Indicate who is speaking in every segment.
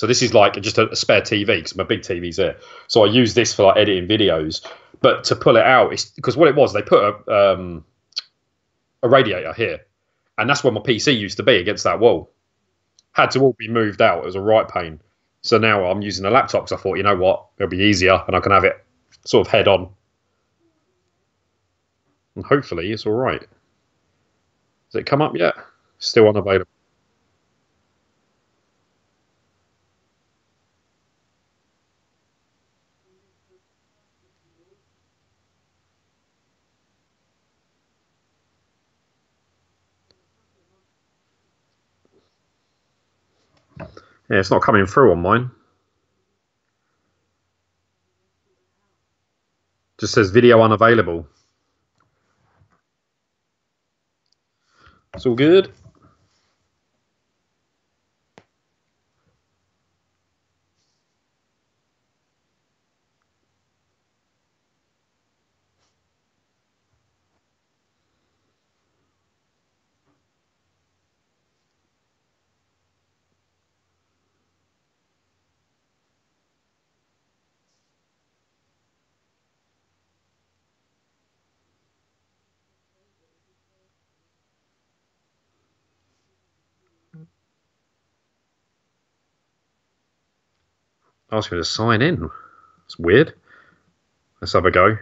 Speaker 1: So this is like just a spare TV because my big TV's there. So I use this for like editing videos. But to pull it out, it's because what it was, they put a radiator here, and that's where my PC used to be against that wall. Had to all be moved out. It was a right pain. So now I'm using a laptop because I thought, you know what, it'll be easier and I can have it sort of head on. And hopefully it's all right. Has it come up yet? Still unavailable. Yeah, it's not coming through on mine. Just says video unavailable. It's all good. Ask me to sign in. It's weird. Let's have a go.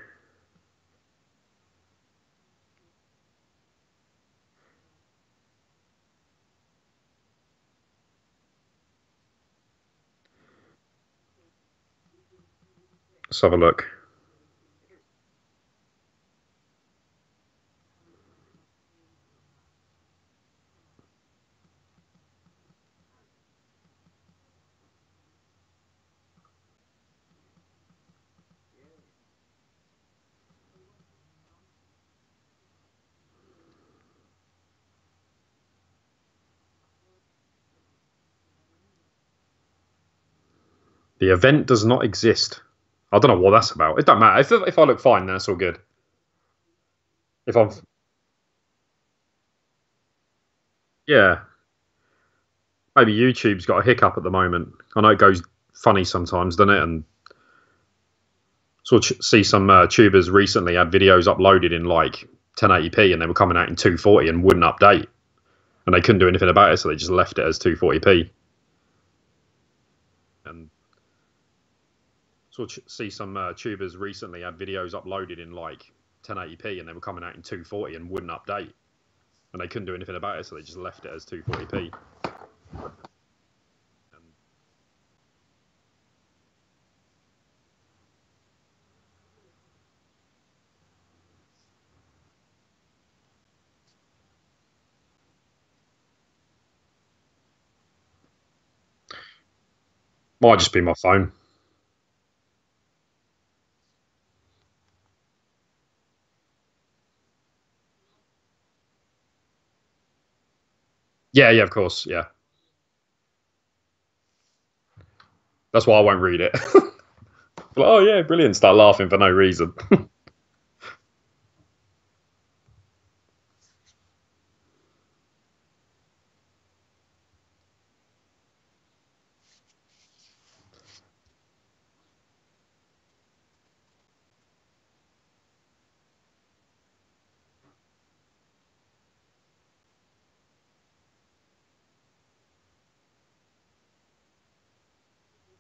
Speaker 1: Let's have a look. The event does not exist. I don't know what that's about. It don't matter. If I look fine, then it's all good. If I'm, yeah, maybe YouTube's got a hiccup at the moment. I know it goes funny sometimes, doesn't it? And sort of see some tubers recently had videos uploaded in like 1080p, and they were coming out in 240 and wouldn't update, and they couldn't do anything about it, so they just left it as 240p. And sort of see some tubers recently had videos uploaded in like 1080p, and they were coming out in 240 and wouldn't update, and they couldn't do anything about it, so they just left it as 240p. Might just be my phone. Yeah, yeah, of course, yeah. That's why I won't read it. Like, oh yeah, brilliant. Start laughing for no reason.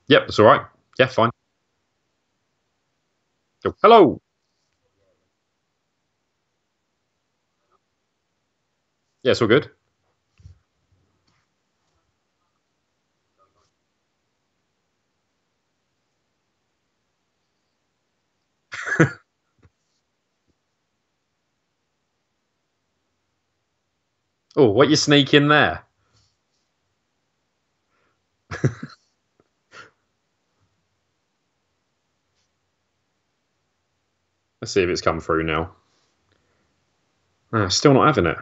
Speaker 1: Yep, that's all right. Yeah, fine. Oh, hello. Yeah, it's all good. Oh, what you sneak in there? Let's see if it's come through now. Still not having it.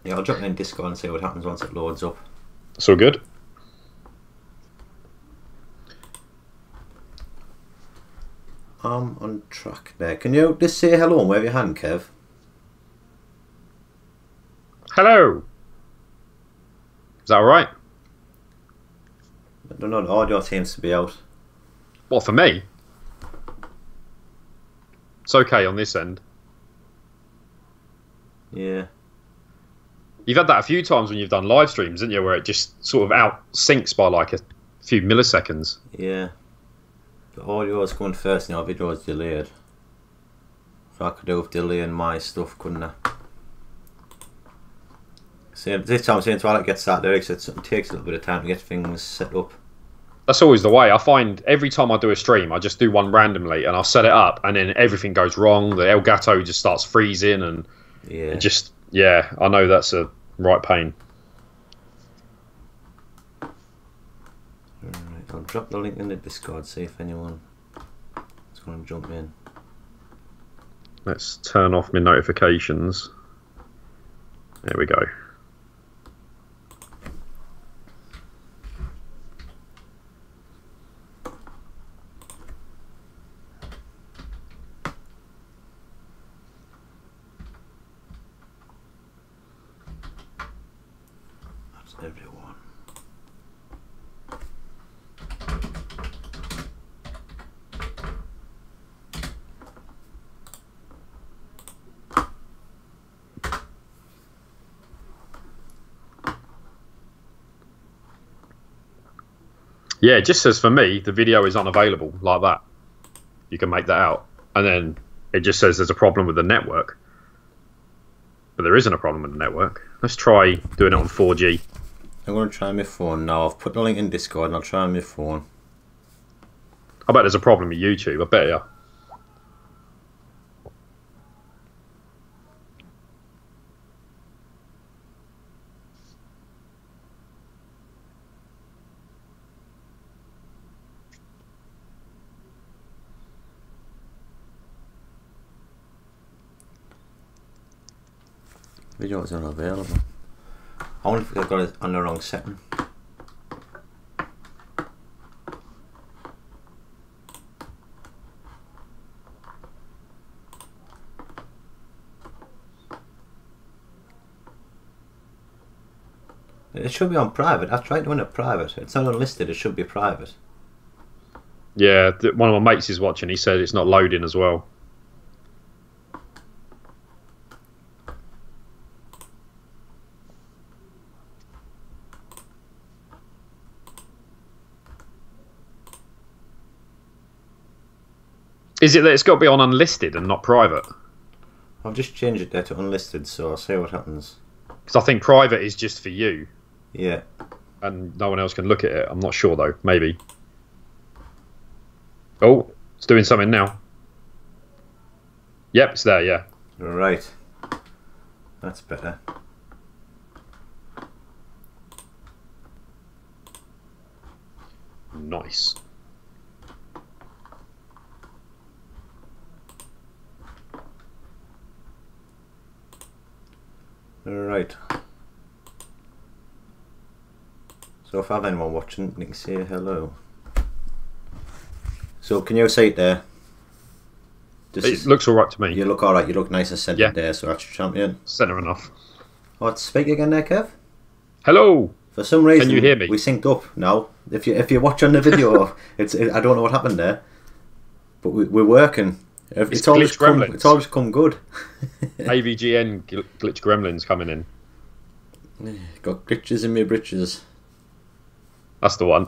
Speaker 2: Yeah, I'll drop it in Discord and see what happens once it loads up.
Speaker 1: It's all good.
Speaker 2: I'm on track there. Can you just say hello and wave your hand, Kev?
Speaker 1: Hello. Is that all right?
Speaker 2: I don't know, the audio seems to be out.
Speaker 1: What, for me? It's okay on this end.
Speaker 2: Yeah.
Speaker 1: You've had that a few times when you've done live streams, haven't you, where it just sort of out syncs by like a few milliseconds.
Speaker 2: Yeah. The audio is going first now, video is delayed. So I could do with delaying my stuff, couldn't I? So this time I'm saying while it gets that lyrics, it takes a little bit of time to get things set up.
Speaker 1: That's always the way. I find every time I do a stream, I just do one randomly and I'll set it up and then everything goes wrong. The Elgato just starts freezing and
Speaker 2: Yeah.
Speaker 1: just, yeah, I know that's a right pain.
Speaker 2: Alright, I'll drop the link in the Discord, see if anyone is going to jump in.
Speaker 1: Let's turn off my notifications. There we go.
Speaker 2: That's everyone.
Speaker 1: Yeah, it just says for me, the video is unavailable, like that. You can make that out. And then it just says there's a problem with the network. But there isn't a problem with the network. Let's try doing it on 4G.
Speaker 2: I'm going to try my phone now. I've put the link in Discord and I'll try on my phone.
Speaker 1: I bet there's a problem with YouTube, I bet you.
Speaker 2: Video is unavailable. I wonder if I got it on the wrong setting. It should be on private. I've tried doing it private. It's not unlisted, it should be private.
Speaker 1: Yeah, one of my mates is watching. He said it's not loading as well. Is it that it's got to be on unlisted and not private?
Speaker 2: I've just changed it there to unlisted, so I'll see what happens.
Speaker 1: Because I think private is just for you.
Speaker 2: Yeah.
Speaker 1: And no one else can look at it. I'm not sure though. Maybe. Oh, it's doing something now. Yep, it's there, yeah.
Speaker 2: Right. That's better.
Speaker 1: Nice.
Speaker 2: Right. So if I have anyone watching, you can say hello. So can you see it there?
Speaker 1: It looks alright to me.
Speaker 2: You look alright, you look nice and centered
Speaker 1: Yeah.
Speaker 2: there, so that's your champion.
Speaker 1: Centre enough.
Speaker 2: Oh, speak again there, Kev?
Speaker 1: Hello!
Speaker 2: For some reason,
Speaker 1: Can you hear me?
Speaker 2: we synced up now. If you watch on the video, I don't know what happened there, but we're working. It's always come good.
Speaker 1: AVGN glitch gremlins coming in.
Speaker 2: Got glitches in my britches.
Speaker 1: That's the one.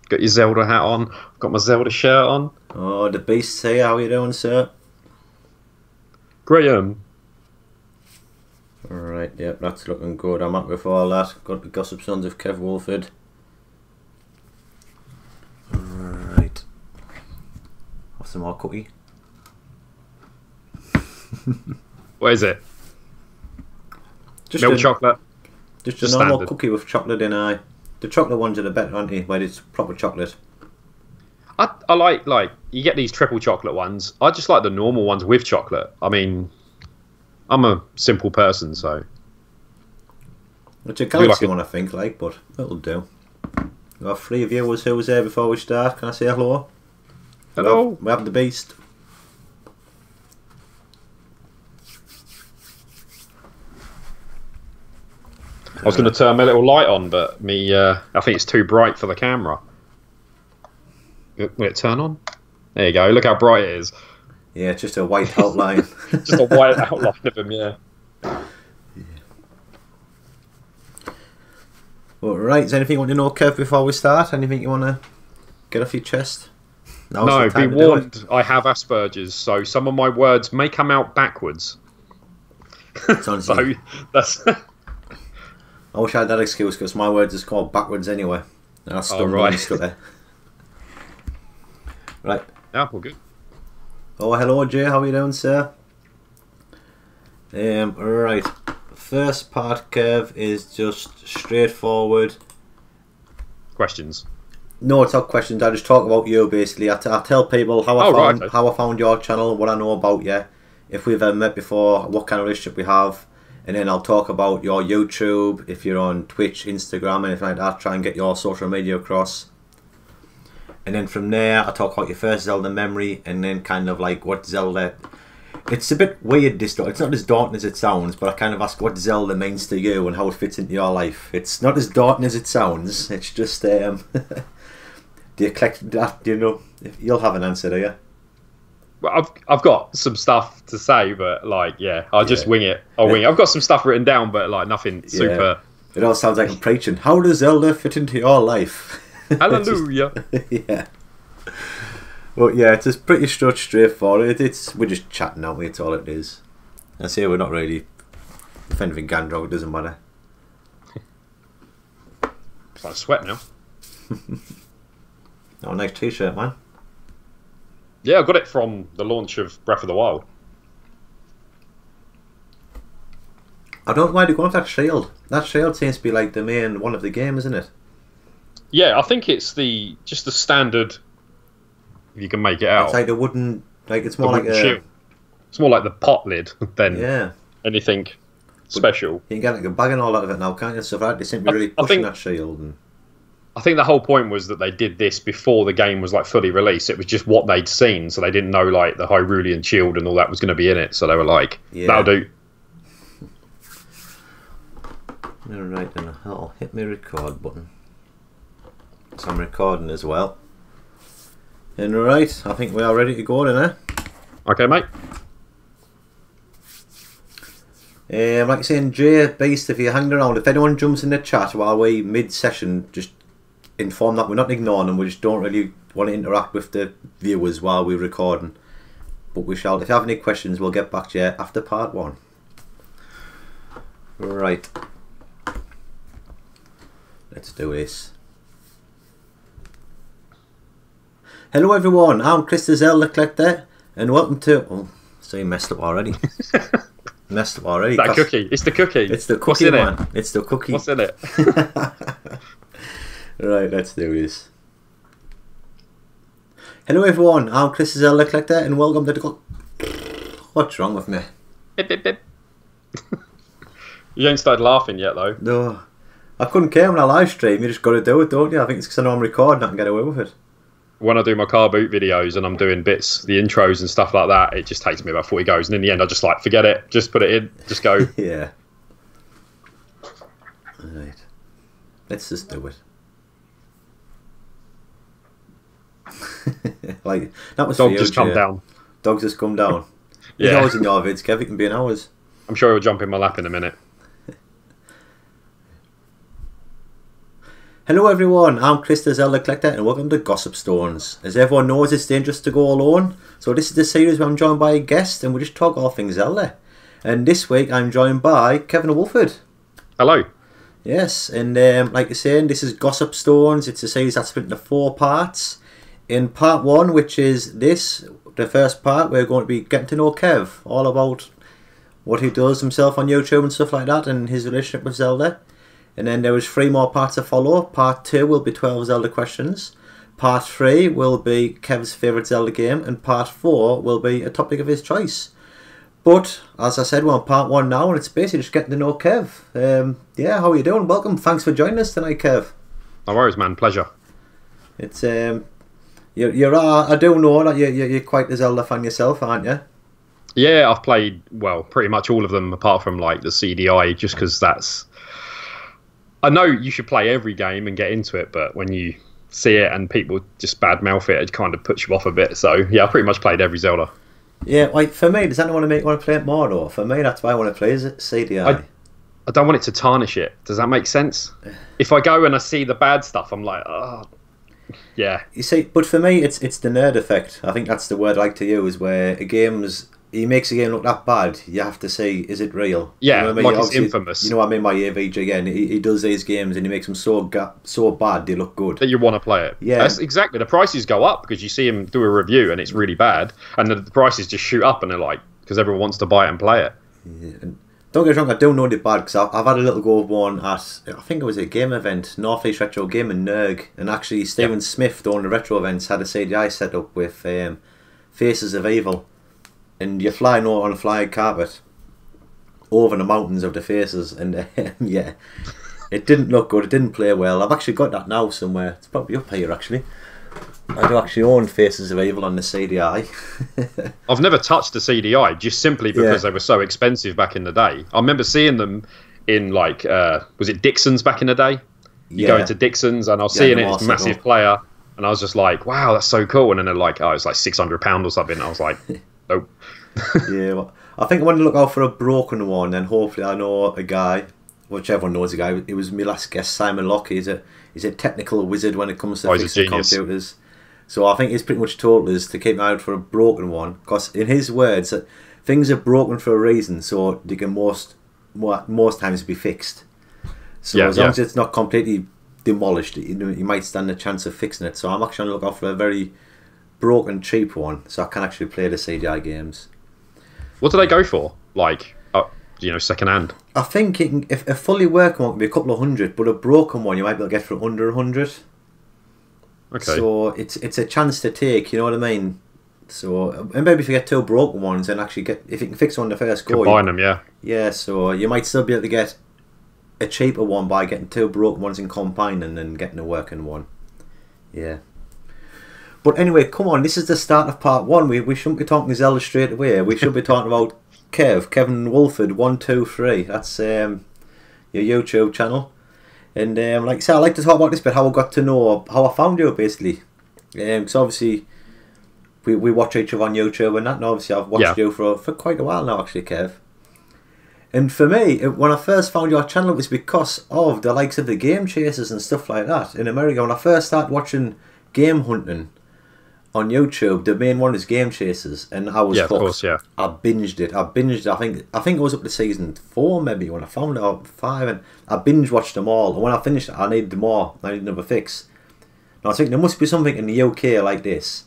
Speaker 1: Got your Zelda hat on. Got my Zelda shirt on.
Speaker 2: Oh, the beast here. How you doing, sir?
Speaker 1: Graham.
Speaker 2: Alright, yep, that's looking good. I'm happy with all that. Got the Gossip Sons of Kev Woolford. Alright. Have some more cookie.
Speaker 1: What is it?
Speaker 2: Just
Speaker 1: Milk
Speaker 2: a,
Speaker 1: chocolate.
Speaker 2: Just a
Speaker 1: Just
Speaker 2: normal
Speaker 1: standard.
Speaker 2: cookie with chocolate in it. The chocolate ones are the better, aren't they? Where it's proper chocolate.
Speaker 1: I like you get these triple chocolate ones. I just like the normal ones with chocolate. I mean, I'm a simple person, so
Speaker 2: It's a galaxy
Speaker 1: like
Speaker 2: one, I think, but it'll do. We have 3 viewers who was there before we start. Can I say hello?
Speaker 1: Hello.
Speaker 2: We have the beast.
Speaker 1: I was going to turn my little light on, but I think it's too bright for the camera. Will it turn on? There you go. Look how bright it is.
Speaker 2: Yeah, just a white outline.
Speaker 1: Just a white outline of him, yeah.
Speaker 2: Well, right, is anything you want to know, Kev, before we start? Anything you want to get off your chest?
Speaker 1: No, be warned, I have Asperger's, so some of my words may come out backwards. So that's...
Speaker 2: I wish I had that excuse, because my words is called backwards anyway. And I stumbled and stuck there. Right.
Speaker 1: Yeah, all good.
Speaker 2: Oh, hello, Jay. How are you doing, sir? Right. First part, Kev, is just straightforward.
Speaker 1: Questions.
Speaker 2: No, it's not questions. I just talk about you, basically. I tell people how I found your channel, what I know about you, if we've ever met before, what kind of relationship we have. And then I'll talk about your YouTube, if you're on Twitch, Instagram, anything like that. Try and get your social media across. And then from there, I'll talk about your first Zelda memory, and then kind of like what Zelda... It's a bit weird, it's not as daunting as it sounds, but I kind of ask what Zelda means to you and how it fits into your life. It's not as daunting as it sounds, it's just... do you collect that? Do you know? You'll have an answer, do you?
Speaker 1: Well, I've got some stuff to say, but like, yeah, I'll just wing it. I'll wing it. I've got some stuff written down, but like nothing super...
Speaker 2: It all sounds like I'm preaching. How does Zelda fit into your life?
Speaker 1: Hallelujah.
Speaker 2: Yeah. Well, yeah, it's just pretty straightforward. We're just chatting, aren't we? It's all it is. I say we're not really... If anything, Gandrog, it doesn't matter.
Speaker 1: It's like sweat now.
Speaker 2: Oh, nice t-shirt, man.
Speaker 1: Yeah, I got it from the launch of Breath of the Wild.
Speaker 2: I don't know why they go with that shield. That shield seems to be like the main one of the game, isn't it?
Speaker 1: Yeah, I think it's just the standard. If you can make it out,
Speaker 2: it's like the wooden. Like it's more like a
Speaker 1: shield. It's more like the pot lid than anything special.
Speaker 2: You can get like a bag and all that of it now, can't you? So they seem to be really pushing that shield. And...
Speaker 1: I think the whole point was that they did this before the game was like fully released. It was just what they'd seen, so they didn't know like the Hyrulean shield and all that was going to be in it. So they were like, "That'll do."
Speaker 2: Alright, then I'll hit my record button. So I'm recording as well. And right, I think we are ready to go then, eh?
Speaker 1: Okay, mate.
Speaker 2: Like I saying, Jay, Beast, if you're hanging around, if anyone jumps in the chat while we mid-session, just inform that we're not ignoring them, we just don't really want to interact with the viewers while we're recording. But we shall, if you have any questions, we'll get back to you after part 1. Right. Let's do this. Hello everyone, I'm Chris the Zelda Collector, and welcome to... Oh, so you messed up already. Messed up already.
Speaker 1: That cookie. It's the cookie.
Speaker 2: It's the cookie, man. It's the cookie.
Speaker 1: What's in it?
Speaker 2: Right, let's do this. Hello everyone, I'm Chris the Zelda Collector, and welcome to the... What's wrong with me?
Speaker 1: You ain't started laughing yet, though.
Speaker 2: No. I couldn't care when I live stream, you just got to do it, don't you? I think it's because I know I'm recording, I can get away with it.
Speaker 1: When I do my car boot videos and I'm doing bits, the intros and stuff like that, it just takes me about 40 goes. And in the end, I just like, forget it. Just put it in. Just go.
Speaker 2: Yeah. Right. Let's just do it. Like, that was
Speaker 1: Dog just come down.
Speaker 2: Dog's just come down.
Speaker 1: Yeah.
Speaker 2: He's always in your vids, Kev. It can be in ours.
Speaker 1: I'm sure he'll jump in my lap in a minute.
Speaker 2: Hello everyone, I'm Chris the Zelda Collector and welcome to Gossip Stones. As everyone knows, it's dangerous to go alone, so this is the series where I'm joined by a guest and we just talk all things Zelda. And this week I'm joined by Kevin Woolford.
Speaker 1: Hello.
Speaker 2: Yes, and like you're saying, this is Gossip Stones. It's a series that's split into 4 parts. In part 1, which is this, the first part, we're going to be getting to know Kev, all about what he does himself on YouTube and stuff like that and his relationship with Zelda. And then there was 3 more parts to follow. Part 2 will be 12 Zelda questions. Part 3 will be Kev's favourite Zelda game. And Part 4 will be a topic of his choice. But, as I said, we're on Part 1 now. And it's basically just getting to know Kev. Yeah, how are you doing? Welcome. Thanks for joining us tonight, Kev.
Speaker 1: No worries, man. Pleasure.
Speaker 2: It's I do know that you're quite a Zelda fan yourself, aren't you?
Speaker 1: Yeah, I've played, well, pretty much all of them apart from like the CDI, just because that's... I know you should play every game and get into it, but when you see it and people just badmouth it, it kind of puts you off a bit. So yeah, I pretty much played every Zelda.
Speaker 2: Yeah, like for me, does that want to play it more though? For me, that's why I want to play CDI.
Speaker 1: I don't want it to tarnish it. Does that make sense? If I go and I see the bad stuff, I'm like, oh, yeah.
Speaker 2: You see, but for me, it's the nerd effect. I think that's the word I like to use, where he makes a game look that bad. You have to see, is it real?
Speaker 1: Yeah,
Speaker 2: you know
Speaker 1: what I mean? Like it's infamous.
Speaker 2: You know what I mean by AVG again? He does these games and he makes them so bad they look good.
Speaker 1: That you want to play it.
Speaker 2: Yeah.
Speaker 1: That's exactly. The prices go up because you see him do a review and it's really bad. And the prices just shoot up and they're like, because everyone wants to buy it and play it.
Speaker 2: Yeah, and don't get me wrong, I don't know they're bad because I've had a little go of one at, I think it was a game event, North East Retro Game in Nerg. And actually Stephen Smith, doing the retro events, had a CDI set up with Faces of Evil. And you're flying on a flying carpet over the mountains of the faces, and yeah, it didn't look good. It didn't play well. I've actually got that now somewhere. It's probably up here actually. I do actually own Faces of Evil on the CDI.
Speaker 1: I've never touched the CDI just simply because they were so expensive back in the day. I remember seeing them in like was it Dixon's back in the day? You go into Dixon's and I was seeing it. It's a massive player, and I was just like, wow, that's so cool. And then they're like, oh, it's like £600 or something. And I was like, nope.
Speaker 2: Yeah, well, I think I want to look out for a broken one, and hopefully I know a guy, which everyone knows a guy. It was my last guest, Simon Locke. He's a technical wizard when it comes to fixing computers. So I think he's pretty much told us to keep an eye out for a broken one, because in his words, things are broken for a reason, so they can most times be fixed. So as long as it's not completely demolished, you might stand a chance of fixing it. So I'm actually going to look out for a very broken, cheap one, so I can actually play the CDI games.
Speaker 1: What do they go for? Like, second hand?
Speaker 2: I think if a fully working one can be a couple of hundred, but a broken one you might be able to get for under 100.
Speaker 1: Okay.
Speaker 2: So it's a chance to take, you know what I mean? So, and maybe if you get two broken ones and actually if you can fix one the first go,
Speaker 1: combine them, yeah.
Speaker 2: Yeah, so you might still be able to get a cheaper one by getting two broken ones and combining and getting a working one. Yeah. But anyway, come on, this is the start of part one. We shouldn't be talking Zelda straight away. We should be talking about Kevin Woolford 123. That's your YouTube channel. And like I said, I like to talk about this bit, how I got to know, how I found you basically. Because obviously we watch each other on YouTube and that, and obviously I've watched you for quite a while now actually, Kev. And for me, when I first found your channel, it was because of the likes of the Game Chasers and stuff like that in America. When I first started watching game hunting on YouTube, the main one is Game Chasers, and I was hooked. Of course, I binged it. I think it was up to season 4 maybe when I found it, or 5, and I binge watched them all. And when I finished it, I needed more. I needed another fix. And I was thinking there must be something in the UK like this.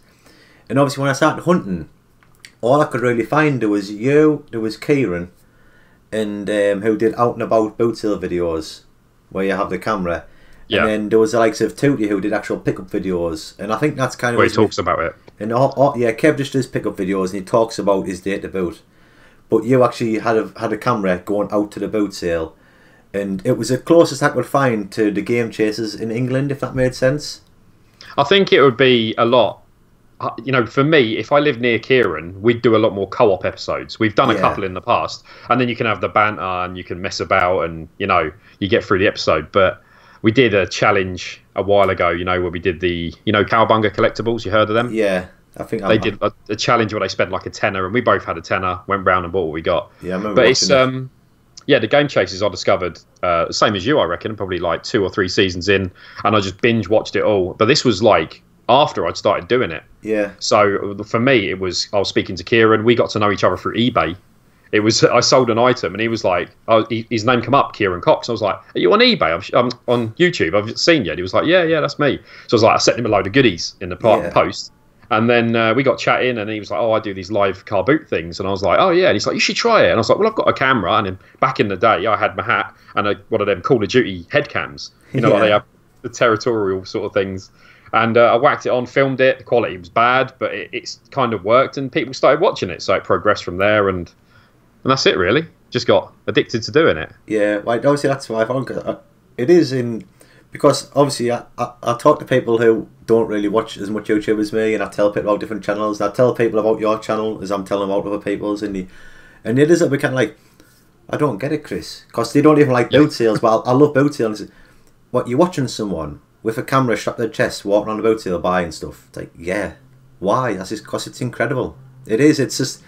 Speaker 2: And obviously when I started hunting, all I could really find, there was you, there was Kieran, and who did out and about boot sale videos where you have the camera. And then there was the likes of Tootie who did actual pickup videos, and I think that's kind of
Speaker 1: where he talks about it.
Speaker 2: And Kev just does pickup videos and he talks about his day at the boot. But you actually had a camera going out to the boot sale, and it was the closest I could find to the Game Chasers in England, if that made sense.
Speaker 1: I think it would be a lot. For me, if I lived near Kieran, we'd do a lot more co-op episodes. We've done a couple in the past, and then you can have the banter and you can mess about, and you get through the episode. But we did a challenge a while ago, where we did the, Cowbunga collectibles. You heard of them?
Speaker 2: Yeah, I think
Speaker 1: they did a challenge where they spent like a tenner, and we both had a tenner, went round and bought what we got.
Speaker 2: Yeah, I remember. But it's
Speaker 1: the Game Chasers I discovered, same as you, I reckon, probably like 2 or 3 seasons in, and I just binge watched it all. But this was like after I'd started doing it.
Speaker 2: Yeah.
Speaker 1: So for me, I was speaking to Kieran. We got to know each other through eBay. I sold an item, and he was like, his name come up, Kieran Cox. I was like, are you on eBay? I'm on YouTube. I've seen you. And he was like, yeah, that's me. So I was like, I sent him a load of goodies in the post. And then we got chatting, and he was like, oh, I do these live car boot things. And I was like, oh, yeah. And he's like, you should try it. And I was like, well, I've got a camera. And then back in the day, I had my hat and one of them Call of Duty head cams. Like they have the territorial sort of things. And I whacked it on, filmed it. The quality was bad, but it's kind of worked, and people started watching it. So it progressed from there, and that's it, really. Just got addicted to doing it.
Speaker 2: Yeah, like obviously that's why I found it is in because obviously I talk to people who don't really watch as much YouTube as me, and I tell people about different channels. And I tell people about your channel as I'm telling them about other people's, and it is a bit kind of like, I don't get it, Chris, because they don't even like boot sales, but I love boot sales. What, you're watching someone with a camera strapped to their chest walking on a boat sale buying stuff? It's like, yeah, why? That's just because it's incredible. It is. It's just,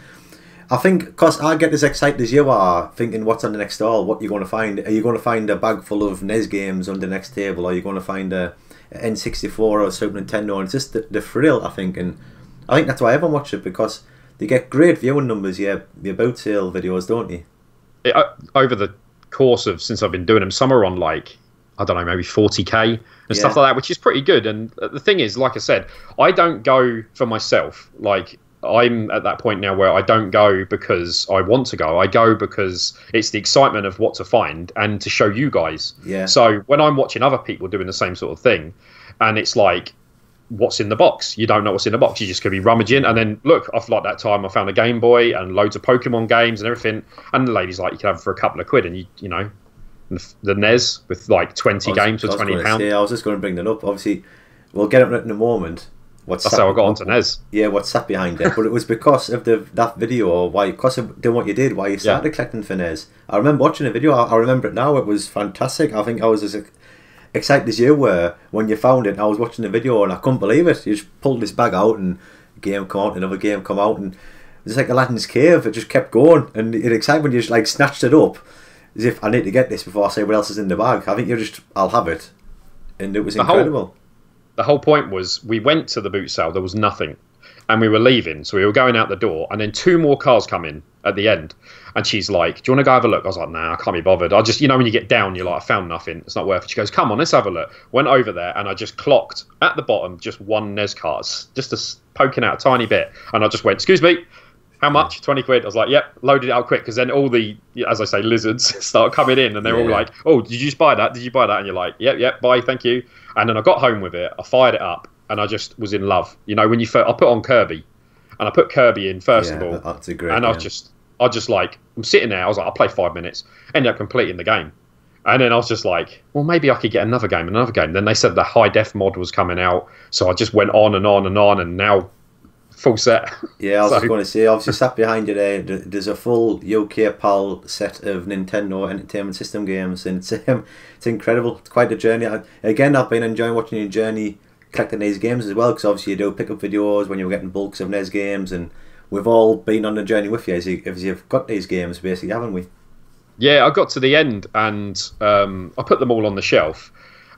Speaker 2: I think, because I get as excited as you are thinking what's on the next stall, what you're going to find. Are you going to find a bag full of NES games on the next table? Or are you going to find a N64 or a Super Nintendo? And it's just the thrill, I think. And I think that's why everyone watches it, because they get great viewing numbers, the boat sale videos, don't you?
Speaker 1: Over the course of, since I've been doing them, some are on like, I don't know, maybe 40k and stuff like that, which is pretty good. And the thing is, like I said, I don't go for myself. Like, I'm at that point now where I don't go because I want to go. I go because it's the excitement of what to find and to show you guys.
Speaker 2: Yeah.
Speaker 1: So when I'm watching other people doing the same sort of thing, and it's like, what's in the box? You don't know what's in the box. You just could be rummaging, and then look, off like that time I found a Game Boy and loads of Pokemon games and everything. And the lady's like, you can have it for a couple of quid, and you know, the NES with like 20 games for £20.
Speaker 2: I was just going to bring that up. Obviously, we'll get it in a moment.
Speaker 1: That's how I got onto NES.
Speaker 2: Yeah, what's sat behind it. But it was because of that video, because of doing what you did, why you started collecting for NES. I remember watching a video. I remember it now. It was fantastic. I think I was as excited as you were when you found it. I was watching the video and I couldn't believe it. You just pulled this bag out and a game come out, another game come out, and it's like Aladdin's cave. It just kept going, and it excited when you just like snatched it up as if I need to get this before I say what else is in the bag. I think I'll have it, and it was incredible.
Speaker 1: The whole point was, we went to the boot sale, there was nothing, and we were leaving, so we were going out the door, and then 2 more cars come in at the end, and she's like, do you want to go have a look? I was like, nah, I can't be bothered. I just, you know, when you get down, you're like, I found nothing, it's not worth it. She goes, come on, let's have a look. Went over there, and I just clocked at the bottom just 1 NES cards, just poking out a tiny bit, and I just went, excuse me, how much? 20 quid. I was like, yep, loaded it out quick, because then all the, as I say, lizards start coming in, and they're all like, oh, did you just buy that? Did you buy that? And you're like, yep, buy, thank you. And then I got home with it, I fired it up, and I just was in love. You know, when I put on Kirby, and I put Kirby in first of all,
Speaker 2: that's a great,
Speaker 1: and I just like, I'm sitting there, I was like, I'll play 5 minutes, ended up completing the game. And then I was just like, well, maybe I could get another game. Then they said the high def mod was coming out, so I just went on and on and on, and now full set.
Speaker 2: Yeah, I was just going to say, obviously sat behind you there, there's a full UK PAL set of Nintendo Entertainment System games, and it's incredible. It's quite a journey. Again, I've been enjoying watching your journey collecting these games as well, because obviously you do pick up videos when you were getting bulks of NES games, and we've all been on the journey with you as you've got these games, basically, haven't we?
Speaker 1: Yeah, I got to the end, and I put them all on the shelf.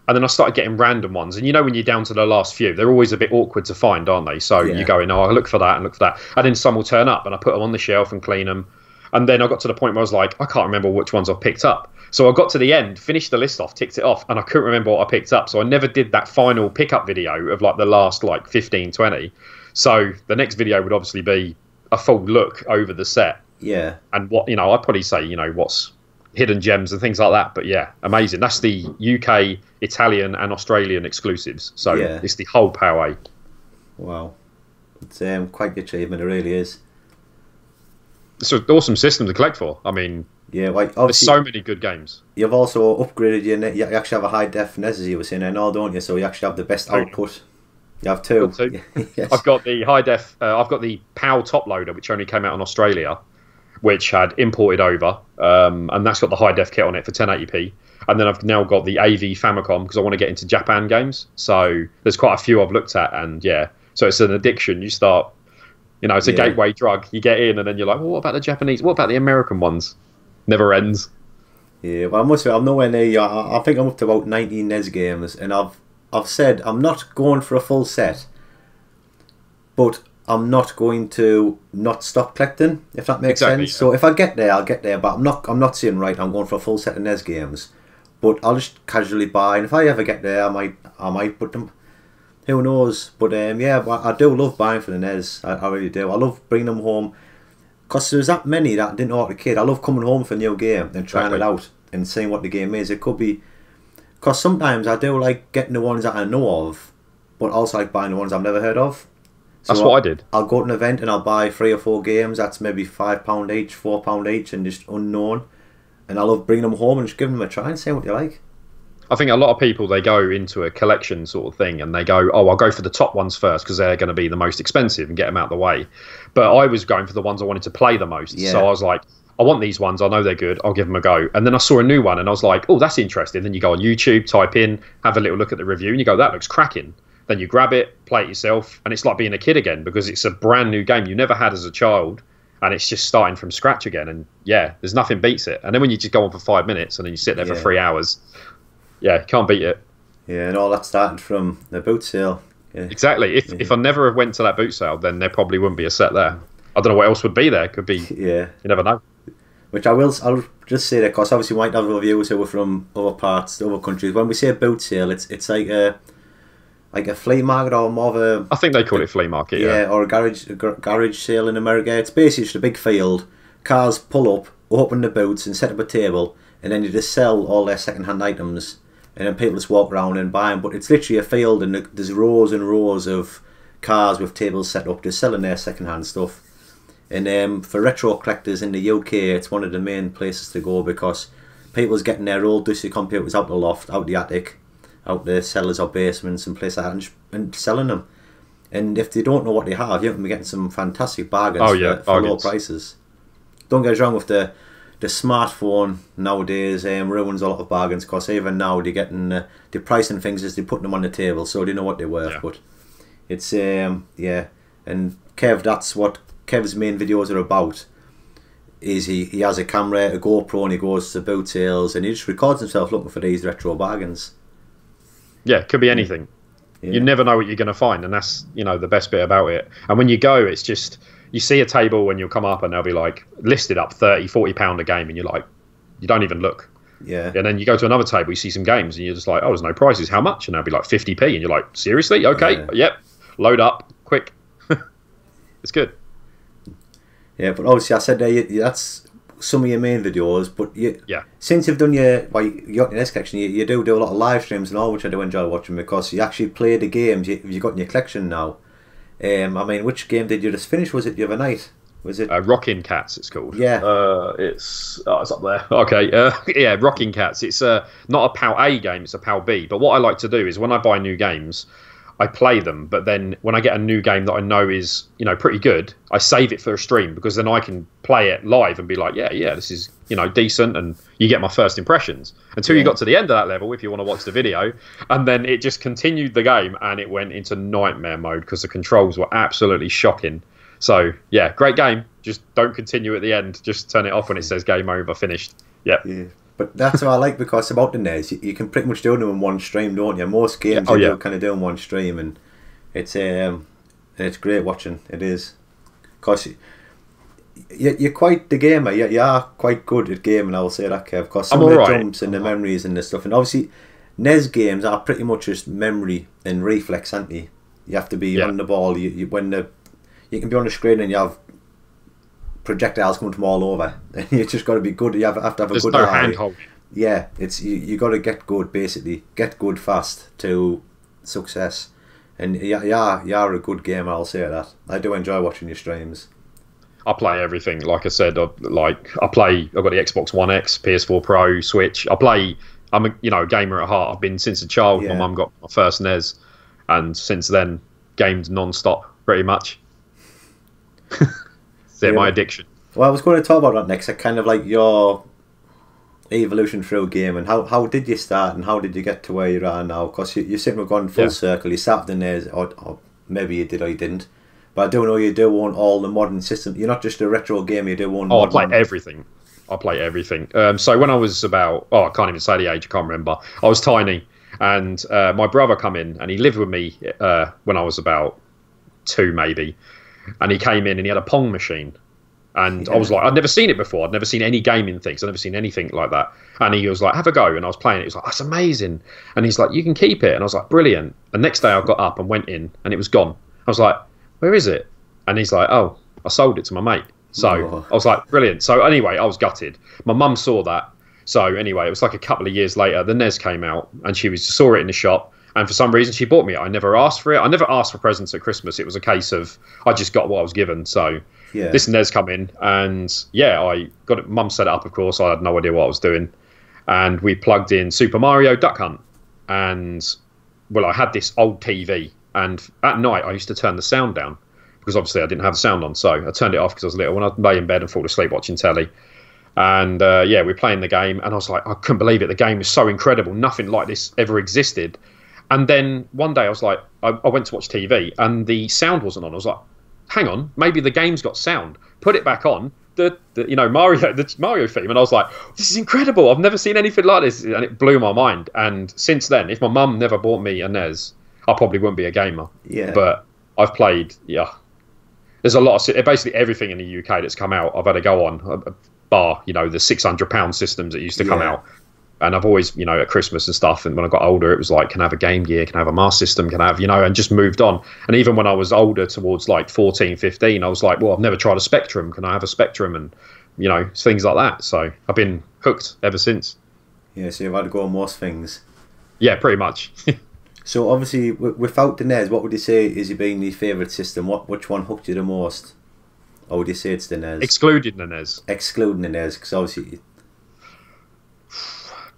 Speaker 1: And then I started getting random ones. And you know, when you're down to the last few, they're always a bit awkward to find, aren't they? So you go in, oh, I look for that and look for that. And then some will turn up, and I put them on the shelf and clean them. And then I got to the point where I was like, I can't remember which ones I've picked up. So I got to the end, finished the list off, ticked it off, and I couldn't remember what I picked up. So I never did that final pickup video of like the last like 15, 20. So the next video would obviously be a full look over the set.
Speaker 2: Yeah.
Speaker 1: And what, you know, I'd probably say, you know, what's hidden gems and things like that. But yeah, amazing. That's the UK, Italian and Australian exclusives. So it's the whole PowerA.
Speaker 2: Wow. It's quite the achievement, it really is.
Speaker 1: It's an awesome system to collect for. I mean,
Speaker 2: yeah, like,
Speaker 1: there's so many good games.
Speaker 2: You've also upgraded you actually have a high def NES, as you were saying, and all, don't you? So you actually have the best output. You have two.
Speaker 1: Yes. I've got the high def, I've got the PAL top loader, which only came out in Australia, which had imported over, and that's got the high def kit on it for 1080p. And then I've now got the AV Famicom because I want to get into Japan games. So there's quite a few I've looked at, and so it's an addiction. You start, you know, it's a gateway drug. You get in, and then you're like, well, what about the Japanese? What about the American ones? Never ends.
Speaker 2: Yeah, well, I must say, I'm nowhere near you. I think I'm up to about 19 NES games, and I've said I'm not going for a full set, but I'm not going to not stop collecting, if that makes sense. Yeah. So if I get there, I'll get there, but I'm not saying, right, I'm going for a full set of NES games, but I'll just casually buy, and if I ever get there, I might put them. Who knows? But I do love buying for the NES. I really do. I love bringing them home, because there's that many that I didn't know as a kid. I love coming home for a new game and trying it out and seeing what the game is. It could be, because sometimes I do like getting the ones that I know of, but also like buying the ones I've never heard of. So
Speaker 1: that's what I did.
Speaker 2: I'll go to an event and I'll buy 3 or 4 games. That's maybe £5 each, £4 each, and just unknown. And I love bringing them home and just giving them a try and seeing what you like.
Speaker 1: I think a lot of people, they go into a collection sort of thing and they go, oh, I'll go for the top ones first because they're going to be the most expensive and get them out of the way. But I was going for the ones I wanted to play the most. Yeah. So I was like, I want these ones. I know they're good. I'll give them a go. And then I saw a new one and I was like, oh, that's interesting. Then you go on YouTube, type in, have a little look at the review and you go, that looks cracking. Then you grab it, play it yourself. And it's like being a kid again because it's a brand new game you never had as a child. And it's just starting from scratch again. And yeah, there's nothing beats it. And then when you just go on for 5 minutes and then you sit there for 3 hours, yeah, can't beat it.
Speaker 2: Yeah, and all that started from the boot sale. Yeah.
Speaker 1: Exactly. If I never went to that boot sale, then there probably wouldn't be a set there. I don't know what else would be there. Could be. Yeah. You never know.
Speaker 2: Which I'll just say that because obviously we might have viewers who are from other parts, other countries. When we say boot sale, it's like a flea market or more of a.
Speaker 1: I think they call it flea market.
Speaker 2: Yeah, or a garage sale in America. It's basically just a big field. Cars pull up, open the boots, and set up a table, and then you just sell all their second-hand items. And then people just walk around and buy them. But it's literally a field and there's rows and rows of cars with tables set up just selling their second-hand stuff. And for retro collectors in the UK, it's one of the main places to go because people's getting their old dusty computers out the loft, out the attic, out the cellars or basements and places like that and selling them. And if they don't know what they have, you can be getting some fantastic bargains for low prices. Don't get us wrong with the smartphone nowadays ruins a lot of bargains because even now they're getting the pricing things as they're putting them on the table so they know what they're worth. Yeah. But it's and Kev, that's what Kev's main videos are about. Is he has a camera, a GoPro, and he goes to boot sales and he just records himself looking for these retro bargains.
Speaker 1: Yeah, it could be anything. Yeah. You never know what you're going to find, and that's the best bit about it. And when you go, it's just. You see a table when you'll come up and they'll be like listed up £30-40 a game and you're like, you don't even look.
Speaker 2: Yeah.
Speaker 1: And then you go to another table, you see some games and you're just like, oh, there's no prices. How much? And they'll be like 50p and you're like, seriously? Okay. Yeah. Yep. Load up quick. It's good.
Speaker 2: Yeah, but obviously I said that's some of your main videos, but since you've done you got your next collection, you do a lot of live streams and all, which I do enjoy watching because you actually play the games you've got in your collection now. I mean, which game did you just finish? Was it the other night? Was it
Speaker 1: Rockin' Cats? It's called.
Speaker 2: Yeah.
Speaker 1: It's up there. Okay. Yeah, Rockin' Cats. It's not a PAL A game. It's a PAL B. But what I like to do is when I buy new games, I play them. But then when I get a new game that I know is pretty good, I save it for a stream because then I can play it live and be like, yeah, this is decent, and you get my first impressions until you got to the end of that level if you want to watch the video, and then it just continued the game and it went into nightmare mode because the controls were absolutely shocking. So yeah, great game. Just don't continue at the end. Just turn it off when it says game over, finished. Yeah.
Speaker 2: But that's what I like because about the NES, you can pretty much do them in one stream, don't you? Most games you kind of do in one stream, and it's great watching. It is because you're quite the gamer. You are quite good at gaming. I will say that, Kev, because some of the jumps and the memories and the stuff, and obviously NES games are pretty much just memory and reflex, aren't they? You have to be on the ball. You can be on the screen and you have projectiles coming from all over. You just got to be good. You have to have a good eye.
Speaker 1: Handhold.
Speaker 2: Yeah, it's you got to get good, basically. Get good fast to success. And you are a good gamer, I'll say that. I do enjoy watching your streams.
Speaker 1: I play everything. Like I said, I've got the Xbox One X, PS4 Pro, Switch. I'm a gamer at heart. I've been since a child. My mum got my first NES, and since then gamed non-stop pretty much. My addiction.
Speaker 2: Well, I was going to talk about that next. Kind of like your evolution through gaming. How did you start and how did you get to where you are now? Because you seem to have gone full circle. You started in there, or maybe you did or you didn't. But I do know you do own all the modern systems. You're not just a retro gamer, you do own
Speaker 1: I play everything. So when I was about, I can't even say the age, I can't remember. I was tiny, and my brother come in, and he lived with me when I was about 2 maybe. And he came in and he had a Pong machine. And I was like, I'd never seen it before. I'd never seen any gaming things. I'd never seen anything like that. And he was like, have a go. And I was playing it. He was like, that's amazing. And he's like, you can keep it. And I was like, brilliant. And next day I got up and went in and it was gone. I was like, where is it? And he's like, oh, I sold it to my mate. So I was like, brilliant. So anyway, I was gutted. My mum saw that. So anyway, it was like a couple of years later, the NES came out and she saw it in the shop. And for some reason, she bought me it. I never asked for it. I never asked for presents at Christmas. It was a case of I just got what I was given. So this NES come in, and I got it. Mum set it up, of course. I had no idea what I was doing. and we plugged in Super Mario Duck Hunt. And well, I had this old TV, and at night I used to turn the sound down because obviously I didn't have the sound on, so I turned it off because I was little. When I lay in bed and fall asleep watching telly, and yeah, we're playing the game, and I was like, I couldn't believe it. The game is so incredible. Nothing like this ever existed. And then one day I was like, I went to watch TV, and the sound wasn't on. I was like, hang on, maybe the game's got sound. Put it back on. The Mario theme, and I was like, this is incredible. I've never seen anything like this, and it blew my mind. And since then, if my mum never bought me a NES, I probably wouldn't be a gamer.
Speaker 2: Yeah.
Speaker 1: But I've played. Yeah. There's a lot of basically everything in the UK that's come out. I've had to go on, bar the £600 systems that used to come out. And I've always, at Christmas and stuff, and when I got older, it was like, can I have a Game Gear, can I have a Master System, can I have, and just moved on. And even when I was older, towards like 14, 15, I was like, well, I've never tried a Spectrum, can I have a Spectrum? And, things like that. So I've been hooked ever since.
Speaker 2: Yeah, so you've had to go on most things.
Speaker 1: Yeah, pretty much.
Speaker 2: So obviously, without the NES, what would you say is your favourite system? Which one hooked you the most? Or would you say it's the NES?
Speaker 1: Excluding the NES.
Speaker 2: Excluding the NES, because obviously...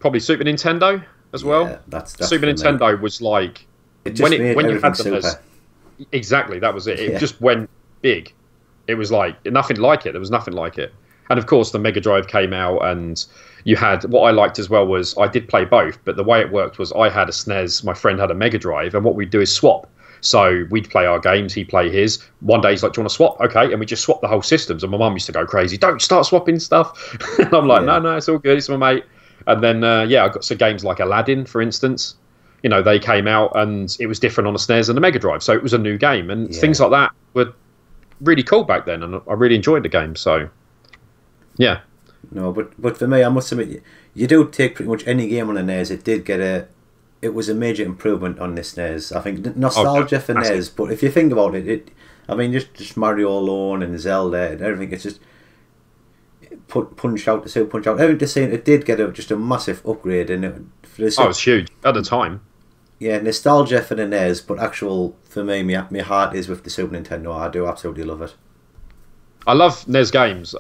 Speaker 1: Probably Super Nintendo as well.
Speaker 2: That's
Speaker 1: Super Nintendo was like when you had the NES. Exactly, that was it. It just went big. It was like nothing like it. There was nothing like it. And of course, the Mega Drive came out, and you had what I liked as well was I did play both, but the way it worked was I had a SNES, my friend had a Mega Drive, and what we'd do is swap. So we'd play our games, he'd play his. One day he's like, do you want to swap? Okay. And we just swapped the whole systems. And my mum used to go crazy. Don't start swapping stuff. And I'm like, no, it's all good. It's my mate. And then, I got some games like Aladdin, for instance. They came out, and it was different on the SNES and the Mega Drive. So it was a new game. And things like that were really cool back then. And I really enjoyed the game. So, yeah.
Speaker 2: No, but for me, I must admit, you do take pretty much any game on the NES. It was a major improvement on this NES. I think nostalgia for NES, but if you think about it, just Mario alone and Zelda and everything, it's just punch out the Super Punch Out. Everything just saying it did get just a massive upgrade in it.
Speaker 1: It was huge at the time.
Speaker 2: Yeah, nostalgia for the NES, but for me, my heart is with the Super Nintendo. I do absolutely love it.
Speaker 1: I love NES games,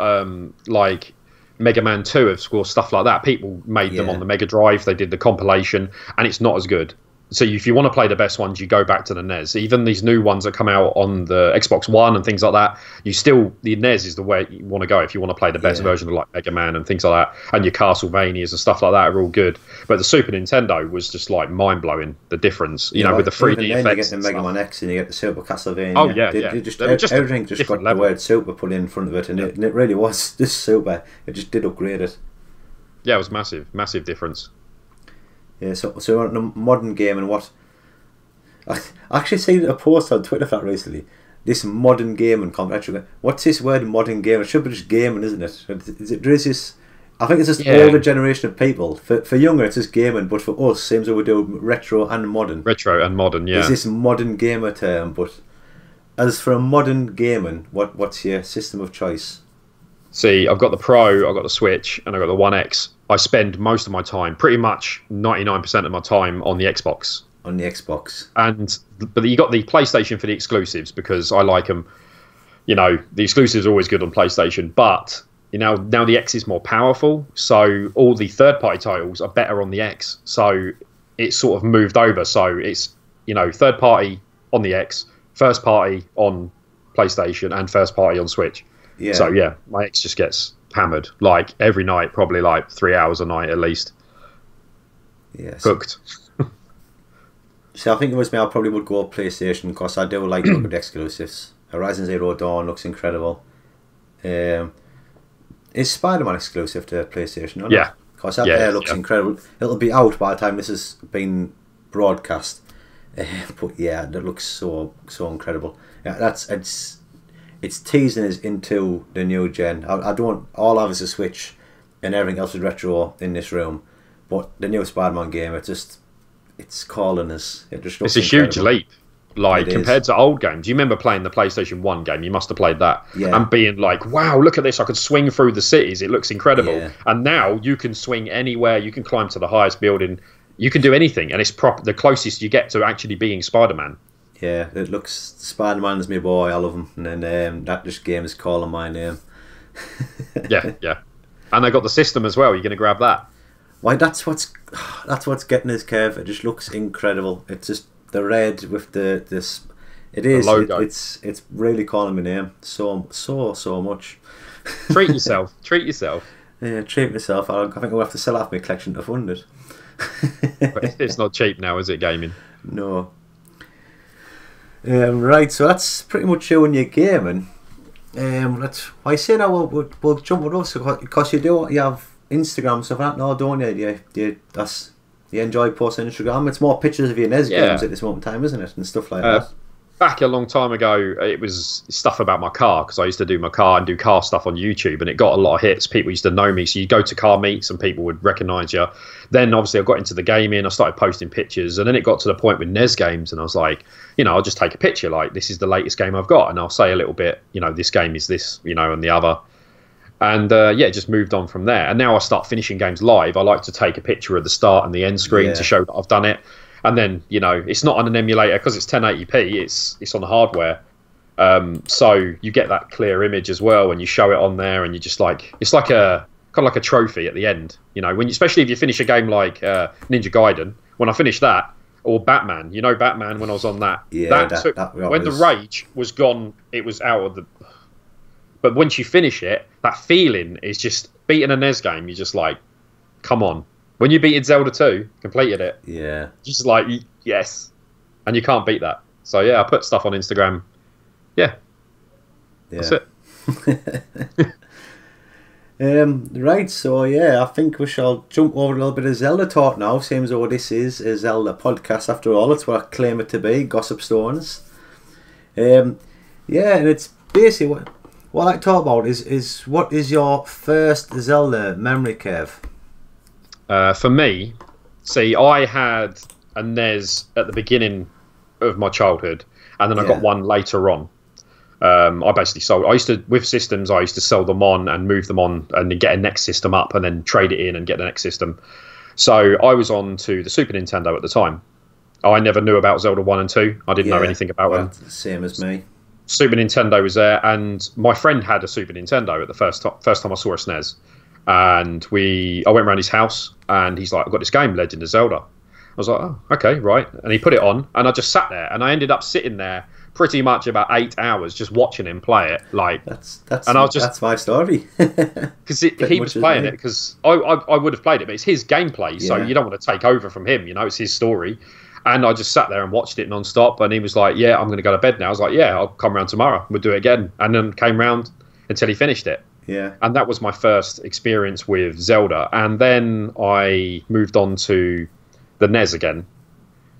Speaker 1: like Mega Man 2, of course, stuff like that. People made them on the Mega Drive. They did the compilation, and it's not as good. So if you want to play the best ones, you go back to the NES. Even these new ones that come out on the Xbox One and things like that, the NES is the way you want to go if you want to play the best version of like Mega Man and things like that. And your Castlevanias and stuff like that are all good. But the Super Nintendo was just like mind-blowing, the difference, with the 3D effects.
Speaker 2: You get the Mega Man X and you get the Super Castlevania.
Speaker 1: Oh, yeah,
Speaker 2: everything just got the word Super put in front of it, and it really was just super. It just did upgrade it.
Speaker 1: Yeah, it was massive difference.
Speaker 2: Yeah, so on a modern game, and what I actually seen a post on Twitter for that recently. This modern gaming convention. What's this word, modern game? It should be just gaming, isn't it? There is this. I think it's just older generation of people. For younger, it's just gaming, but for us, seems like we do retro and modern.
Speaker 1: Retro and modern, yeah.
Speaker 2: There's this modern gamer term, but as for a modern gaming, what's your system of choice?
Speaker 1: See, I've got the Pro, I've got the Switch, and I've got the One X. I spend most of my time, pretty much 99% of my time, on the Xbox.
Speaker 2: On the Xbox.
Speaker 1: But you got the PlayStation for the exclusives because I like them. The exclusives are always good on PlayStation, but now the X is more powerful, so all the third-party titles are better on the X. So it's sort of moved over. So it's third-party on the X, first-party on PlayStation, and first-party on Switch. Yeah. So yeah, my X just gets hammered like every night, probably like 3 hours a night at least.
Speaker 2: Yes.
Speaker 1: Hooked.
Speaker 2: So I think it was me. I probably would go PlayStation because I do like the exclusives. Horizon Zero Dawn looks incredible. Is Spider-Man exclusive to PlayStation?
Speaker 1: Yeah.
Speaker 2: Because that looks incredible. It'll be out by the time this has been broadcast. But yeah, that looks so incredible. Yeah, it's teasing us into the new gen. I don't all have is a Switch and everything else is retro in this room, but the new Spider-Man game, it's calling us. It's
Speaker 1: a huge leap, compared to old games. You remember playing the PlayStation 1 game? You must have played that, and being like, "Wow, look at this! I could swing through the cities. It looks incredible." Yeah. And now you can swing anywhere. You can climb to the highest building. You can do anything, and it's the closest you get to actually being Spider-Man.
Speaker 2: Yeah, it looks. Spider-Man's my boy. I love him, and then that just game is calling my name.
Speaker 1: yeah, and they got the system as well. You're going to grab that.
Speaker 2: Why that's what's getting us, Kev. It just looks incredible. It's just the red with this. It is. The logo. It's really calling my name so much.
Speaker 1: Treat yourself. Treat yourself.
Speaker 2: Yeah, treat myself. I think I'll have to sell off my collection to fund it.
Speaker 1: It's not cheap now, is it, gaming?
Speaker 2: No. Right, so that's pretty much showing your gaming. I say now we'll jump on us because you have Instagram stuff like that now, don't you? You enjoy posting on Instagram. It's more pictures of your NES games at this moment in time, isn't it, and stuff like that.
Speaker 1: Back a long time ago, it was stuff about my car because I used to do my car and do car stuff on YouTube, and it got a lot of hits. People used to know me, so you go to car meets and people would recognise you. Then obviously I got into the gaming, I started posting pictures, and then it got to the point with NES games, and I was like, I'll just take a picture, like this is the latest game I've got, and I'll say a little bit, this game is this, and the other. And it just moved on from there. And now I start finishing games live. I like to take a picture of the start and the end screen to show that I've done it. And then, it's not on an emulator because it's 1080p. It's on the hardware. So you get that clear image as well, and you show it on there, and you just like it's like a kind of like a trophy at the end. Especially if you finish a game like Ninja Gaiden. When I finished that, or Batman, Batman when I was on that.
Speaker 2: Yeah,
Speaker 1: when the rage was gone, it was out of the. But once you finish it, that feeling is just beating a NES game. You're just like, come on. When you beated Zelda 2, completed it.
Speaker 2: Yeah.
Speaker 1: Just like, yes. And you can't beat that. So, I put stuff on Instagram. Yeah. That's it.
Speaker 2: Right, so, I think we shall jump over a little bit of Zelda talk now. Same as what this is a Zelda podcast after all. It's what I claim it to be, Gossip Stones. And it's basically what I like to talk about is what is your first Zelda memory, Kev?
Speaker 1: For me, I had a NES at the beginning of my childhood, and then I got one later on. I basically sold. With systems, I used to sell them on and move them on, and then get a next system up, and then trade it in and get the next system. So I was on to the Super Nintendo at the time. I never knew about Zelda 1 and 2. I didn't know anything about them.
Speaker 2: Same as me.
Speaker 1: Super Nintendo was there, and my friend had a Super Nintendo at the first time I saw a SNES. And I went around his house, and he's like, I've got this game, Legend of Zelda. I was like, oh, okay, right. And he put it on, and I just sat there, and I ended up sitting there pretty much about 8 hours just watching him play it. Like
Speaker 2: that's my story.
Speaker 1: Because he was playing it, because I would have played it, but it's his gameplay, so you don't want to take over from him. It's his story. And I just sat there and watched it non-stop, and he was like, yeah, I'm going to go to bed now. I was like, yeah, I'll come round tomorrow. We'll do it again. And then came round until he finished it.
Speaker 2: Yeah.
Speaker 1: And that was my first experience with Zelda. And then I moved on to the NES again.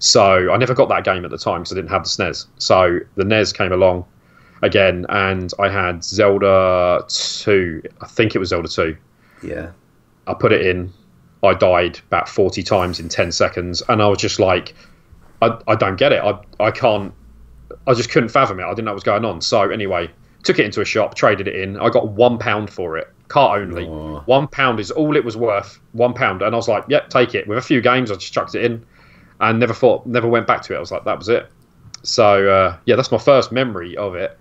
Speaker 1: So I never got that game at the time because I didn't have the SNES. So the NES came along again, and I had Zelda 2. I think it was Zelda 2.
Speaker 2: Yeah.
Speaker 1: I put it in. I died about 40 times in 10 seconds. And I was just like, I don't get it. I can't. I just couldn't fathom it. I didn't know what was going on. So anyway, took it into a shop, traded it in. I got £1 for it, cart only. Oh. £1 is all it was worth. £1, and I was like, "Yep, take it." With a few games, I just chucked it in, and never went back to it. I was like, that was it. So that's my first memory of it.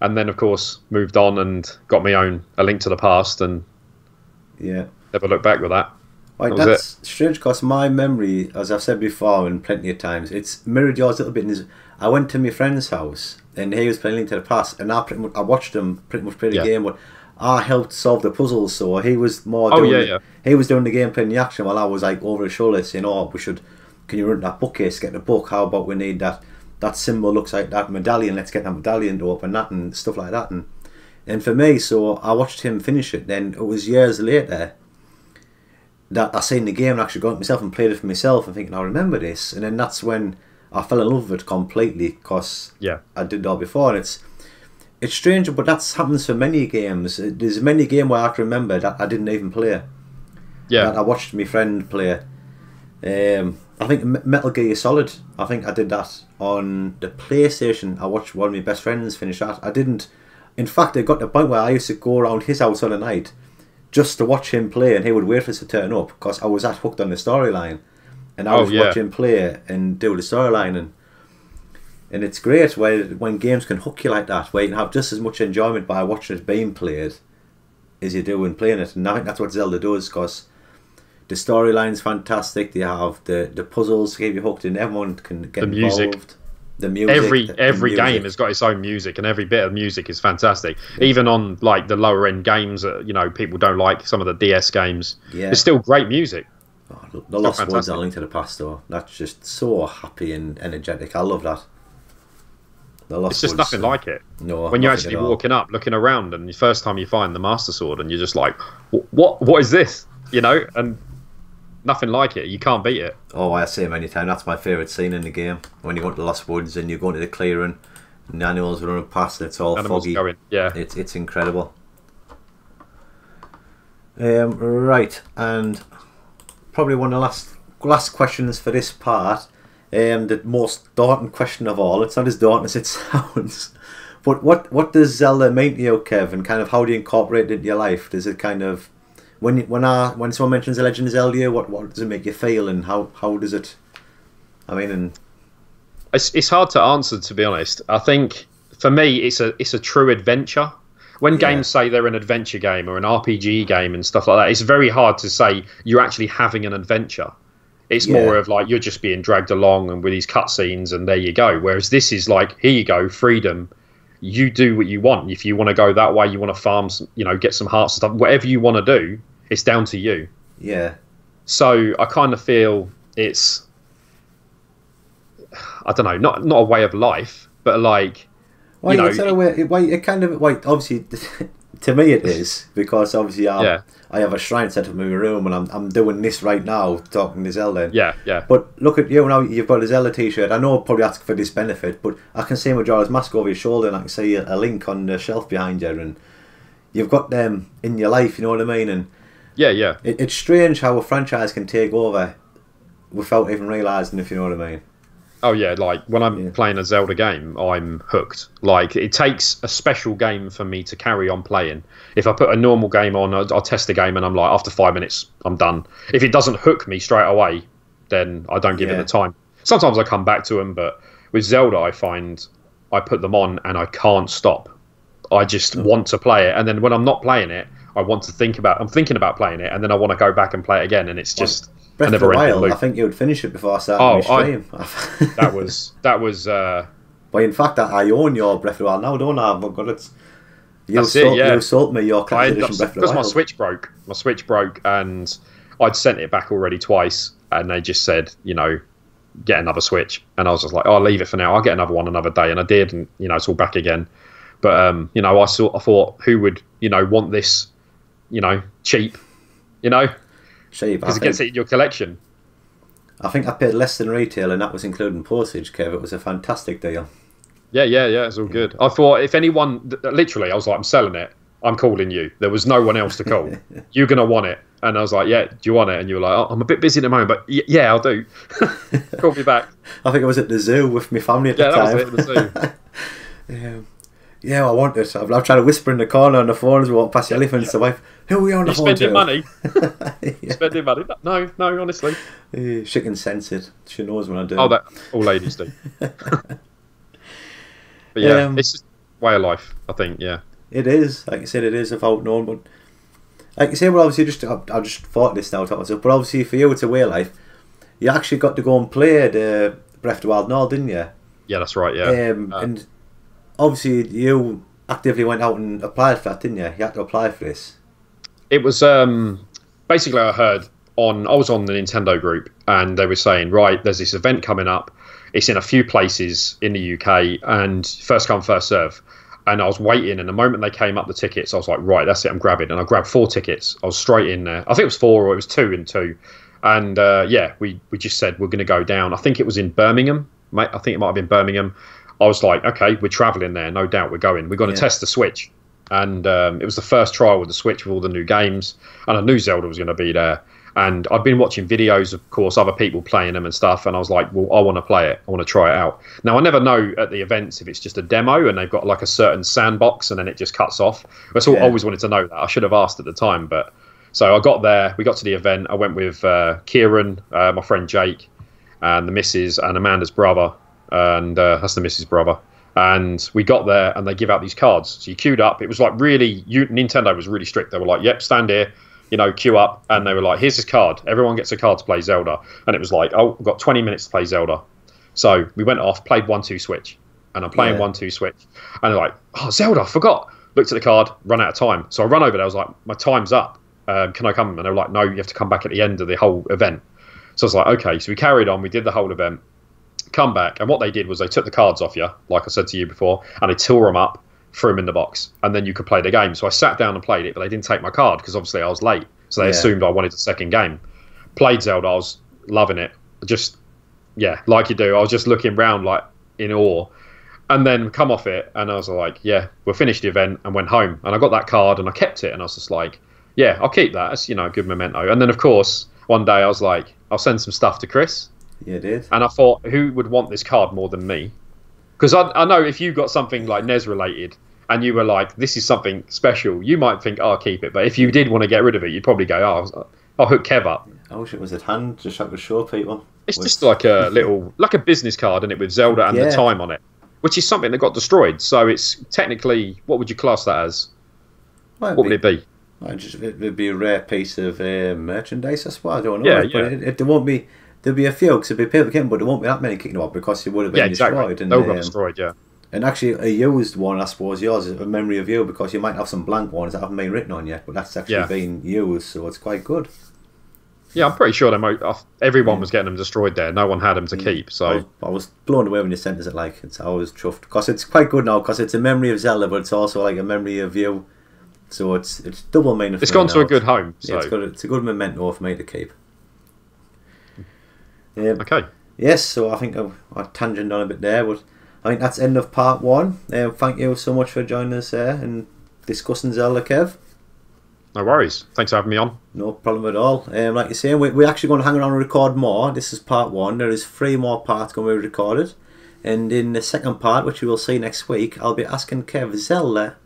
Speaker 1: And then of course moved on and got my own A Link to the Past, and never looked back with that.
Speaker 2: Right, that's strange because my memory, as I've said before and plenty of times, it's mirrored yours a little bit. I went to my friend's house and he was playing Link to the Past, and I watched him pretty much play the game, but I helped solve the puzzles, so he was more he was doing the game, playing the action, while I was like over his shoulder saying, can you run that bookcase, get the book, how about we need that symbol, looks like that medallion, let's get that medallion to open that, and stuff like that. And for me, so I watched him finish it. Then it was years later that I seen the game and actually got it myself and played it for myself and thinking, I remember this. And then that's when I fell in love with it completely, because I did that before. And it's strange, but that happens for many games. There's many games where I can remember that I didn't even play. Yeah, that I watched my friend play. I think Metal Gear Solid, I think I did that on the PlayStation. I watched one of my best friends finish that. I didn't. In fact, it got to the point where I used to go around his house on a night just to watch him play, and he would wait for us to turn up because I was that hooked on the storyline, and I would watch him play and do the storyline, and it's great when games can hook you like that, where you can have just as much enjoyment by watching it being played as you do when playing it. And I think that's what Zelda does, because The storyline's fantastic. They have the puzzles to keep you hooked in. Everyone can get involved. The music.
Speaker 1: Every game has got its own music, and every bit of music is fantastic. Yeah. Even on like the lower end games that people don't like, some of the DS games, there's still great music.
Speaker 2: Oh, the Lost Woods and Link to the Past, though, that's just so happy and energetic. I love that.
Speaker 1: It's just nothing like it.
Speaker 2: No,
Speaker 1: when you're actually walking up, looking around, and the first time you find the Master Sword, and you're just like, what is this? And nothing like it. You can't beat it.
Speaker 2: Oh, I say many times, that's my favourite scene in the game. When you go to the Lost Woods and you go into the clearing, and the animals are running past, and it's all foggy.
Speaker 1: Going. Yeah,
Speaker 2: it's incredible. Right, and probably one of the last questions for this part. The most daunting question of all. It's not as daunting as it sounds. But what does Zelda mean to you, Kev, and kind of how do you incorporate it into your life? Does it kind of when someone mentions The Legend of Zelda, what does it make you feel, and how does it? I mean, and
Speaker 1: it's hard to answer, to be honest. I think for me, it's a true adventure. When games say they're an adventure game or an RPG game and stuff like that, it's very hard to say you're actually having an adventure. It's more of like you're just being dragged along and with these cutscenes, and there you go. Whereas this is like, here you go, freedom. You do what you want. If you want to go that way, you want to farm, get some hearts and stuff. Whatever you want to do, it's down to you.
Speaker 2: Yeah.
Speaker 1: So I kind of feel it's, I don't know, not a way of life, but like,
Speaker 2: it's not a way. It kind of obviously. To me it is, because obviously I have a shrine set up in my room, and I'm doing this right now, talking to Zelda.
Speaker 1: Yeah.
Speaker 2: But look at you now, you've got a Zelda t-shirt. I know I'll probably ask for this benefit, but I can see Majora's Mask over your shoulder, and I can see a Link on the shelf behind you, and you've got them in your life, you know what I mean? And
Speaker 1: yeah.
Speaker 2: It's strange how a franchise can take over without even realising, if you know what I mean.
Speaker 1: Oh yeah, like when I'm playing a Zelda game, I'm hooked. Like it takes a special game for me to carry on playing. If I put a normal game on, I'll test the game, and I'm like, after 5 minutes, I'm done. If it doesn't hook me straight away, then I don't give it the time. Sometimes I come back to them, but with Zelda, I find I put them on and I can't stop. I just want to play it, and then when I'm not playing it, I'm thinking about playing it, and then I want to go back and play it again, and it's just.
Speaker 2: Breath of the Wild, I think you would finish it before I started my stream.
Speaker 1: that was.
Speaker 2: Well, in fact, I own your Breath of the Wild now, don't I? I've got it. You sold me your collector's edition Breath of the Wild.
Speaker 1: Because my Switch broke, and I'd sent it back already twice, and they just said, get another Switch, and I was just like, I'll leave it for now. I'll get another one another day, and I did, and it's all back again. But I thought, who would want this, cheap, because it gets it in your collection.
Speaker 2: I think I paid less than retail, and that was including postage, Kev. It was a fantastic deal.
Speaker 1: Yeah, it's all good. I thought if anyone, literally, I was like, I'm selling it. I'm calling you. There was no one else to call. You're going to want it. And I was like, yeah, do you want it? And you were like, oh, I'm a bit busy at the moment, but yeah, I'll do. Call me back.
Speaker 2: I think I was at the zoo with my family at the time. Yeah, that was it, at the zoo. Yeah, I want it. I'm trying to whisper in the corner on the phone as we walk past the elephants. The wife, who are we on the phone to?
Speaker 1: Spending money? Spending money? No, honestly.
Speaker 2: She can sense it. She knows when I do.
Speaker 1: Oh, that all ladies do. But yeah, it's just way of life, I think. Yeah,
Speaker 2: it is. Like you said, it is without knowing. But like you say, well, obviously, I just thought this now, but obviously for you, it's a way of life. You actually got to go and play the Breath of the Wild and all, didn't you?
Speaker 1: Yeah, that's right. Yeah,
Speaker 2: and obviously you actively went out and applied for that, didn't you? You had to apply for this.
Speaker 1: It was basically I was on the Nintendo group, and they were saying, right, there's this event coming up. It's in a few places in the UK, and first come, first serve. And I was waiting, and the moment they came up the tickets, I was like, right, that's it, I'm grabbing. And I grabbed 4 tickets. I was straight in there. I think it was 4 or it was 2 and 2. And we just said we're going to go down. I think it was in Birmingham. I think it might have been Birmingham. I was like, okay, we're travelling there, no doubt we're going. We're going to test the Switch. And it was the first trial with the Switch with all the new games. And I knew Zelda was going to be there. And I'd been watching videos, of course, other people playing them and stuff. And I was like, well, I want to play it. I want to try it out. Now, I never know at the events if it's just a demo and they've got like a certain sandbox and then it just cuts off. I always wanted to know that. I should have asked at the time. But so I got there. We got to the event. I went with Kieran, my friend Jake, and the missus, and Amanda's brother. And that's the missus' brother. And we got there and they give out these cards. So you queued up. It was like really, Nintendo was really strict. They were like, yep, stand here. you know, queue up, and they were like, here's this card. Everyone gets a card to play Zelda. And it was like, oh, we've got 20 minutes to play Zelda. So we went off, played 1-2 Switch. And I'm playing 1-2 Switch. And they're like, oh, Zelda, I forgot. Looked at the card, run out of time. So I run over there. I was like, my time's up. Can I come? And they were like, no, you have to come back at the end of the whole event. So I was like, okay. So we carried on. We did the whole event. Come back. And what they did was they took the cards off you, like I said to you before, and they tore them up, threw them in the box. And then you could play the game. So I sat down and played it, but they didn't take my card because obviously I was late. So they assumed I wanted a second game. Played Zelda. I was loving it. Just, yeah, like you do. I was just looking around like in awe. And then come off it, and I was like, yeah, we'll finish the event, and went home. And I got that card, and I kept it, and I was just like, yeah, I'll keep that. It's, you know, a good memento. And then, of course, one day I was like, I'll send some stuff to Chris.
Speaker 2: Yeah, did.
Speaker 1: And I thought, who would want this card more than me? Because I know if you got something like NES related, and you were like, this is something special, you might think, oh, I'll keep it. But if you did want to get rid of it, you'd probably go, oh, I'll hook Kev up.
Speaker 2: I wish it was at hand, just so I could show people.
Speaker 1: It's just like a little, like a business card, isn't it, with Zelda and the time on it. Which is something that got destroyed. So it's technically, what would you class that as? What would it be?
Speaker 2: It'd be a rare piece of merchandise, I suppose. I don't know. But there won't be. There'll be a few because there'll be people kicking, but there won't be that many kicking up because it would have been destroyed.
Speaker 1: And they'll got destroyed, yeah.
Speaker 2: And actually, a used one, I suppose, yours is a memory of you because you might have some blank ones that haven't been written on yet, but that's actually been used, so it's quite good.
Speaker 1: Yeah, I'm pretty sure everyone was getting them destroyed there. No one had them to keep. So
Speaker 2: I was blown away when you sent us it. Like, I was chuffed because it's quite good now because it's a memory of Zelda, but it's also like a memory of you. So it's double meaning.
Speaker 1: It's gone to a good home. So
Speaker 2: it's a good memento for me to keep.
Speaker 1: Okay.
Speaker 2: Yes, so I think I tangent on a bit there, but I think that's end of part one. Thank you so much for joining us there and discussing Zelda, Kev.
Speaker 1: No worries. Thanks for having me on.
Speaker 2: No problem at all. Like you're saying, we're actually going to hang around and record more. This is part one. There is 3 more parts going to be recorded. And in the second part, which you will see next week, I'll be asking Kev Zelda?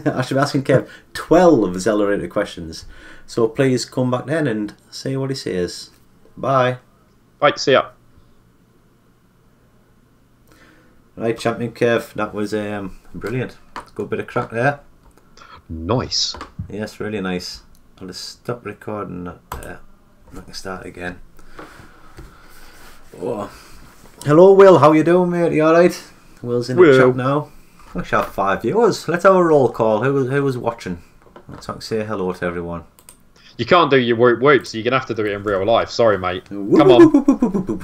Speaker 2: I should be asking Kev 12 Zelda-related questions. So please come back then and see what he says. Bye.
Speaker 1: Bye. See ya.
Speaker 2: Right, Champion Kev. That was brilliant. Good bit of crack there.
Speaker 1: Nice.
Speaker 2: Yes, really nice. I'll just stop recording that there. I can start again. Oh. Hello, Will. How you doing, mate? You alright? Will's in the chat now. We should have 5 viewers. Let's have a roll call. Who was watching? Let's say hello to everyone.
Speaker 1: You can't do your whoop whoop, so you're going to have to do it in real life. Sorry, mate. Whoop, come on. Whoop, whoop, whoop,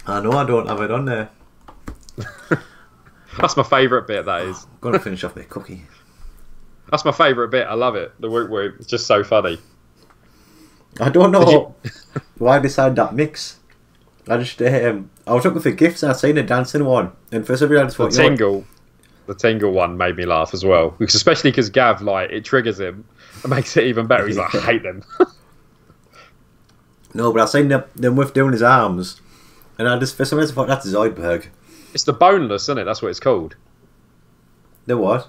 Speaker 2: I know I don't have it on there.
Speaker 1: That's my favourite bit, that is.
Speaker 2: I'm going to finish off my cookie.
Speaker 1: That's my favourite bit. I love it. The whoop whoop. It's just so funny.
Speaker 2: I don't know why I decided that mix. I just I was looking for gifts and I seen a dancing one. And for some reason I just thought,
Speaker 1: the tingle one made me laugh as well. Because especially because Gav, like, it triggers him. It makes it even better. He's like, I hate them.
Speaker 2: No, but I seen them with doing his arms. And I just, for some reason, thought that's Zoidberg.
Speaker 1: It's the boneless, isn't it? That's what it's called.
Speaker 2: The what?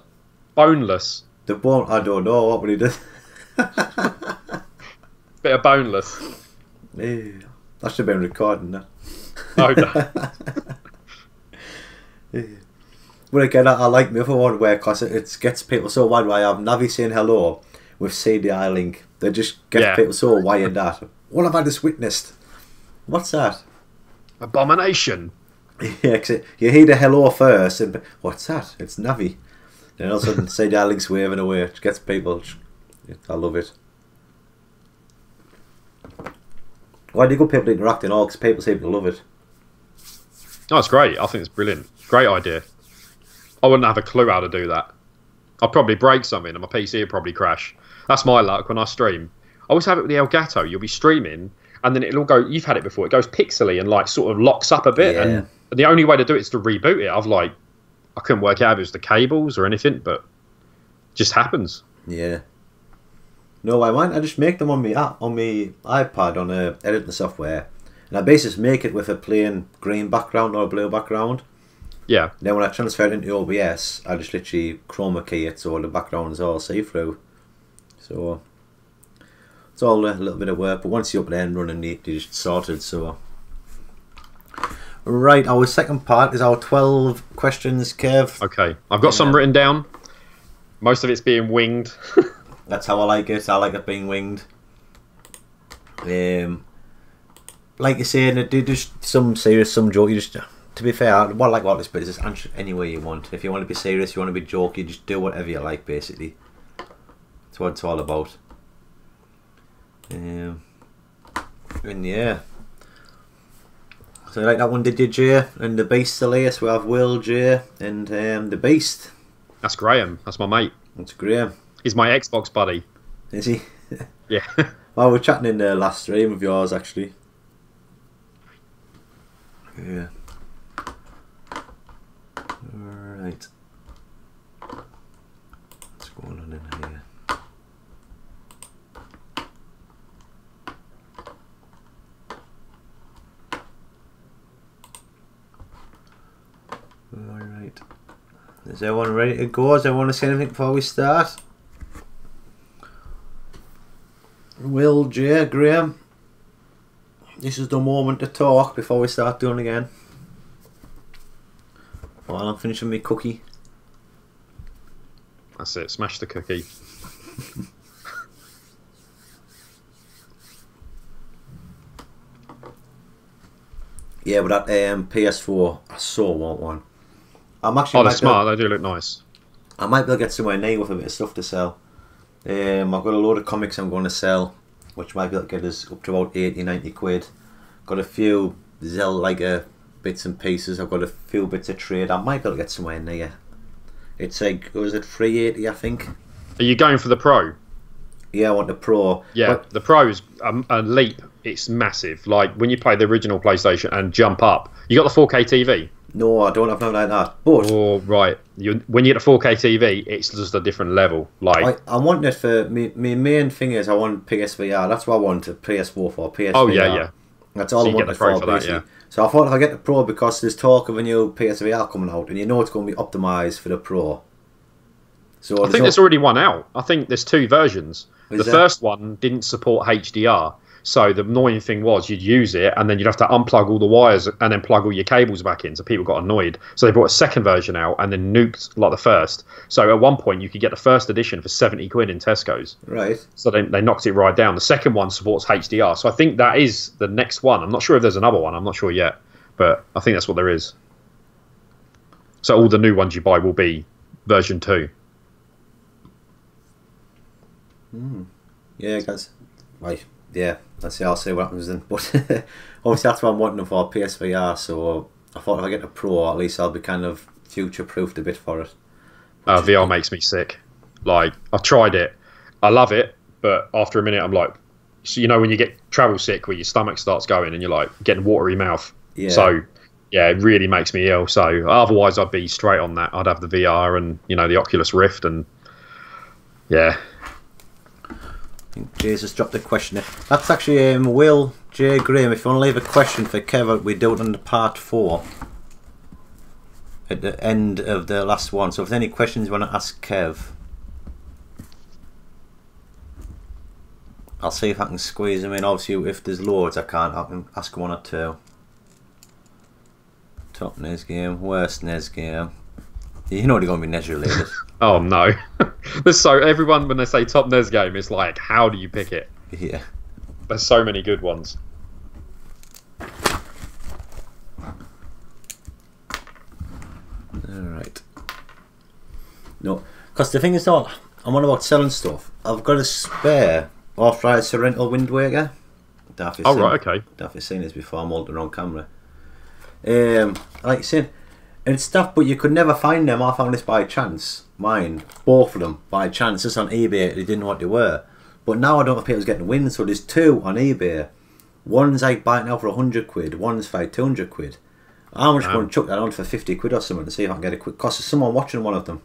Speaker 1: Boneless.
Speaker 2: The bone. I don't know. What would he do?
Speaker 1: Bit of boneless.
Speaker 2: Yeah. I should have been recording that.
Speaker 1: Oh, no.
Speaker 2: Yeah. But again, I like the other one where, because it gets people so wired. Where I have Navi saying hello with CDI link. They just get people so wired that. What have I just witnessed? What's that?
Speaker 1: Abomination.
Speaker 2: Yeah, cause you hear the hello first, and what's that? It's Navi. Then all of a sudden, CDI link's waving away. It gets people. I love it. Why do you go people interacting all? Because people seem to love it.
Speaker 1: Oh, it's great. I think it's brilliant. Great idea. I wouldn't have a clue how to do that. I'd probably break something and my PC would probably crash. That's my luck when I stream. I always have it with the Elgato. You'll be streaming and then it'll go, you've had it before, it goes pixely and like sort of locks up a bit. Yeah. And the only way to do it is to reboot it. I couldn't work out if it was the cables or anything, but it just happens.
Speaker 2: Yeah. No, I just make them on my iPad on editing software. And I basically make it with a plain green background or a blue background.
Speaker 1: Yeah.
Speaker 2: Then when I transfer it into OBS, I just literally chroma key it so the background is all see-through. So it's all a little bit of work, but once you're up there and running neat, you're just sorted. So right, our second part is our 12 questions, Kev.
Speaker 1: Okay, I've got some written down. Most of it's being winged.
Speaker 2: That's how I like it. I like it being winged. Like you say, they do just some serious, some joke. You just, to be fair, what I like about this bit is just answer any way you want. If you want to be serious, you want to be jokey, you just do whatever you like, basically. That's what it's all about. And yeah. So you like that one, did you, Jay? And the Beast still here, so we have Will, Jay, and the Beast.
Speaker 1: That's Graham. That's my mate.
Speaker 2: That's Graham.
Speaker 1: He's my Xbox buddy.
Speaker 2: Is he?
Speaker 1: Yeah.
Speaker 2: Well, we're chatting in the last stream of yours, actually. Yeah. Alright. What's going on in here? Alright. Is everyone ready to go? Does everyone want to say anything before we start? Will, Jay, Graham, this is the moment to talk before we start doing again. While I'm finishing my cookie.
Speaker 1: That's it, smash the cookie.
Speaker 2: Yeah, but that PS4, I so want one. I'm actually.
Speaker 1: Oh, they're smart. They do look nice.
Speaker 2: I might be able to get somewhere new with a bit of stuff to sell. I've got a load of comics I'm going to sell, which might be able to get us up to about 80-90 quid. Got a few bits and pieces. I've got a few bits of trade. I might be able to get somewhere near. It's like, was it 380, I think?
Speaker 1: Are you going for the Pro?
Speaker 2: Yeah, I want the Pro.
Speaker 1: Yeah, the Pro is a leap. It's massive. Like when you play the original PlayStation and jump up, you got the 4K TV.
Speaker 2: No, I don't have nothing like that. But
Speaker 1: right, when you get a 4K TV, it's just a different level. Like
Speaker 2: I want it for me. My main thing is I want PSVR. That's what I want a PS4 for. PSVR.
Speaker 1: Oh yeah.
Speaker 2: That's all I want it for basically. Yeah. So I thought if I get the Pro, because there's talk of a new PSVR coming out, and you know it's going to be optimised for the Pro. So
Speaker 1: I think there's already one out. I think there's two versions. The first one didn't support HDR. So the annoying thing was you'd use it and then you'd have to unplug all the wires and then plug all your cables back in. So people got annoyed. So they brought a second version out and then nuked like the first. So at one point you could get the first edition for 70 quid in Tesco's.
Speaker 2: Right.
Speaker 1: So they knocked it right down. The second one supports HDR. So I think that is the next one. I'm not sure if there's another one. I'm not sure yet. But I think that's what there is. So all the new ones you buy will be version 2.
Speaker 2: Yeah, guys. Right. Yeah, let's see. I'll see what happens then. But obviously, that's what I'm wanting for PSVR. So I thought if I get a Pro, at least I'll be kind of future-proofed a bit for it.
Speaker 1: VR makes me sick. Like I've tried it, I love it, but after a minute, I'm like, so you know when you get travel sick, where your stomach starts going and you're like getting watery mouth. Yeah. So yeah, it really makes me ill. So otherwise, I'd be straight on that. I'd have the VR and the Oculus Rift and yeah.
Speaker 2: Jesus dropped a question. That's actually Will J. Graham. If you want to leave a question for Kev, we do it under part 4 at the end of the last one. So if there's any questions you want to ask Kev, I'll see if I can squeeze them in. Obviously, if there's loads, I can ask 1 or 2. Top NES game, worst NES game. You know they're going to be NES related.
Speaker 1: Oh no. There's everyone when they say top NES game, it's like, how do you pick it?
Speaker 2: Yeah.
Speaker 1: There's so many good ones.
Speaker 2: Alright. No, because the thing is not, I'm on about selling stuff. I've got a spare Arthritis Rental Wind Waker.
Speaker 1: Oh right, okay.
Speaker 2: I've seen this before. I'm holding it on camera. Like I said, and stuff, but you could never find them. I found this by chance. Mine, both of them by chance, just on eBay. They didn't know what they were, but now I don't know if people's getting wins. So there's 2 on eBay. One's like buying now for 100 quid. One's for 200 quid. I'm just going to chuck that on for 50 quid or something to see if I can get a quick. Cost someone watching one of them.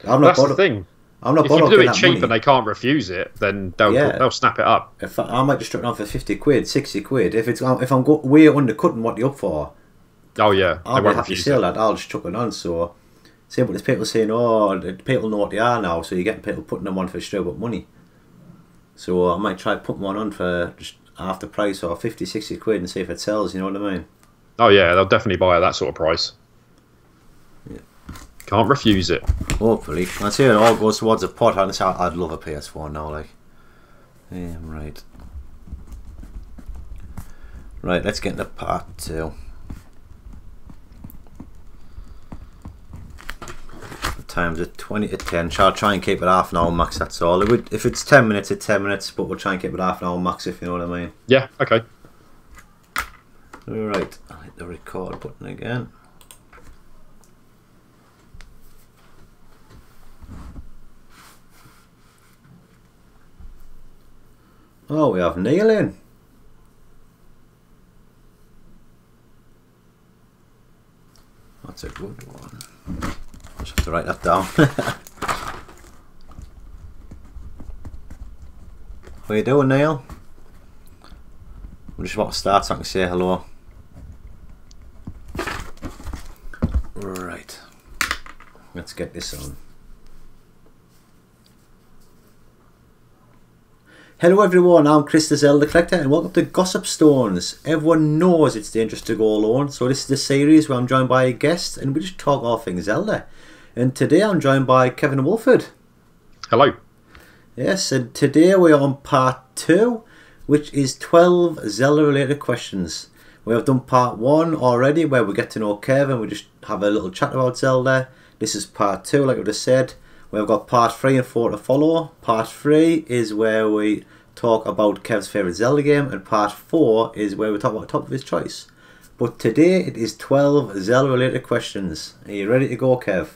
Speaker 1: That's the thing.
Speaker 2: I'm not.
Speaker 1: If you do it cheap and they can't refuse it, then they'll snap it up.
Speaker 2: If I might just chuck it on for 50 quid, 60 quid. If I'm way undercutting what they're up for.
Speaker 1: Oh yeah,
Speaker 2: I'll be happy to sell that. I'll just chuck it on. So, see, but there's people saying, "Oh, people know what they are now," so you're getting people putting them on for straight up money. So I might try putting one on for just half the price or 50, 60 quid and see if it sells. You know what I mean?
Speaker 1: Oh yeah, they'll definitely buy at that sort of price.
Speaker 2: Yeah.
Speaker 1: Can't refuse it.
Speaker 2: Hopefully. I see it all goes towards a pot. I'd love a PS4 now, like. Yeah, right. Right, let's get into part 2. The time's at 20 to 10. Shall I try and keep it half an hour max, that's all. If it's 10 minutes, it's 10 minutes, but we'll try and keep it half an hour max, if you know what I mean.
Speaker 1: Yeah, okay.
Speaker 2: Alright, I'll hit the record button again. Oh, we have Neil in. That's a good one. I just have to write that down. How you doing, Neil? I'm just about to start so I can say hello. Right. Let's get this on. Hello everyone, I'm Chris the Zelda Collector and welcome to Gossip Stones. Everyone knows it's dangerous to go alone, so this is the series where I'm joined by a guest and we just talk all things Zelda. And today I'm joined by Kevin Woolford.
Speaker 1: Hello.
Speaker 2: Yes, and today we are on part 2, which is 12 Zelda related questions. We have done part 1 already where we get to know Kev and we just have a little chat about Zelda. This is part 2, like I just said. We've got part 3 and 4 to follow. Part 3 is where we talk about Kev's favourite Zelda game, and part 4 is where we talk about the top of his choice. But today it is 12 Zelda related questions. Are you ready to go, Kev?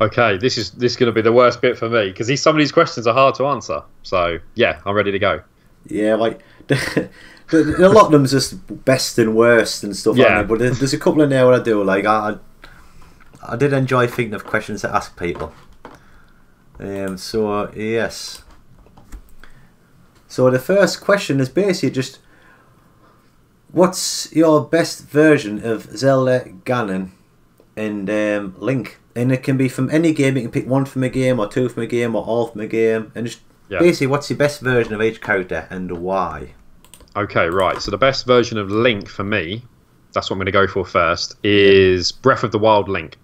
Speaker 1: Okay, this is going to be the worst bit for me because some of these questions are hard to answer. So yeah, I'm ready to go.
Speaker 2: Yeah, like a lot of them's just best and worst and stuff.
Speaker 1: Yeah.
Speaker 2: Like that, but there's a couple in there where I do like. I did enjoy thinking of questions to ask people. So yes. So the first question is basically just, what's your best version of Zelda, Ganon, and Link? And it can be from any game. You can pick one from a game, or two from a game, or all from a game, and just basically, what's your best version of each character and why?
Speaker 1: Okay, right. So the best version of Link for me, that's what I'm going to go for first, is Breath of the Wild Link.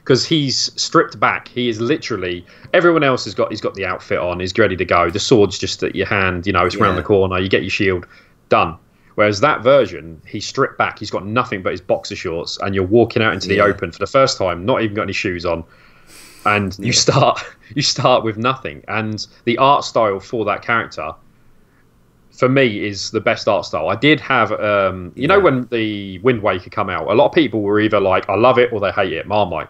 Speaker 1: Because he's stripped back. He is literally, everyone else he's got the outfit on, he's ready to go. The sword's just at your hand, you know, it's round the corner, you get your shield, done. Whereas that version, he's stripped back, he's got nothing but his boxer shorts, and you're walking out into the open for the first time, not even got any shoes on, and you start with nothing. And the art style for that character, for me, is the best art style. I did have, you know, when the Wind Waker come out, a lot of people were either like, I love it, or they hate it. Marmite.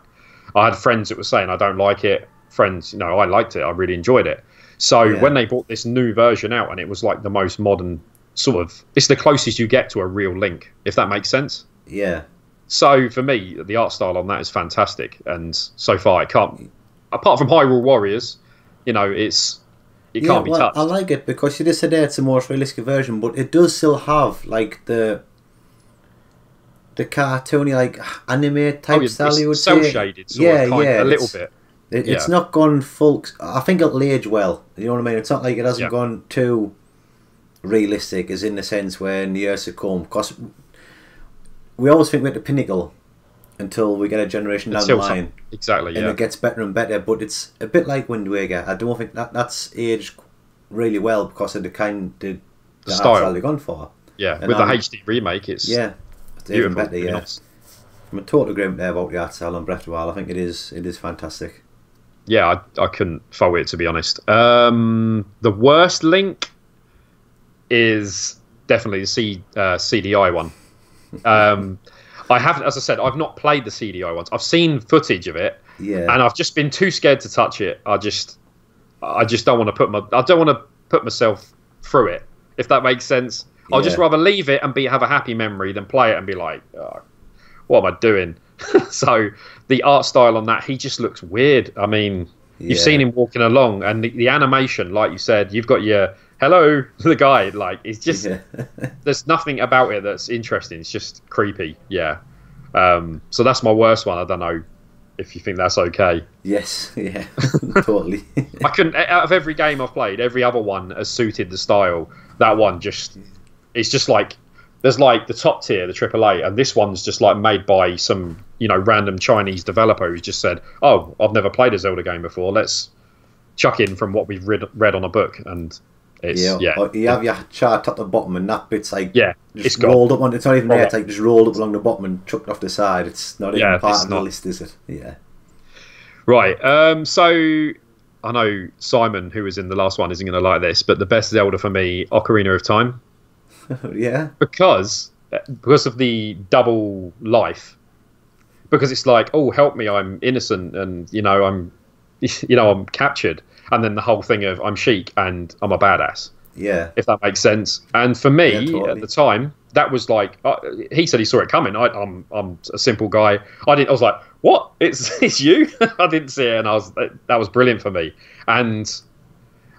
Speaker 1: I had friends that were saying, I don't like it. Friends, you know, I liked it. I really enjoyed it. So when they brought this new version out, and it was like the most modern sort of, it's the closest you get to a real Link, if that makes sense.
Speaker 2: Yeah.
Speaker 1: So for me, the art style on that is fantastic. And so far, it can't, apart from Hyrule Warriors, you know, it can't be touched.
Speaker 2: I like it because you just said it's a more realistic version, but it does still have like the cartoony, like anime type style, you would say.
Speaker 1: Cell shaded, sort of, a little bit.
Speaker 2: It's not gone full. I think it'll age well. You know what I mean? It's not like it hasn't gone too realistic, as in the sense when years to come. Because we always think we're at the pinnacle until we get a generation down the line.
Speaker 1: Exactly,
Speaker 2: and it gets better and better. But it's a bit like Wind Waker. I don't think that's aged really well because of the kind of the style they've gone for.
Speaker 1: Yeah, and with the HD remake, it's
Speaker 2: even better. Yeah, I'm a total agreement there about the art style on Breath of the Wild. I think it is fantastic.
Speaker 1: Yeah, I couldn't fault it, to be honest. The worst Link is definitely the CDI one. I haven't, as I said, I've not played the CDI ones. I've seen footage of it, and I've just been too scared to touch it. I just don't want to put myself through it, if that makes sense. I'll just rather leave it and have a happy memory than play it and be like, oh, what am I doing? So the art style on that, he just looks weird. I mean, you've seen him walking along, and the animation, like you said, you've got your hello to the guy. Like, it's just there's nothing about it that's interesting. It's just creepy. Yeah. So that's my worst one. I don't know if you think that's okay.
Speaker 2: Yes. Yeah. Totally.
Speaker 1: I couldn't. Out of every game I've played, every other one has suited the style. That one it's just like There's like the top tier, the AAA, and this one's just like made by some, random Chinese developer who's just said, "Oh, I've never played a Zelda game before. Let's chuck in from what we've read on a book." And it's
Speaker 2: you have your chart at the bottom, and that bit's like
Speaker 1: it's
Speaker 2: rolled up on. It's not even there. It's like just rolled up along the bottom and chucked off the side. It's not even part of the list, is it? Yeah.
Speaker 1: Right. So I know Simon, who was in the last one, isn't going to like this, but the best Zelda for me, Ocarina of Time.
Speaker 2: Yeah.
Speaker 1: Because of the double life. Because it's like, oh, help me, I'm innocent, and I'm captured, and then the whole thing of I'm Sheik and I'm a badass.
Speaker 2: Yeah.
Speaker 1: If that makes sense. And for me,
Speaker 2: totally.
Speaker 1: at the time, that was like, he said he saw it coming. I'm a simple guy. I was like, what? It's you? I didn't see it, and that was brilliant for me. And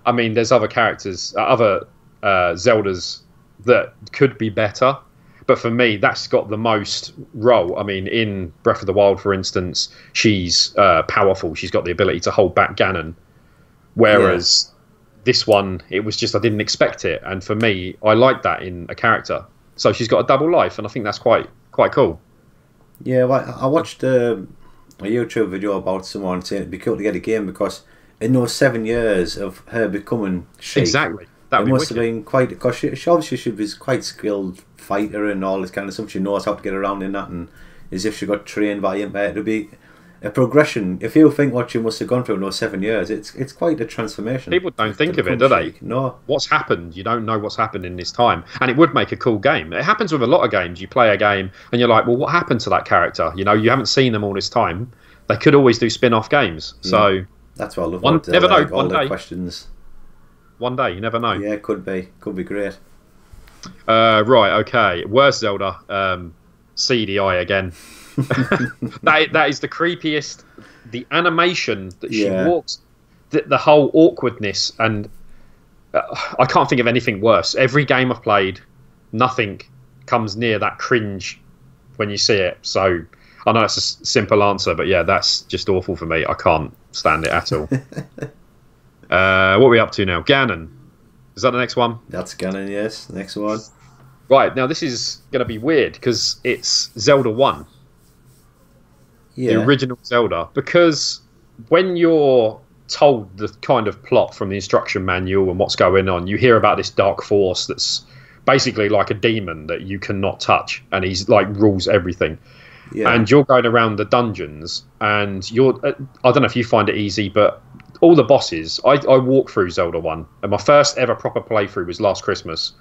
Speaker 1: I mean, there's other characters, other Zeldas that could be better, but for me, that's got the most role. I mean, in Breath of the Wild, for instance, she's powerful. She's got the ability to hold back Ganon, whereas this one, it was just I didn't expect it, and for me, I like that in a character. So she's got a double life, and I think that's quite cool.
Speaker 2: Yeah, well, I watched a YouTube video about someone saying it'd be cool to get a game because in those 7 years of her becoming Sheik,
Speaker 1: exactly.
Speaker 2: It must have been quite, because she obviously she was quite skilled fighter and all this kind of stuff. She knows how to get around in that, and as if she got trained by him. It'll be a progression. If you think what she must have gone through in those 7 years, it's quite a transformation.
Speaker 1: People don't think of it, do they?
Speaker 2: No.
Speaker 1: What's happened? You don't know what's happened in this time, and it would make a cool game. It happens with a lot of games. You play a game and you're like, well, what happened to that character? You haven't seen them all this time. They could always do spin-off games. Yeah. So
Speaker 2: that's what I love.
Speaker 1: Never know.
Speaker 2: All the questions.
Speaker 1: One day, you never know.
Speaker 2: Yeah, could be great.
Speaker 1: Right, okay. Worst Zelda, CDI again. that is the creepiest. The animation that she walks, the whole awkwardness, and I can't think of anything worse. Every game I've played, nothing comes near that cringe when you see it. So I know that's a simple answer, but yeah, that's just awful for me. I can't stand it at all. What are we up to now? Ganon. Is that the next one?
Speaker 2: That's Ganon, yes. Next one.
Speaker 1: Right, now this is going to be weird because it's Zelda 1. Yeah. The original Zelda. Because when you're told the kind of plot from the instruction manual and what's going on, you hear about this dark force that's basically like a demon that you cannot touch, and he's like rules everything. Yeah. And you're going around the dungeons, and you're I don't know if you find it easy, but all the bosses, I walked through Zelda 1, and my first ever proper playthrough was last Christmas,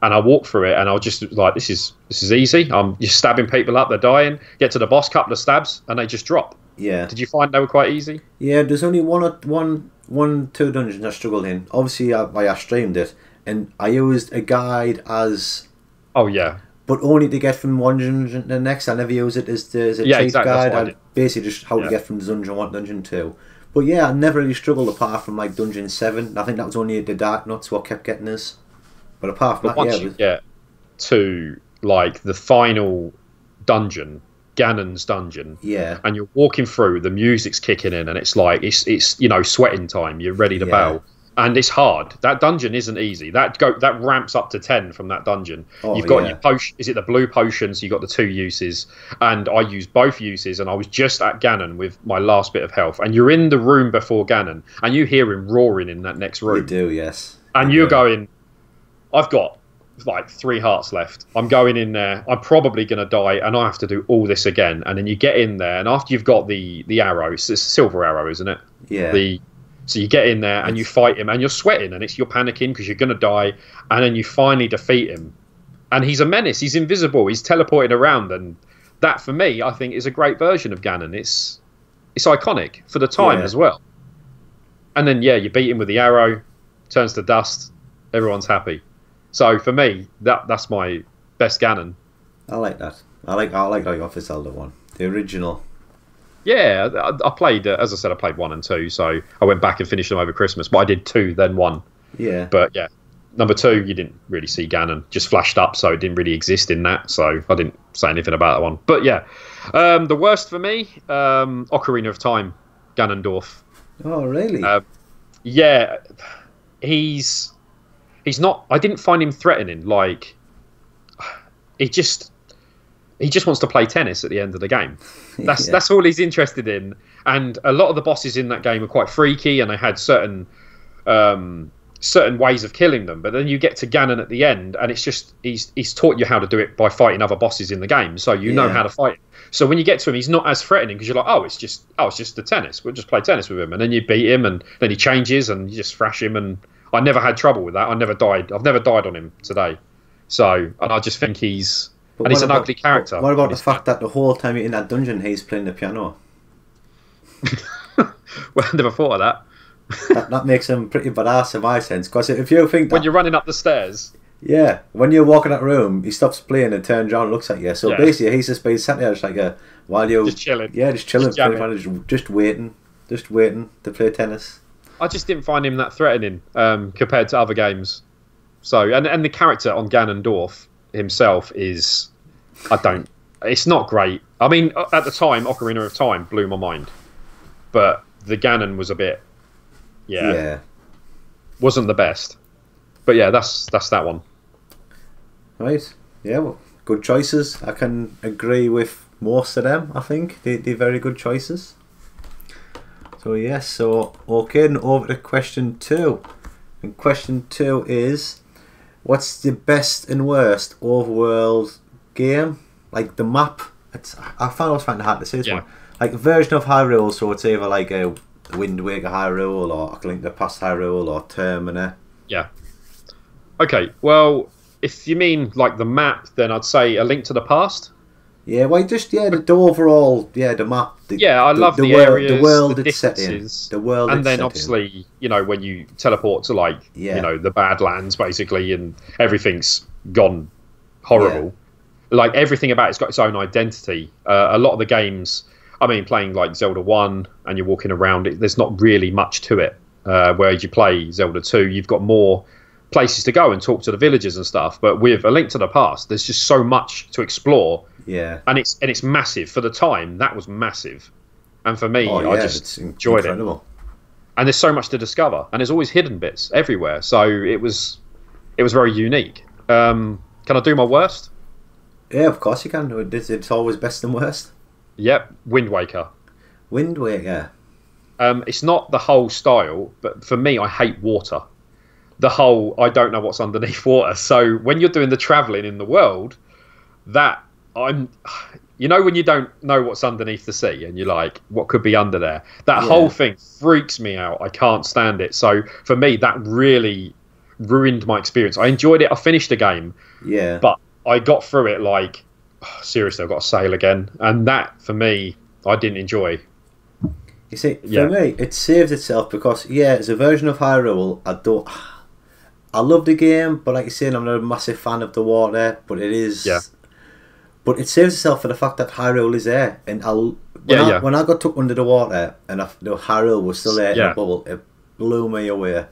Speaker 1: and I walked through it, and I was just like, this is easy. I'm just stabbing people up, they're dying, get to the boss, couple of stabs, and they just drop.
Speaker 2: Yeah.
Speaker 1: Did you find they were quite easy?
Speaker 2: Yeah, there's only two dungeons I struggled in. Obviously, I streamed it, and I used a guide as...
Speaker 1: Oh, yeah.
Speaker 2: But only to get from one dungeon to the next. I never use it as a cheat guide. I basically just how to get from dungeon 1 to dungeon 2. But yeah, I never really struggled apart from like dungeon 7. I think that was only the dark nuts what kept getting us. But apart from that,
Speaker 1: once you get to like the final dungeon, Ganon's dungeon, and you're walking through, the music's kicking in, and it's like it's sweating time. You're ready to battle, and it's hard. That dungeon isn't easy. That ramps up to 10 from that dungeon. You've got your potion. Is it the blue potion? So you got the 2 uses, and I used both uses, and I was just at Ganon with my last bit of health. And you're in the room before Ganon, and you hear him roaring in that next room.
Speaker 2: You do, yes.
Speaker 1: And you're going, I've got like 3 hearts left. I'm going in there. I'm probably going to die, and I have to do all this again. And then you get in there, and after you've got the arrow, it's a silver arrow, isn't it?
Speaker 2: Yeah.
Speaker 1: So you get in there and you fight him, and you're sweating, and you're panicking because you're going to die, and then you finally defeat him. And he's a menace. He's invisible. He's teleporting around, and that for me, I think, is a great version of Ganon. It's iconic for the time as well. And then you beat him with the arrow, turns to dust, everyone's happy. So for me, that's my best Ganon.
Speaker 2: I like that. I like how you offer Zelda 1, the original.
Speaker 1: Yeah, I played, as I said, I played 1 and 2, so I went back and finished them over Christmas. But I did 2, then 1.
Speaker 2: Yeah.
Speaker 1: But yeah, number 2, you didn't really see Ganon, just flashed up, so it didn't really exist in that. So I didn't say anything about that one. But yeah, the worst for me, Ocarina of Time, Ganondorf.
Speaker 2: Oh really?
Speaker 1: Yeah, he's not. I didn't find him threatening. Like, he just wants to play tennis at the end of the game. That's all he's interested in. And a lot of the bosses in that game are quite freaky, and they had certain ways of killing them. But then you get to Ganon at the end, and it's just he's taught you how to do it by fighting other bosses in the game, so you know how to fight him. So when you get to him, he's not as threatening because you're like, it's just the tennis. We'll just play tennis with him, and then you beat him, and then he changes, and you just thrash him. And I never had trouble with that. I never died. I've never died on him today. So, and I just think he's an ugly character.
Speaker 2: What about the fact that the whole time you're in that dungeon, he's playing the piano?
Speaker 1: Well, I never thought of that.
Speaker 2: that makes him pretty badass in my sense. Because if you think
Speaker 1: when you're running up the stairs,
Speaker 2: when you're walking that room, he stops playing and turns around and looks at you. So basically, he's just been sat there, just like while you're
Speaker 1: just chilling,
Speaker 2: just waiting to play tennis.
Speaker 1: I just didn't find him that threatening compared to other games. So, and the character on Ganondorf himself is, it's not great. I mean, at the time, Ocarina of Time blew my mind, but the Ganon was a bit, wasn't the best. But yeah, that's that one.
Speaker 2: Right. Yeah, well, good choices. I can agree with most of them. I think they're very good choices. So yes, so okay, and over to question 2. And question 2 is, what's the best and worst overworld game? Like the map, I found I was finding it hard to say this one. Like a version of Hyrule, so it's either like a Wind Waker Hyrule, or A Link to the Past Hyrule, or Termina.
Speaker 1: Yeah. Okay, well, if you mean like the map, then I'd say A Link to the Past.
Speaker 2: Yeah, well, just the overall, the map.
Speaker 1: I love the areas,
Speaker 2: the world
Speaker 1: the
Speaker 2: it's set in, the world,
Speaker 1: and then obviously, when you teleport to the Badlands, basically, and everything's gone horrible. Like everything about it's got its own identity. A lot of the games, I mean, playing like Zelda 1, and you're walking around, there's not really much to it. Whereas you play Zelda 2, you've got more places to go and talk to the villagers and stuff. But with A Link to the Past, there's just so much to explore.
Speaker 2: Yeah,
Speaker 1: and it's massive for the time. That was massive, and for me, I just enjoyed it. And there's so much to discover, and there's always hidden bits everywhere. So it was very unique. Can I do my worst?
Speaker 2: Yeah, of course you can. It's always best and worst.
Speaker 1: Yep, Wind Waker.
Speaker 2: Wind Waker.
Speaker 1: It's not the whole style, but for me, I hate water. The whole I don't know what's underneath water. So when you're doing the travelling in the world, when you don't know what's underneath the sea and you're like, what could be under there? That whole thing freaks me out. I can't stand it. So for me, that really ruined my experience. I enjoyed it. I finished the game.
Speaker 2: Yeah.
Speaker 1: But I got through it like, seriously, I've got to sail again. And that, for me, I didn't enjoy.
Speaker 2: You see, for me, it saved itself because, it's a version of Hyrule. I love the game, but like you say, I'm not a massive fan of the water, but it is...
Speaker 1: Yeah.
Speaker 2: But it saves itself for the fact that Hyrule is there, and when I got took under the water and the Hyrule was still there in the bubble, it blew me away.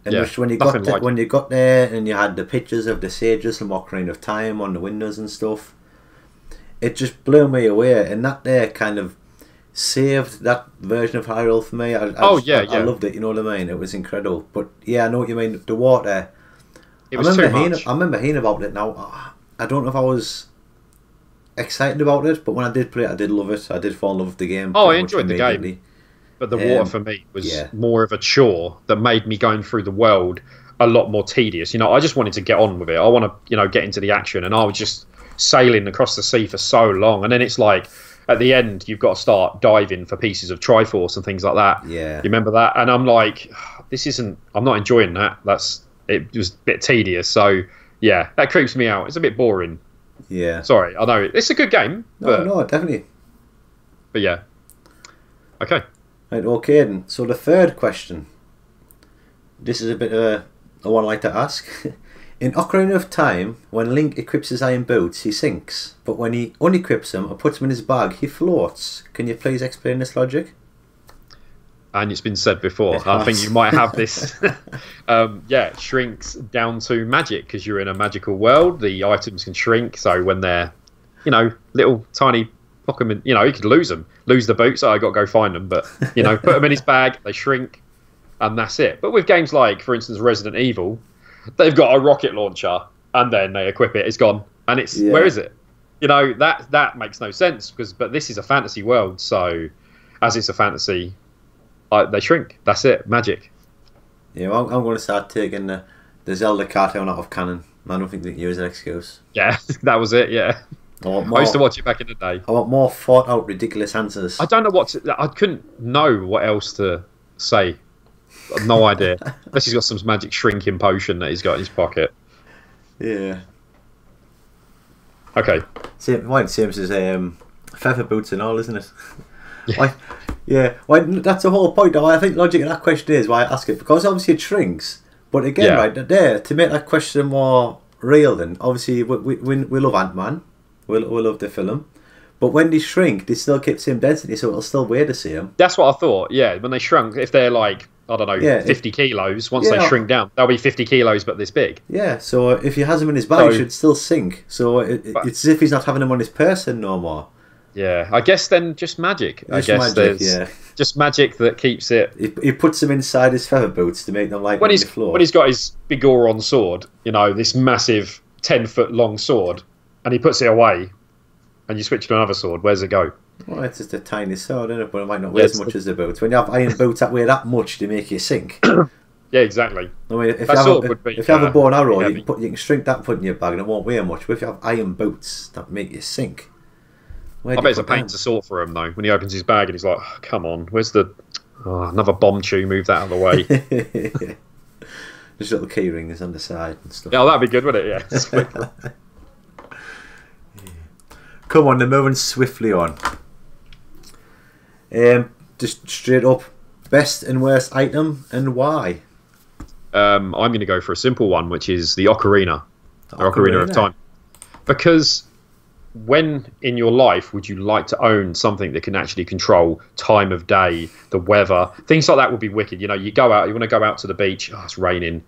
Speaker 2: And just when you got there and you had the pictures of the sages from Ocarina of Time on the windows and stuff, it just blew me away. And that there kind of saved that version of Hyrule for me. I loved it. You know what I mean? It was incredible. But I know what you mean. The water.
Speaker 1: It was too much.
Speaker 2: I remember hearing about it now. I don't know if I was excited about it, but when I did play it, I did love it. I did fall in love with the game.
Speaker 1: I enjoyed the game, but the water for me was more of a chore that made me going through the world a lot more tedious. I just wanted to get on with it. I want to, get into the action, and I was just sailing across the sea for so long, and then it's like at the end you've got to start diving for pieces of Triforce and things like that.
Speaker 2: Yeah,
Speaker 1: you remember that? And I'm like, I'm not enjoying that. It was a bit tedious. So that creeps me out. It's a bit boring.
Speaker 2: Yeah.
Speaker 1: Sorry, I know it's a good game.
Speaker 2: No, definitely.
Speaker 1: But yeah. Okay.
Speaker 2: Right, okay then. So the third question. This is a bit of a one I like to ask. In Ocarina of Time, when Link equips his iron boots, he sinks. But when he unequips them or puts them in his bag, he floats. Can you please explain this logic?
Speaker 1: And it's been said before. I think you might have this. It shrinks down to magic because you're in a magical world. The items can shrink, so when they're, little tiny Pokemon, you could lose them, lose the boots. I got to go find them, but put them in his bag, they shrink, and that's it. But with games like, for instance, Resident Evil, they've got a rocket launcher, and then they equip it. It's gone. and it's where is it? You know, that makes no sense but this is a fantasy world, so as it's a fantasy, they shrink. That's it, magic.
Speaker 2: Yeah, well, I'm going to start taking the Zelda cartoon out of canon. I don't think they can use an excuse.
Speaker 1: Yeah, that was it. Yeah, I used to watch it back in the day.
Speaker 2: I want more thought out, ridiculous answers.
Speaker 1: I don't know I couldn't know what else to say. No idea. Unless he's got some magic shrinking potion that he's got in his pocket.
Speaker 2: Yeah.
Speaker 1: Okay.
Speaker 2: Same as feather boots and all, isn't it? Yeah. That's the whole point. I think logic of that question is why I ask it, because obviously it shrinks. But again, right there, to make that question more real, then obviously we love Ant-Man, we love the film, but when they shrink, they still keep the same density, so it'll still weigh the same.
Speaker 1: That's what I thought. Yeah, when they shrunk, if they're like, I don't know, 50 kilos, once they shrink down, they'll be 50 kilos but this big.
Speaker 2: Yeah, so if he has them in his bag, he should still sink. So it's as if he's not having them on his person no more.
Speaker 1: Yeah, I guess then just magic. Just magic that keeps it.
Speaker 2: He puts them inside his feather boots to make them like
Speaker 1: when
Speaker 2: on the floor.
Speaker 1: When he's got his big Goron sword, you know, this massive 10-foot long sword, and he puts it away, and you switch to another sword. Where's it go?
Speaker 2: Well, it's just a tiny sword, isn't it? But it might not weigh as much as the boots. When you have iron boots that weigh that much, they make you sink.
Speaker 1: Yeah, exactly.
Speaker 2: I mean, if you have a bow and arrow, you can shrink that, put in your bag, and it won't weigh much. But if you have iron boots that make you sink.
Speaker 1: I bet it's a pain to sort for him though. When he opens his bag and he's like, oh, "Come on, where's the another bomb chew? Move that out of the way."
Speaker 2: There's little key rings on the side and stuff.
Speaker 1: Yeah, that'd be good, wouldn't it? Yeah.
Speaker 2: Come on, they're moving swiftly on. Just straight up, best and worst item and why?
Speaker 1: I'm going to go for a simple one, which is the Ocarina, Ocarina of Time, because. When in your life would you like to own something that can actually control time of day, the weather, things like that would be wicked. You know, you go out, you want to go out to the beach. Oh, it's raining.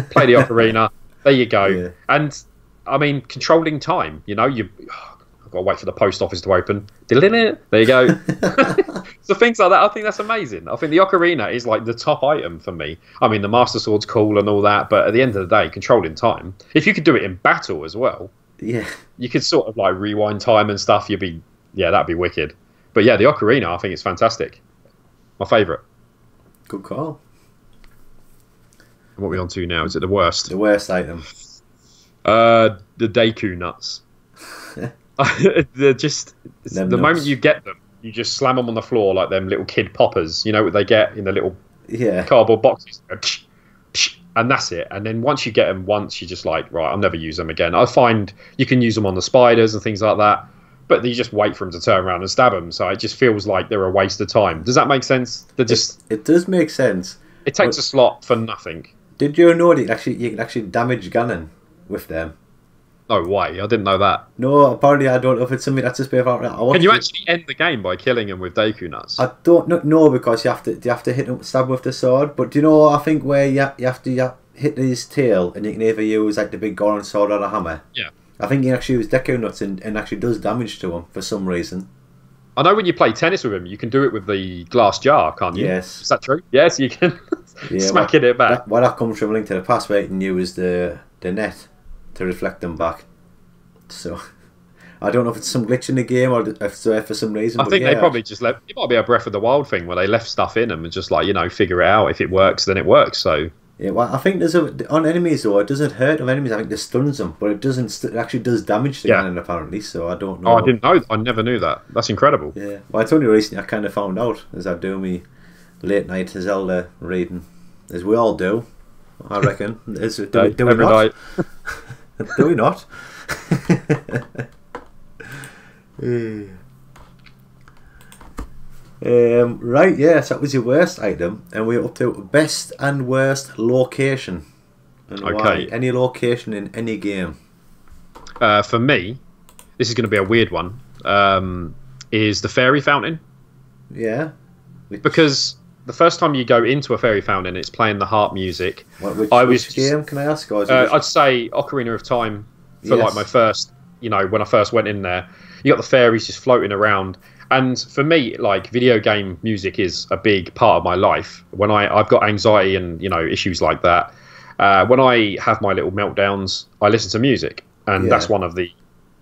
Speaker 1: Play the Ocarina. There you go. Yeah. And I mean, controlling time. You know, I've got to wait for the post office to open. There you go. So things like that. I think that's amazing. I think the Ocarina is like the top item for me. I mean, the Master Sword's cool and all that, but at the end of the day, controlling time. If you could do it in battle as well.
Speaker 2: Yeah,
Speaker 1: you could sort of like rewind time and stuff. That'd be wicked. But yeah, the Ocarina, I think it's fantastic. My favourite.
Speaker 2: Good call.
Speaker 1: What are we on to now? Is it the worst?
Speaker 2: The worst item.
Speaker 1: The Deku nuts. They're just the nuts. Moment you get them, you just slam them on the floor like them little kid poppers. You know what they get in the little cardboard boxes. And that's it. And then once you get them you're just like, right, I'll never use them again. I find you can use them on the spiders and things like that, but you just wait for them to turn around and stab them. So it just feels like they're a waste of time. Does that make sense?
Speaker 2: It does make sense.
Speaker 1: It takes a slot for nothing.
Speaker 2: Did you know that you can actually damage Ganon with them?
Speaker 1: No way. I didn't know that.
Speaker 2: No, apparently I don't know if it's something that's just been out.
Speaker 1: Can you actually end the game by killing him with Deku nuts?
Speaker 2: I don't know because you have to hit him, stab with the sword. But do you know, I think where you have to hit his tail and you can either use like the big Goron sword or a hammer.
Speaker 1: Yeah.
Speaker 2: I think you can actually use Deku nuts and actually does damage to him for some reason.
Speaker 1: I know when you play tennis with him, you can do it with the glass jar, can't you?
Speaker 2: Yes.
Speaker 1: Is that true? Yes, you can smacking it back.
Speaker 2: That comes from Link to the Past, where you can use the net to reflect them back. So I don't know if it's some glitch in the game or if for some reason.
Speaker 1: I think they probably just left. It might be a Breath of the Wild thing where they left stuff in them and just like, figure it out. If it works, then it works. So
Speaker 2: yeah, well, I think on enemies though, it doesn't hurt on enemies. I think it stuns them, but it doesn't. It actually does damage to Ganon apparently. So I don't know.
Speaker 1: Oh, I didn't know. I never knew that. That's incredible.
Speaker 2: Yeah, well, it's only recently I kind of found out as I do me late night Zelda reading, as we all do. I reckon. Do we not? Do we not? Right, yes, that was your worst item, and we're up to best and worst location. And why? Any location in any game.
Speaker 1: For me, this is going to be a weird one. Is the fairy fountain?
Speaker 2: Yeah.
Speaker 1: Because the first time you go into a fairy fountain, it's playing the harp music.
Speaker 2: Which game can I ask?
Speaker 1: I'd say Ocarina of Time for like my first. When I first went in there, you got the fairies just floating around. And for me, like, video game music is a big part of my life. When I've got anxiety and, issues like that, when I have my little meltdowns, I listen to music. and that's one of the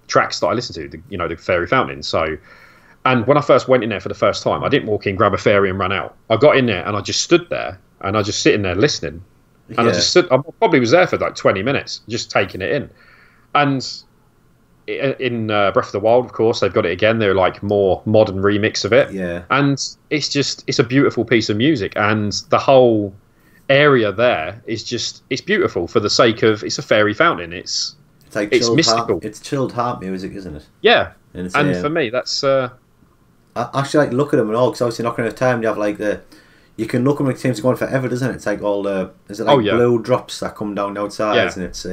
Speaker 1: tracks that I listen to. The Fairy Fountain. So, and when I first went in there for the first time, I didn't walk in, grab a fairy, and run out. I got in there and I just stood there and I just sitting there listening, and I just stood. I probably was there for like 20 minutes, just taking it in, and. In Breath of the Wild, of course, they've got it again. They're like more modern remix of it.
Speaker 2: Yeah.
Speaker 1: And it's a beautiful piece of music. And the whole area there it's beautiful for the sake of, it's a fairy fountain. It's mystical.
Speaker 2: It's chilled harp music, isn't it?
Speaker 1: Yeah. And for me, that's...
Speaker 2: I actually like look at them and all, because obviously Ocarina of Time, you have like you can look at them, it seems to go on forever, doesn't it? It's like all the... Is it like blue drops that come down the outside, and it's...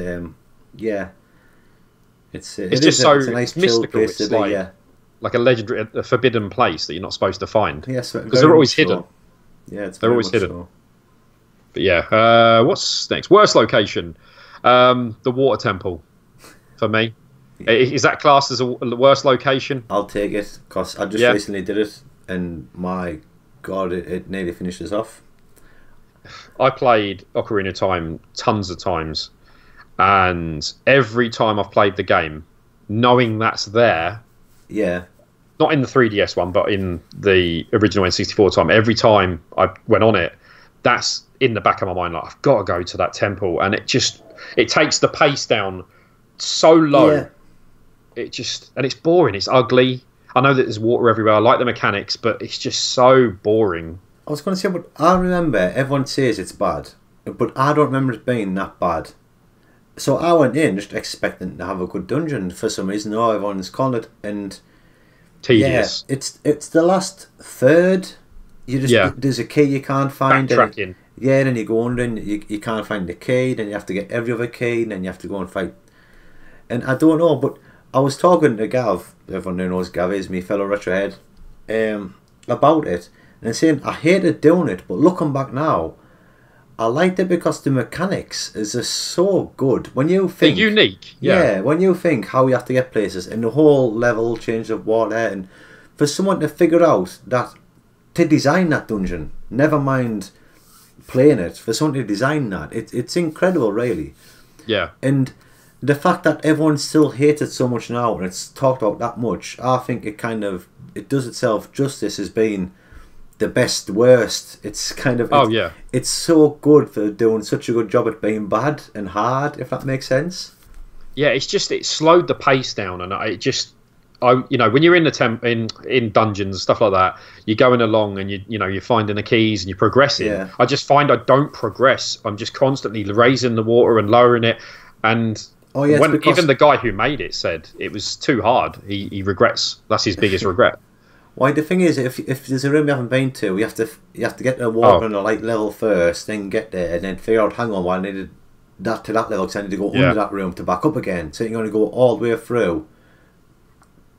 Speaker 2: yeah. It's just so it's a nice mystical. It's like a legendary, a forbidden place that you're not supposed to find. Yes,
Speaker 1: because they're always hidden.
Speaker 2: So. Yeah,
Speaker 1: they're always hidden. So. But yeah, what's next? Worst location, the Water Temple, for me. Yeah. Is that classed as a worst location?
Speaker 2: I'll take it, because I just recently did it, and my God, it nearly finishes off.
Speaker 1: I played Ocarina of Time tons of times. And every time I've played the game, knowing that's there, not in the 3DS one, but in the original N64 time, every time I went on it, that's in the back of my mind, like, I've got to go to that temple, and it takes the pace down so low. And it's boring, it's ugly. I know that there's water everywhere, I like the mechanics, but it's just so boring.
Speaker 2: I was going to say, but I remember everyone says it's bad, but I don't remember it being that bad. So I went in just expecting to have a good dungeon. For some reason, everyone's calling it, and
Speaker 1: tedious.
Speaker 2: Yeah, it's the last third. There's a key you can't find.
Speaker 1: Backtracking.
Speaker 2: Then you go under and you can't find the key. Then you have to get every other key. And then you have to go and fight. And I don't know, but I was talking to Gav. Everyone who knows Gav is my fellow Retrohead, about it, and saying I hated doing it, but looking back now, I liked it because the mechanics is just so good. When you think...
Speaker 1: They're unique.
Speaker 2: Yeah, when you think how you have to get places, and the whole level change of water, and for someone to figure out that, to design that dungeon, never mind playing it, for someone to design that, it's incredible, really.
Speaker 1: Yeah.
Speaker 2: And the fact that everyone still hates it so much now, and it's talked about that much, I think it does itself justice as being... the best, worst. It's kind of... It's so good for doing such a good job at being bad and hard, if that makes sense.
Speaker 1: Yeah, it slowed the pace down, and when you're in the in dungeons, stuff like that, you're going along and you're finding the keys and you're progressing.
Speaker 2: Yeah.
Speaker 1: I just find I don't progress. I'm just constantly raising the water and lowering it, and even the guy who made it said it was too hard. He regrets. That's his biggest regret.
Speaker 2: Why, the thing is, if there's a room you haven't been to, you have to get the water on a light level first, then get there, and then figure out, hang on, well, I needed that to that level, because I need to go under that room to back up again. So you're going to go all the way through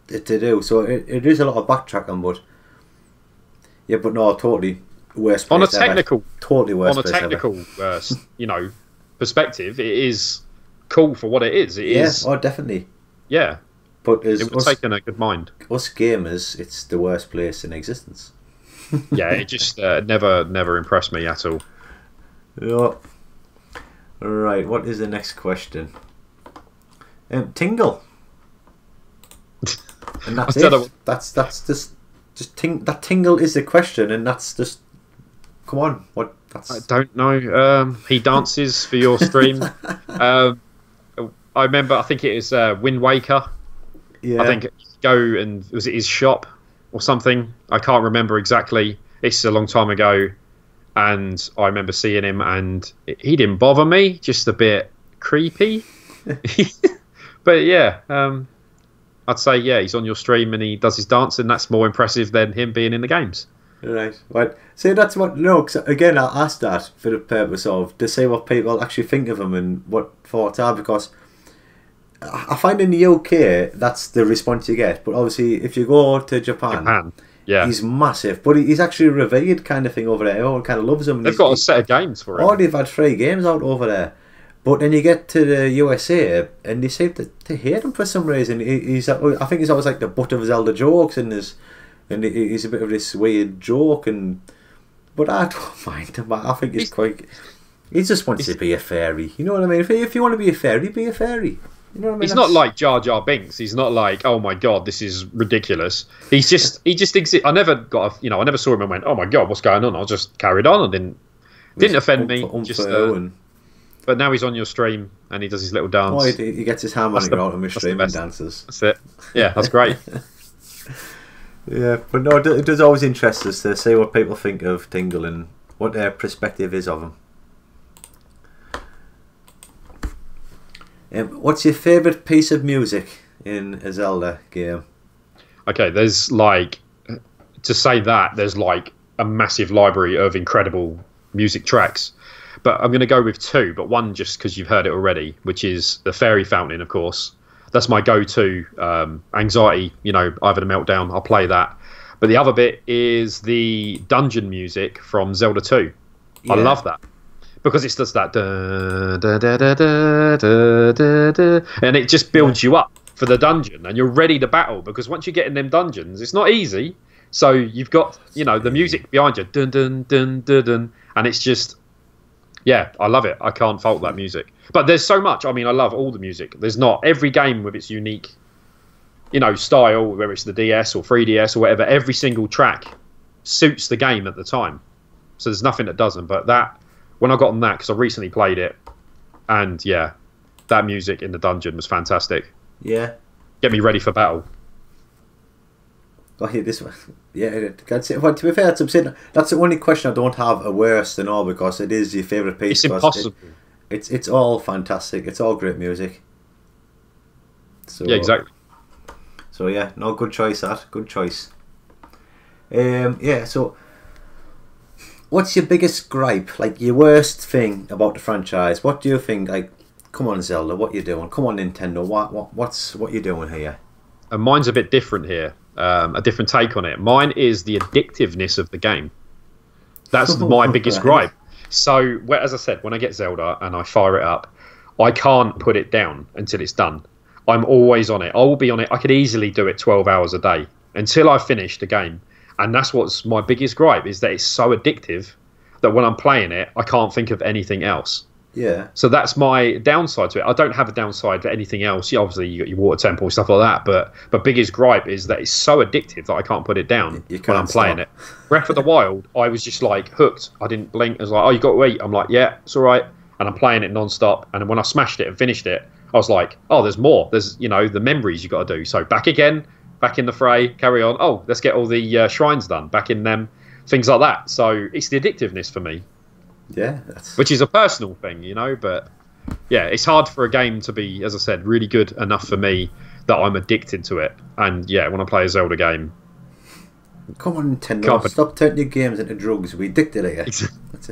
Speaker 2: to do. So it is a lot of backtracking, but no, totally worst place
Speaker 1: on a technical,
Speaker 2: totally worst.
Speaker 1: On a technical, perspective, it is cool for what it is. It is.
Speaker 2: Oh, definitely.
Speaker 1: Yeah.
Speaker 2: But
Speaker 1: it would take in a good mind.
Speaker 2: Us gamers, it's the worst place in existence.
Speaker 1: Yeah, it just never impressed me at all.
Speaker 2: Yeah. Right, what is the next question? Tingle. And that's it. That's just that Tingle is the question, and that's just... Come on, what?
Speaker 1: I don't know. He dances for your stream. I remember, I think it is Wind Waker.
Speaker 2: Yeah.
Speaker 1: I think go and was it his shop or something? I can't remember exactly. It's a long time ago, and I remember seeing him, and he didn't bother me. Just a bit creepy. But yeah, I'd say he's on your stream and he does his dance, and that's more impressive than him being in the games.
Speaker 2: Right. See, that's what. No, cause again, I asked that for the purpose of to see what people actually think of him and what thoughts are, because I find in the UK that's the response you get, but obviously if you go to Japan, he's massive, but he's actually revered kind of thing over there. Everyone kind of loves him.
Speaker 1: They've got a set of games for him.
Speaker 2: Oh, they've had 3 games out over there, but then you get to the USA and they seem to hate him for some reason. I think he's always like the butt of Zelda jokes, and he's a bit of this weird joke, but I don't mind him. I think he's quite. He just wants to be a fairy. You know what I mean? If you want to be a fairy, be a fairy. You know what I mean?
Speaker 1: He's not like Jar Jar Binks. He's not like, oh my god, this is ridiculous. He just thinks it. I never I never saw him and went, oh my god, what's going on? I just carried on and didn't offend me. But now he's on your stream and he does his little dance.
Speaker 2: Oh, he gets his harmonica out on my stream and dances.
Speaker 1: That's it. Yeah, that's great.
Speaker 2: Yeah, but no, it does always interest us to see what people think of Tingle and what their perspective is of him. What's your favourite piece of music in a Zelda game?
Speaker 1: Okay, there's like, to say that, there's like a massive library of incredible music tracks. But I'm going to go with two, but one just because you've heard it already, which is the Fairy Fountain, of course. That's my go-to anxiety. I have a meltdown, I'll play that. But the other bit is the dungeon music from Zelda 2. Yeah. I love that because it's just that da, da, da, da, da, da, da, and it just builds you up for the dungeon, and you're ready to battle. Because once you get in them dungeons, it's not easy. So you've got the music behind you, dun dun dun dun dun, and it's just. Yeah, I love it. I can't fault that music. But there's so much. I mean, I love all the music. There's not every game with its unique, style, whether it's the DS or 3DS or whatever. Every single track suits the game at the time. So there's nothing that doesn't. But that, when I got on that, because I recently played it, and yeah, that music in the dungeon was fantastic.
Speaker 2: Yeah.
Speaker 1: Get me ready for battle.
Speaker 2: Oh, this one. Yeah, well, to be fair, that's the only question I don't have a worse than all, because it is your favourite piece.
Speaker 1: It's impossible.
Speaker 2: It's all fantastic. It's all great music. So,
Speaker 1: yeah, exactly.
Speaker 2: So yeah, no, good choice. Good choice. Yeah. So, what's your biggest gripe? Like your worst thing about the franchise? What do you think? Like, come on, Zelda, what you doing? Come on, Nintendo, what you doing here?
Speaker 1: And mine's a bit different here. A different take on it. Mine is the addictiveness of the game. That's my biggest gripe. So, as I said, when I get Zelda and I fire it up, I can't put it down until it's done. I'm always on it. I will be on it. I could easily do it 12 hours a day until I finish the game. And that's what's my biggest gripe, is that it's so addictive that when I'm playing it, I can't think of anything else.
Speaker 2: Yeah.
Speaker 1: So that's my downside to it. I don't have a downside for anything else. Yeah, obviously, you got your water temple, stuff like that. But biggest gripe is that it's so addictive that I can't put it down when I'm playing it. Breath of the Wild, I was just like hooked. I didn't blink. I was like, oh, you got to eat. I'm like, yeah, it's all right. And I'm playing it non-stop. And when I smashed it and finished it, I was like, oh, there's more. There's, the memories you got to do. So back again, back in the fray, carry on. Oh, let's get all the shrines done. Back in them, things like that. So it's the addictiveness for me.
Speaker 2: Yeah,
Speaker 1: which is a personal thing, but yeah, it's hard for a game to be, as I said, really good enough for me that I'm addicted to it. And yeah, when I play a Zelda game,
Speaker 2: come on, Nintendo, stop turning your games into drugs. We addicted to it.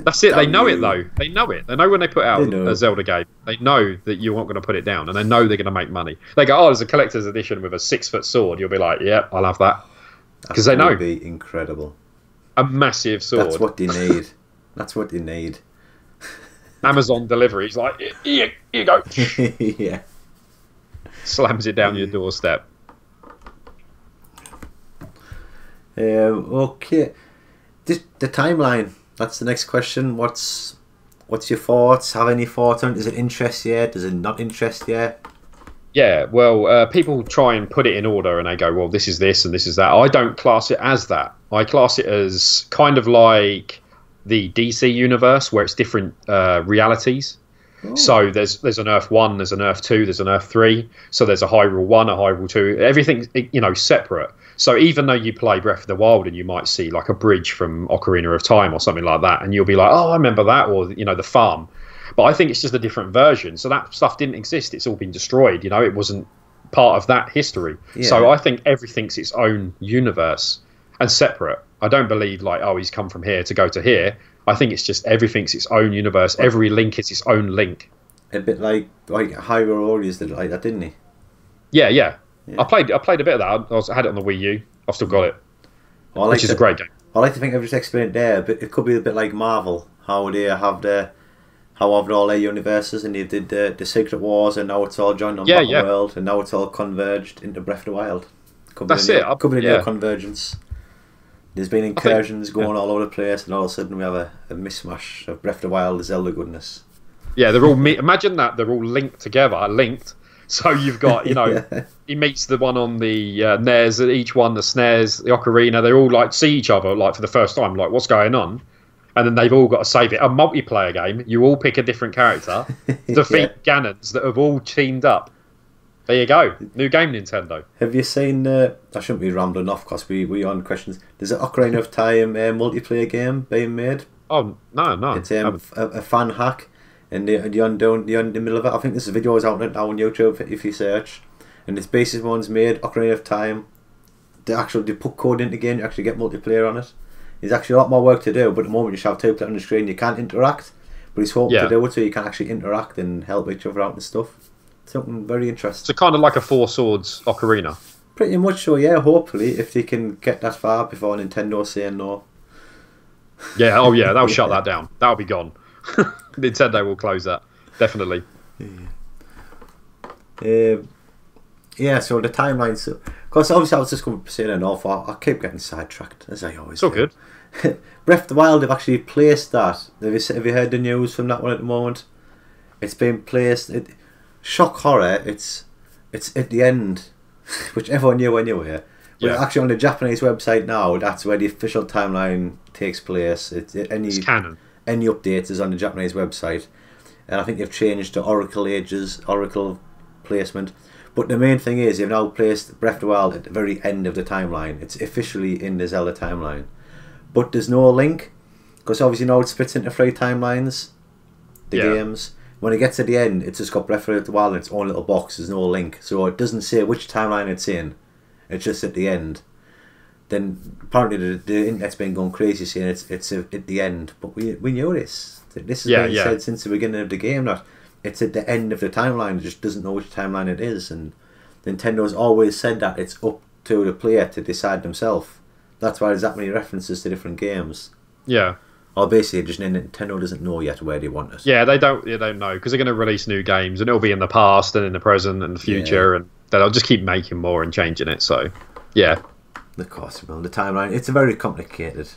Speaker 1: That's it. They know it though. They know it. They know when they put out a Zelda game, they know that you aren't going to put it down, and they know they're going to make money. They go, oh, there's a collector's edition with a 6-foot sword. You'll be like, yeah, I'll have that, because they know.
Speaker 2: That would be incredible.
Speaker 1: A massive sword.
Speaker 2: That's what they need. That's what you need.
Speaker 1: Amazon delivery's like, here you go.
Speaker 2: Yeah.
Speaker 1: Slams it down your doorstep.
Speaker 2: Okay. The timeline. That's the next question. What's your thoughts? Have any thoughts on it? Does it interest you? Does it not interest you?
Speaker 1: Yeah, well, people try and put it in order and they go, well, this is this and this is that. I don't class it as that. I class it as kind of like the DC universe, where it's different realities. Oh. So there's an Earth 1, there's an Earth 2, there's an Earth 3. So there's a Hyrule 1, a Hyrule 2. Everything's separate. So even though you play Breath of the Wild and you might see like a bridge from Ocarina of Time or something like that, and you'll be like, oh, I remember that, or the farm. But I think it's just a different version. So that stuff didn't exist. It's all been destroyed. It wasn't part of that history. Yeah. So I think everything's its own universe and separate. I don't believe like, oh, he's come from here to go to here. I think it's just everything's its own universe. Every link is its own link.
Speaker 2: A bit like Hyrule Warriors did like that, didn't he?
Speaker 1: Yeah. I played a bit of that. I had it on the Wii U. I've still got it, which is a great game.
Speaker 2: I like to think I've just explained there, but it could be a bit like Marvel, how they have all their universes, and they did the Secret Wars, and now it's all joined on Battle World, and now it's all converged into Breath of the Wild. Could be a new convergence. There's been incursions going all over the place, and all of a sudden we have a mishmash of Breath of the Wild, Zelda goodness.
Speaker 1: Yeah, they're all imagine that they're all linked together, So you've got, he meets the one on the NES, each one, the SNES, the Ocarina, they all like see each other like for the first time, like what's going on? And then they've all got to save it. A multiplayer game, you all pick a different character, defeat Ganons that have all teamed up. There you go. New game, Nintendo.
Speaker 2: Have you seen, I shouldn't be rambling off because we on questions. There's an Ocarina of Time multiplayer game being made.
Speaker 1: Oh, no.
Speaker 2: It's a fan hack. And you're in the middle of it. I think this video is out now on YouTube if you search. And this basic one's made, Ocarina of Time. They put code into the game, you actually get multiplayer on it. There's actually a lot more work to do, but at the moment you should have 2 players on the screen, you can't interact. But he's hoping to do it so you can actually interact and help each other out and stuff. Something very interesting.
Speaker 1: So kind of like a Four Swords Ocarina.
Speaker 2: Pretty much so, yeah, hopefully, if they can get that far before Nintendo saying no.
Speaker 1: Yeah, they'll shut that down. That'll be gone. Nintendo will close that, definitely.
Speaker 2: Yeah, so the timeline. So, because obviously I was just going to say enough. I keep getting sidetracked, as I always do.
Speaker 1: It's all good.
Speaker 2: Breath of the Wild, they've actually placed that. Have you heard the news from that one at the moment? It's been placed. Shock horror. It's at the end, which everyone knew anyway. But actually on the Japanese website now, that's where the official timeline takes place. It's
Speaker 1: canon.
Speaker 2: Any updates is on the Japanese website, and I think they've changed the Oracle placement. But the main thing is they've now placed Breath of the Wild at the very end of the timeline. It's officially in the Zelda timeline, but there's no link because obviously now it splits into 3 timelines. The games. When it gets to the end, it's just got Breath of the Wild in its own little box. There's no link, so it doesn't say which timeline it's in. It's just at the end. Then apparently the internet's been going crazy saying it's at the end, but we knew this. This has been said since the beginning of the game that it's at the end of the timeline. It just doesn't know which timeline it is, and Nintendo's always said that it's up to the player to decide themselves. That's why there's that many references to different games.
Speaker 1: Yeah.
Speaker 2: Or basically, just Nintendo doesn't know yet where they want it.
Speaker 1: Yeah, they don't know because they're going to release new games, and it'll be in the past and in the present and the future, and they'll just keep making more and changing it. So, yeah.
Speaker 2: Of course, well, the timeline, it's very complicated.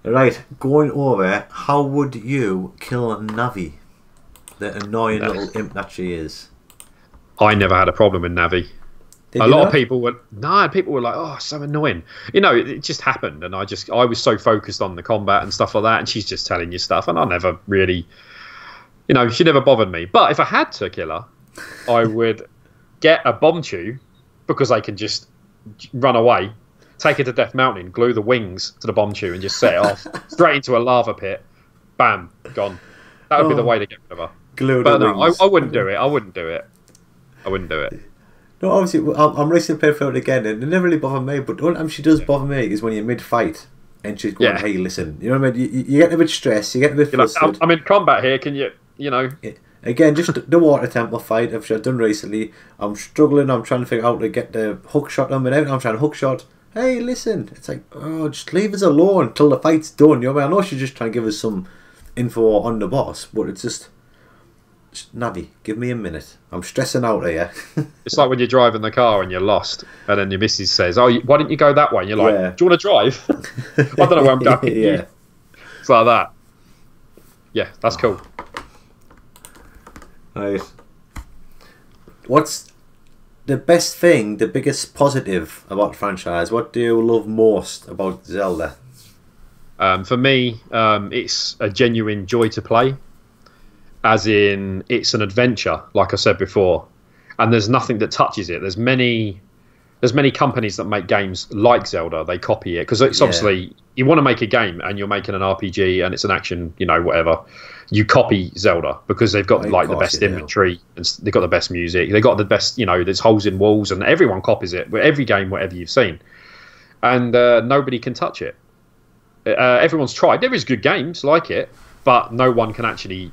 Speaker 2: Right, going over, how would you kill Navi? The annoying little imp that she is.
Speaker 1: I never had a problem with Navi. A lot of people were like, oh, so annoying. It just happened, and I was so focused on the combat and stuff like that, and she's just telling you stuff, and I never really, she never bothered me. But if I had to kill her, I would get a bomb tube, because they can just run away, take her to Death Mountain, glue the wings to the bomb tube, and just set it off straight into a lava pit. Bam, gone. That would be the way to get rid of her.
Speaker 2: Glue
Speaker 1: but
Speaker 2: the wings.
Speaker 1: I wouldn't do it. I wouldn't do it.
Speaker 2: No, obviously, I'm racing playing through it again, and it never really bothered me. But the only time she does bother me is when you're mid-fight, and she's going, "Hey, listen," you know what I mean? You get a bit stressed, you get a bit flustered.
Speaker 1: I'm in combat here. Can you
Speaker 2: Again, just the water temple fight which I've done recently. I'm struggling. I'm trying to figure out how to get the hook shot on, and I'm trying to hook shot. Hey, listen! It's like, oh, just leave us alone until the fight's done. You know what I mean? I know she's just trying to give us some info on the boss, but it's just Navi, give me a minute. I'm stressing out here.
Speaker 1: It's like when you're driving the car and you're lost, and then your missus says, "Oh, why didn't you go that way?" And you're like, "Do you want to drive?" I don't know where I'm going.
Speaker 2: Yeah,
Speaker 1: it's like that. Yeah, that's cool.
Speaker 2: Right. What's the best thing, the biggest positive about the franchise? What do you love most about Zelda?
Speaker 1: For me, it's a genuine joy to play. As in, it's an adventure, like I said before, and there's nothing that touches it. There's many companies that make games like Zelda. They copy it because it's obviously you want to make a game and you're making an RPG and it's an action, whatever. You copy Zelda because they've got the best inventory and they've got the best music. They've got the best, there's holes in walls and everyone copies it. Every game, whatever you've seen, and nobody can touch it. Everyone's tried. There is good games like it, but no one can actually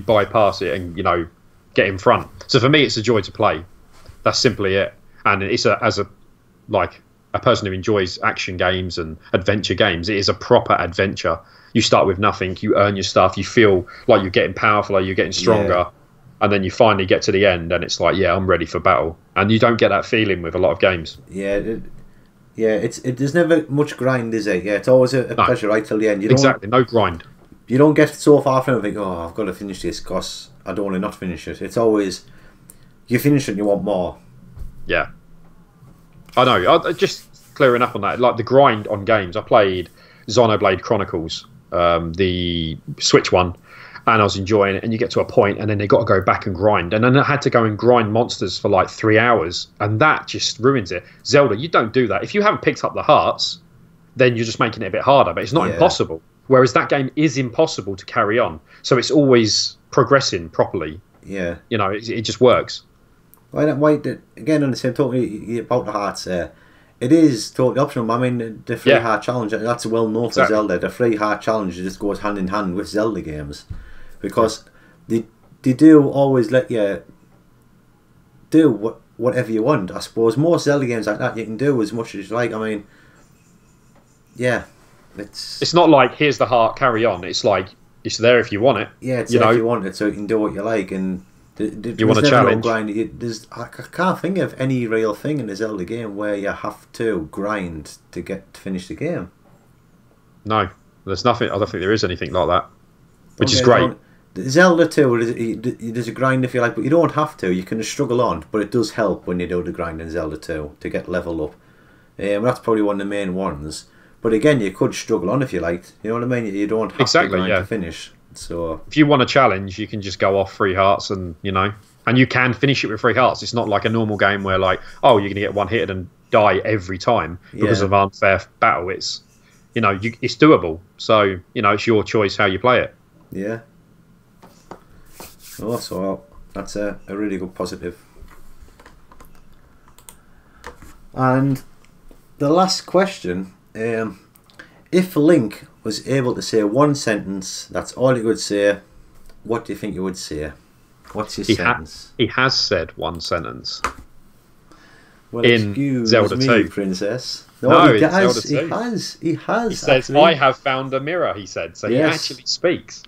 Speaker 1: bypass it and get in front. So for me, it's a joy to play. That's simply it. And it's as a person who enjoys action games and adventure games, it is a proper adventure. You start with nothing, you earn your stuff, you feel like you're getting powerful, you're getting stronger, and then you finally get to the end, and it's like, I'm ready for battle. And you don't get that feeling with a lot of games.
Speaker 2: There's never much grind, is it? Yeah, it's always a pleasure right till the end.
Speaker 1: Exactly, no grind.
Speaker 2: You don't get so far from it and think, oh, I've got to finish this because I don't want to not finish it. It's always you finish it and you want more.
Speaker 1: Yeah, I know. Just clearing up on that, like the grind on games. I played Xenoblade Chronicles, the Switch one, and I was enjoying it. And you get to a point, and then they got to go back and grind, and then I had to go and grind monsters for like 3 hours, and that just ruins it. Zelda, you don't do that. If you haven't picked up the hearts, then you're just making it a bit harder. But it's not impossible. Whereas that game is impossible to carry on, so it's always progressing properly.
Speaker 2: Yeah,
Speaker 1: you know, it just works.
Speaker 2: Why again on the same talking about the hearts there? It is totally optional. I mean, the free heart challenge, that's well known for Zelda. The free heart challenge just goes hand in hand with Zelda games, because they do always let you do whatever you want. I suppose most Zelda games like that you can do as much as you like. I mean, yeah. It's not like here's the heart, carry on. It's like it's there if you want it. Yeah, it's there if you want it, so you can do what you like. And you want a challenge. I can't think of any real thing in a Zelda game where you have to grind to finish the game. No, there's nothing. I don't think there is anything like that, which is great. Zelda 2, there's a grind if you like, but you don't have to. You can struggle on, but it does help when you do the grind in Zelda 2 to get level up. That's probably one of the main ones. But again, you could struggle on if you liked. You know what I mean? You don't have to grind to finish. So if you want a challenge, you can just go off 3 hearts, and and you can finish it with 3 hearts. It's not like a normal game where like, oh, you're gonna get one hit and die every time because of unfair battle. It's it's doable. So it's your choice how you play it. Yeah. Oh, so that's a really good positive. And the last question. If Link was able to say one sentence, that's all he would say, what do you think he would say? What's his sentence? He has said one sentence. Well, in Zelda 2. Princess. No, he has. He has. He says, actually. I have found a mirror, he said. So he actually speaks.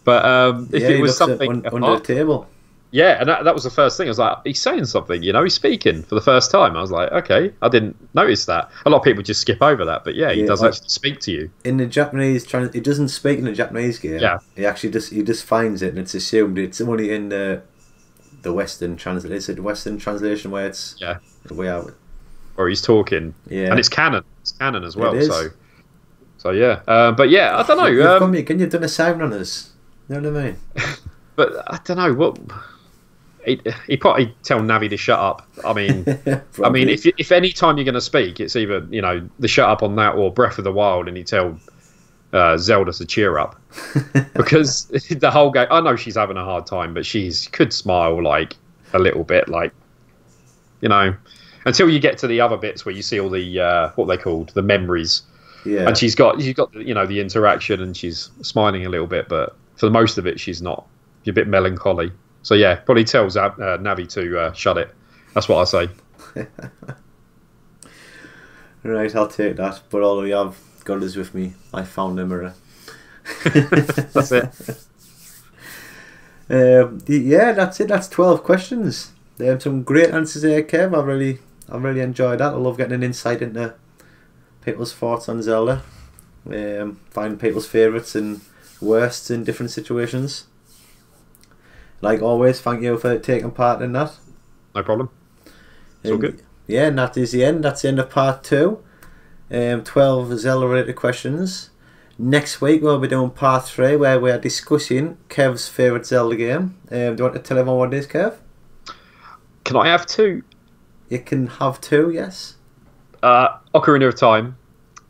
Speaker 2: But if it was something under the table. Yeah, and that was the first thing. I was like, he's saying something, he's speaking for the first time. I was like, okay, I didn't notice that. A lot of people just skip over that, but he does actually speak to you. In the Japanese, he doesn't speak in the Japanese game. Yeah. He actually just finds it, and it's assumed it's only in the Western translation. Is it the Western translation where it's the way out? Where he's talking. Yeah. And it's canon. It's canon as well. It is. So yeah. But yeah, I don't know. Can you do a sound on us? You know what I mean? But I don't know what. He probably tell Navi to shut up. I mean, if any time you're going to speak, it's either the shut up on that or Breath of the Wild, and he tell Zelda to cheer up, because the whole game. I know she's having a hard time, but could smile like a little bit, like until you get to the other bits where you see all the what they called the memories. Yeah. And she's got the interaction, and she's smiling a little bit, but for most of it, she's not. You're a bit melancholy. So yeah, probably tells Navi to shut it. That's what I say. Right, I'll take that. But all we have, God is with me. I found a mirror. That's it. Yeah, that's it. That's 12 questions. Some great answers there, Kev. I really enjoyed that. I love getting an insight into people's thoughts on Zelda. Finding people's favourites and worsts in different situations. Like always, thank you for taking part in that. No problem. It's all good. Yeah, and that is the end. That's the end of part 2. 12 Zelda-related questions. Next week we'll be doing part 3, where we are discussing Kev's favourite Zelda game. Do you want to tell everyone what it is, Kev? Can I have 2? You can have 2, yes. Ocarina of Time,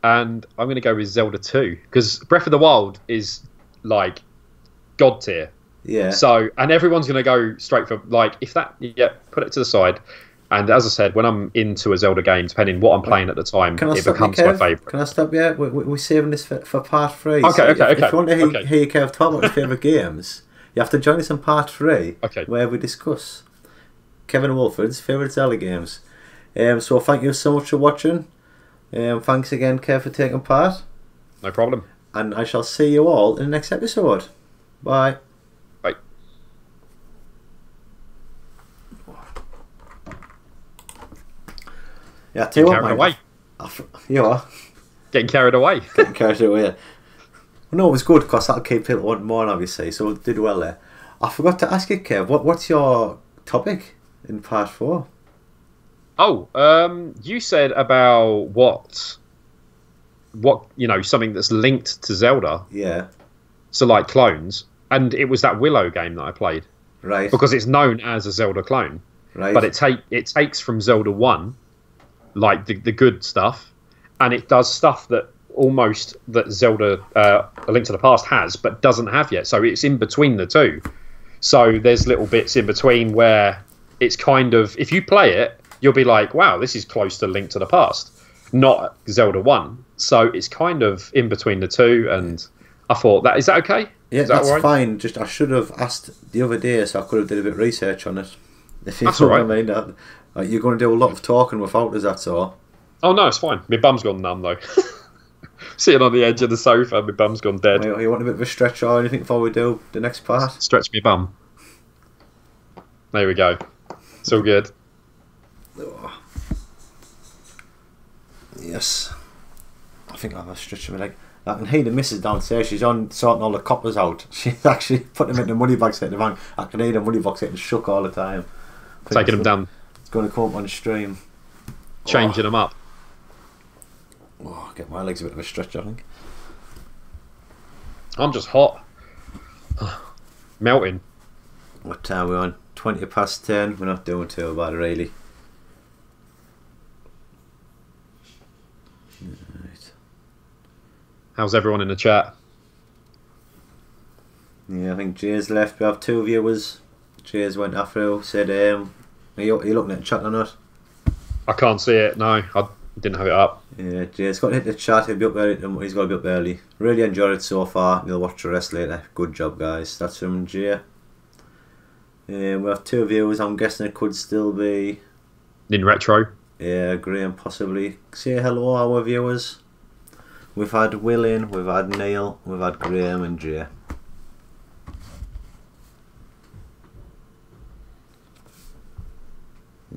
Speaker 2: and I'm going to go with Zelda 2, because Breath of the Wild is like God tier. Yeah. So, and everyone's going to go straight for, like, if that, put it to the side. And as I said, when I'm into a Zelda game, depending what I'm playing at the time, it becomes my favourite. Can I stop you? We're saving this for part 3. Okay. If you want to hear Kev talk about his favourite games, you have to join us in part 3, where we discuss Kevin Woolford's favourite Zelda games. So thank you so much for watching. Thanks again, Kev, for taking part. No problem. And I shall see you all in the next episode. Bye. Yeah, I tell you what, carried away. You are getting carried away. Getting carried away. Well, no, it was good because that'll keep people wanting more, obviously. So it did well there. I forgot to ask you, Kev. What's your topic in part 4?
Speaker 1: Oh, you said about what something that's linked to Zelda.
Speaker 2: Yeah.
Speaker 1: So like clones, and it was that Willow game that I played.
Speaker 2: Right.
Speaker 1: Because it's known as a Zelda clone.
Speaker 2: Right.
Speaker 1: But it takes from Zelda 1, like the good stuff, and it does stuff that Zelda A Link to the Past has, but doesn't have yet. So it's in between the two. So there's little bits in between where it's kind of, if you play it, you'll be like, wow, this is close to Link to the Past, not Zelda 1. So it's kind of in between the two, and I thought, is that okay?
Speaker 2: Yeah, that's right? Fine. Just I should have asked the other day, so I could have did a bit of research on it. If you
Speaker 1: that's all right.
Speaker 2: I mean, you're going to do a lot of talking without us, that's all.
Speaker 1: Oh no, it's fine. My bum's gone numb though. Sitting on the edge of the sofa, my bum's gone dead.
Speaker 2: You want a bit of a stretch or anything before we do the next part?
Speaker 1: Stretch me bum. There we go. It's all good.
Speaker 2: Oh. Yes. I think I'll have a stretch of my leg. I can hear the missus downstairs. She's on sorting all the coppers out. She's actually putting them in the money bags in the van. I can hear the money box getting shook all the time.
Speaker 1: Taking them down.
Speaker 2: It's going to come up on stream.
Speaker 1: Changing them up.
Speaker 2: Oh, get my legs a bit of a stretch, I think.
Speaker 1: I'm just hot. Melting.
Speaker 2: What time are we on? 20 past 10. We're not doing too bad, really. Right.
Speaker 1: How's everyone in the chat?
Speaker 2: Yeah, I think Jay's left. We have 2 viewers. Jay's went after, said, are you looking at the chat or not?
Speaker 1: I can't see it, no. I didn't have it up.
Speaker 2: Yeah, Jay's got to hit the chat. He'll be up early. He's got to be up early. Really enjoyed it so far. We'll watch the rest later. Good job, guys. That's from Jay. We have 2 viewers. I'm guessing it could still be
Speaker 1: in retro.
Speaker 2: Yeah, Graham possibly. Say hello, our viewers. We've had Will in, we've had Neil, we've had Graham and Jay.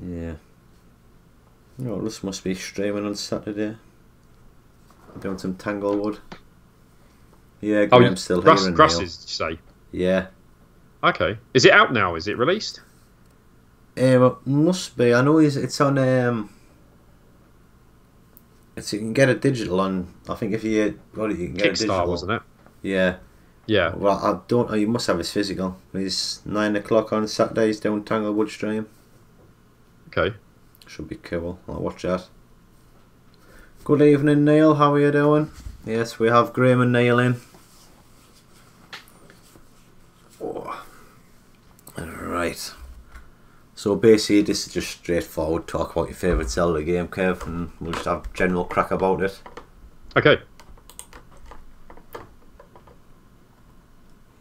Speaker 2: Yeah. Oh, this must be streaming on Saturday. Doing some Tanglewood. Yeah, Graham's still here.
Speaker 1: Grasses, did you say?
Speaker 2: Yeah.
Speaker 1: Okay. Is it out now? Is it released?
Speaker 2: It must be. I know it's on. You can get it digital on. I think if you got it, you can get it digital.
Speaker 1: Kickstarter, wasn't it?
Speaker 2: Yeah.
Speaker 1: Yeah.
Speaker 2: Well, I don't know. You must have his physical. He's 9 o'clock on Saturdays doing Tanglewood stream.
Speaker 1: Okay.
Speaker 2: Should be cool. I'll watch that. Good evening, Neil. How are you doing? Yes, we have Graham and Neil in. Oh. Right. So basically, this is just straightforward. Talk about your favourite Zelda game, Kev, and we'll just have general crack about it.
Speaker 1: Okay.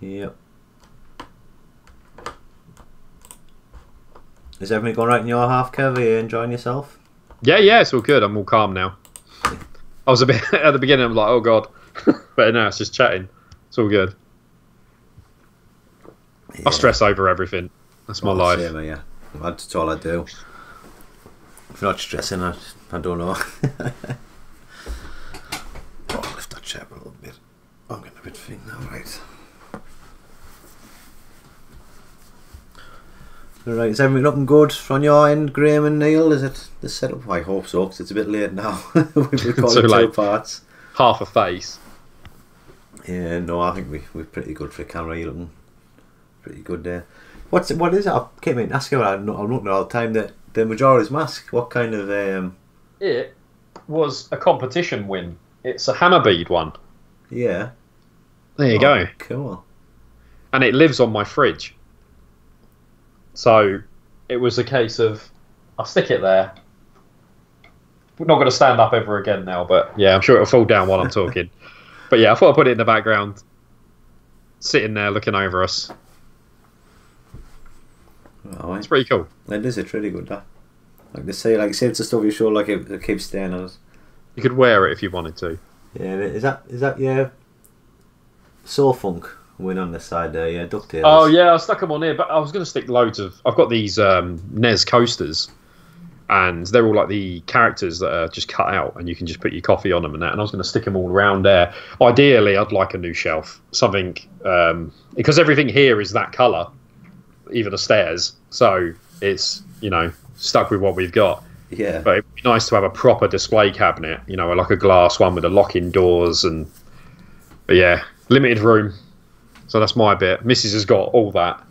Speaker 2: Yep. Is everything going right in your half, Kev? Are you enjoying yourself?
Speaker 1: Yeah, it's all good. I'm all calm now. I was a bit at the beginning. I'm like, oh god, but now it's just chatting. It's all good. Yeah. I stress over everything. That's my life.
Speaker 2: Same, yeah. That's all I do. If you're not stressing, I don't know. Oh, lift that chair a little bit. I'm getting a bit thin now, right? Alright, is everything looking good from your end, Graham and Neil? Is it the setup? I hope so, because it's a bit late now. We've recorded so, like, 2 parts.
Speaker 1: Half a face.
Speaker 2: Yeah, no, I think we're pretty good for the camera. You're looking pretty good there. What is it? I came in asking about it. I'm looking all the time. The Majora's Mask. What kind of?
Speaker 1: It was a competition win. It's a hammer bead one.
Speaker 2: Yeah.
Speaker 1: There you go.
Speaker 2: Cool.
Speaker 1: And it lives on my fridge. So it was a case of I'll stick it there. We're not going to stand up ever again now, but yeah, I'm sure it'll fall down while I'm talking. But yeah, I thought I'd put it in the background, sitting there looking over us.
Speaker 2: Oh,
Speaker 1: it's pretty cool.
Speaker 2: It is. It's really good. That, like they say, it's the stuff you show, like it keeps staying on us.
Speaker 1: You could wear it if you wanted to.
Speaker 2: Yeah, is that your Soul Funk win on the side there? Yeah, DuckTales.
Speaker 1: Oh yeah, I stuck them on here, but I was going to stick loads of. I've got these NES coasters, and they're all like the characters that are just cut out, and you can just put your coffee on them and that. And I was going to stick them all around there. Ideally, I'd like a new shelf, something because everything here is that colour, even the stairs. So it's stuck with what we've got.
Speaker 2: Yeah.
Speaker 1: But it'd be nice to have a proper display cabinet, like a glass one with a lock-in doors but yeah, limited room. So that's my bit. Mrs. has got all that,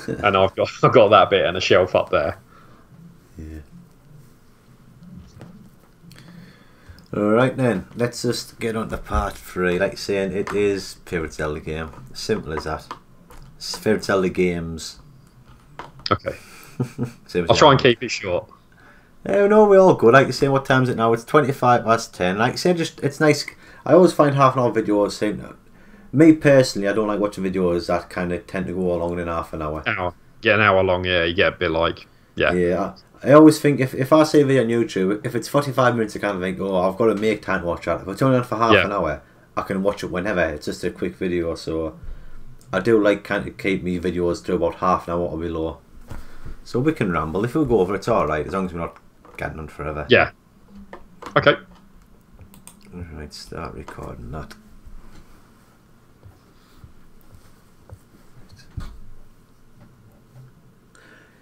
Speaker 1: and I've got that bit and a shelf up there.
Speaker 2: Yeah. Alright then, let's just get on to part 3. Like saying, it is favourite Zelda game. Simple as that. Favourite Zelda games.
Speaker 1: Okay. I'll try and keep it short.
Speaker 2: No, we're all good. Like you say, what time is it now? It's 10:25. Like you say, it's nice. I always find half an hour videos saying, me personally, I don't like watching videos that kind of tend to go longer than half an hour.
Speaker 1: Get an hour long, yeah, you get a bit like, yeah.
Speaker 2: Yeah, I always think if I see a video on YouTube, if it's 45 minutes, I kind of think, oh, I've got to make time to watch that. If it's only on for half an hour, I can watch it whenever. It's just a quick video, so I do like kind of keep me videos to about half an hour or below. So we can ramble. If we go over, it's alright, as long as we're not getting on forever.
Speaker 1: Yeah. Okay.
Speaker 2: Alright, start recording that.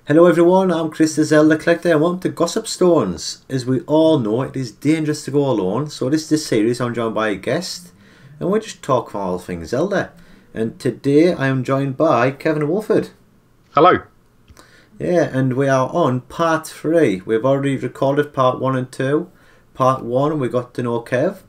Speaker 2: Hello everyone, I'm Chris the Zelda Collector and welcome to Gossip Stones. As we all know, it is dangerous to go alone, so this is the series. I'm joined by a guest and we just talk for all things Zelda. And today I am joined by Kevin Woolford.
Speaker 1: Hello.
Speaker 2: Yeah, and we are on part 3. We've already recorded part 1 and 2. Part 1 we got to know Kev.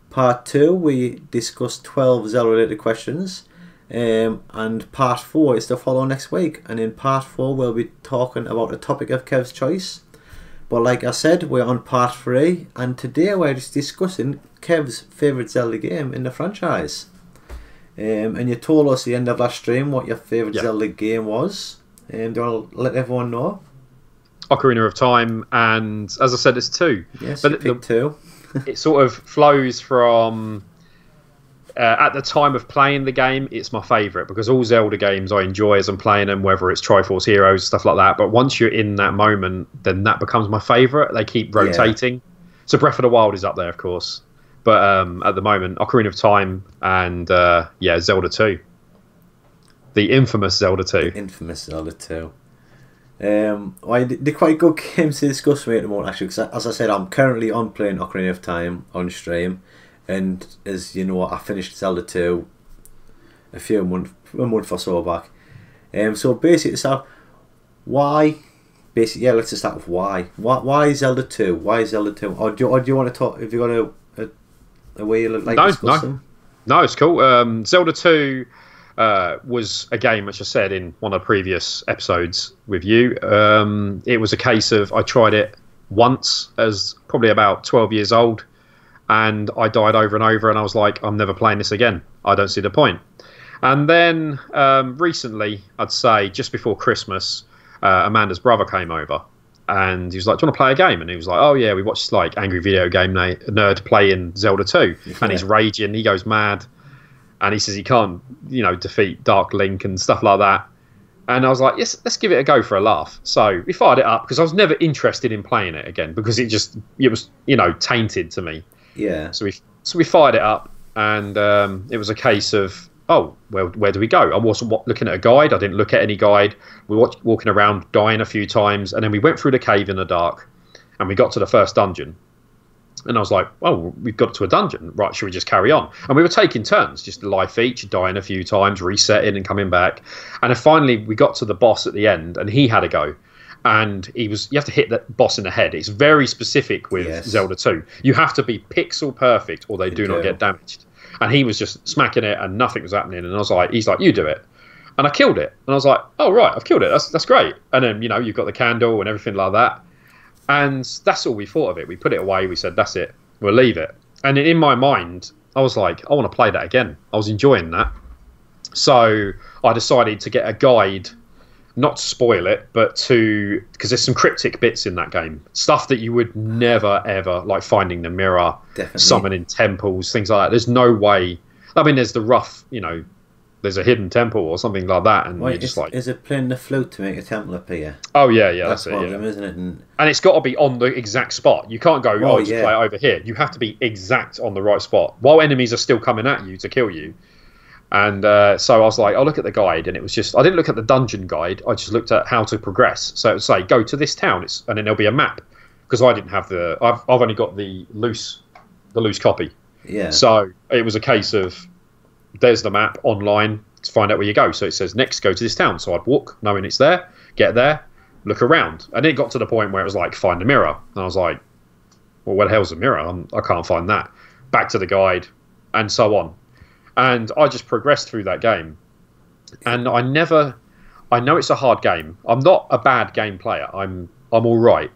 Speaker 2: Part 2 we discussed 12 Zelda related questions. And part 4 is to follow next week, and in part 4 we'll be talking about a topic of Kev's choice. But like I said, we're on part 3 and today we're just discussing Kev's favourite Zelda game in the franchise. And you told us at the end of last stream what your favourite Zelda game was. Do you want to let everyone know?
Speaker 1: Ocarina of Time, and as I said, it's 2.
Speaker 2: Yes, but you picked 2.
Speaker 1: It sort of flows from... at the time of playing the game, it's my favourite because all Zelda games I enjoy as I'm playing them, whether it's Triforce Heroes, stuff like that. But once you're in that moment, then that becomes my favourite. They keep rotating. So Breath of the Wild is up there, of course. But at the moment, Ocarina of Time and, Zelda 2. The infamous Zelda 2.
Speaker 2: The infamous Zelda 2. They're quite good games to discuss with me at the moment, actually. Because as I said, I'm currently on playing Ocarina of Time on stream. And as you know, I finished Zelda 2 a month or so back. So basically, why? Basically, let's just start with why. Why Zelda 2? Why Zelda 2? Or do you want to talk? Have you got a way you like discuss them?
Speaker 1: No, it's cool. Zelda 2 was a game which I said in one of the previous episodes with you. It was a case of I tried it once as probably about 12 years old. And I died over and over, and I was like, I'm never playing this again. I don't see the point. And then recently, I'd say just before Christmas, Amanda's brother came over, and he was like, do you want to play a game? And he was like, oh yeah, we watched like Angry Video Game Nerd playing Zelda 2. Yeah. And he's raging, he goes mad, and he says he can't, defeat Dark Link and stuff like that. And I was like, yes, let's give it a go for a laugh. So we fired it up because I was never interested in playing it again because it was, tainted to me.
Speaker 2: Yeah.
Speaker 1: So we fired it up, and it was a case of, oh, well, where do we go? I wasn't looking at a guide. I didn't look at any guide. We were walking around, dying a few times, and then we went through the cave in the dark, and we got to the first dungeon. And I was like, oh, we've got to a dungeon. Right, should we just carry on? And we were taking turns, just life each, dying a few times, resetting and coming back. And then finally we got to the boss at the end, and he had a go. And you have to hit that boss in the head. It's very specific with Zelda 2. You have to be pixel perfect or they do not get damaged. And he was just smacking it and nothing was happening. And I was like, he's like, you do it. And I killed it. And I was like, oh, right, I've killed it. That's great. And then, you've got the candle and everything like that. And that's all we thought of it. We put it away. We said, that's it. We'll leave it. And in my mind, I was like, I want to play that again. I was enjoying that. So I decided to get a guide, not to spoil it, but because there's some cryptic bits in that game. Stuff that you would never, ever, like finding the mirror, summoning temples, things like that. There's no way. I mean, there's the rough, there's a hidden temple or something like that, and you're just
Speaker 2: is it playing the flute to make a temple appear?
Speaker 1: Oh yeah, that's it.
Speaker 2: One of them, isn't it? And
Speaker 1: it's got to be on the exact spot. You can't go, just play it over here. You have to be exact on the right spot while enemies are still coming at you to kill you. And so I was like, I'll look at the guide, and it was just, I didn't look at the dungeon guide. I just looked at how to progress. So it would say, go to this town, and then there'll be a map, because I didn't have I've only got the loose copy.
Speaker 2: Yeah.
Speaker 1: So it was a case of, there's the map online to find out where you go. So it says, next, go to this town. So I'd walk, knowing it's there, get there, look around. And it got to the point where it was like, find a mirror. And I was like, well, where the hell's a mirror? I can't find that. Back to the guide, and so on. And I just progressed through that game. And I know it's a hard game. I'm not a bad game player. I'm all right.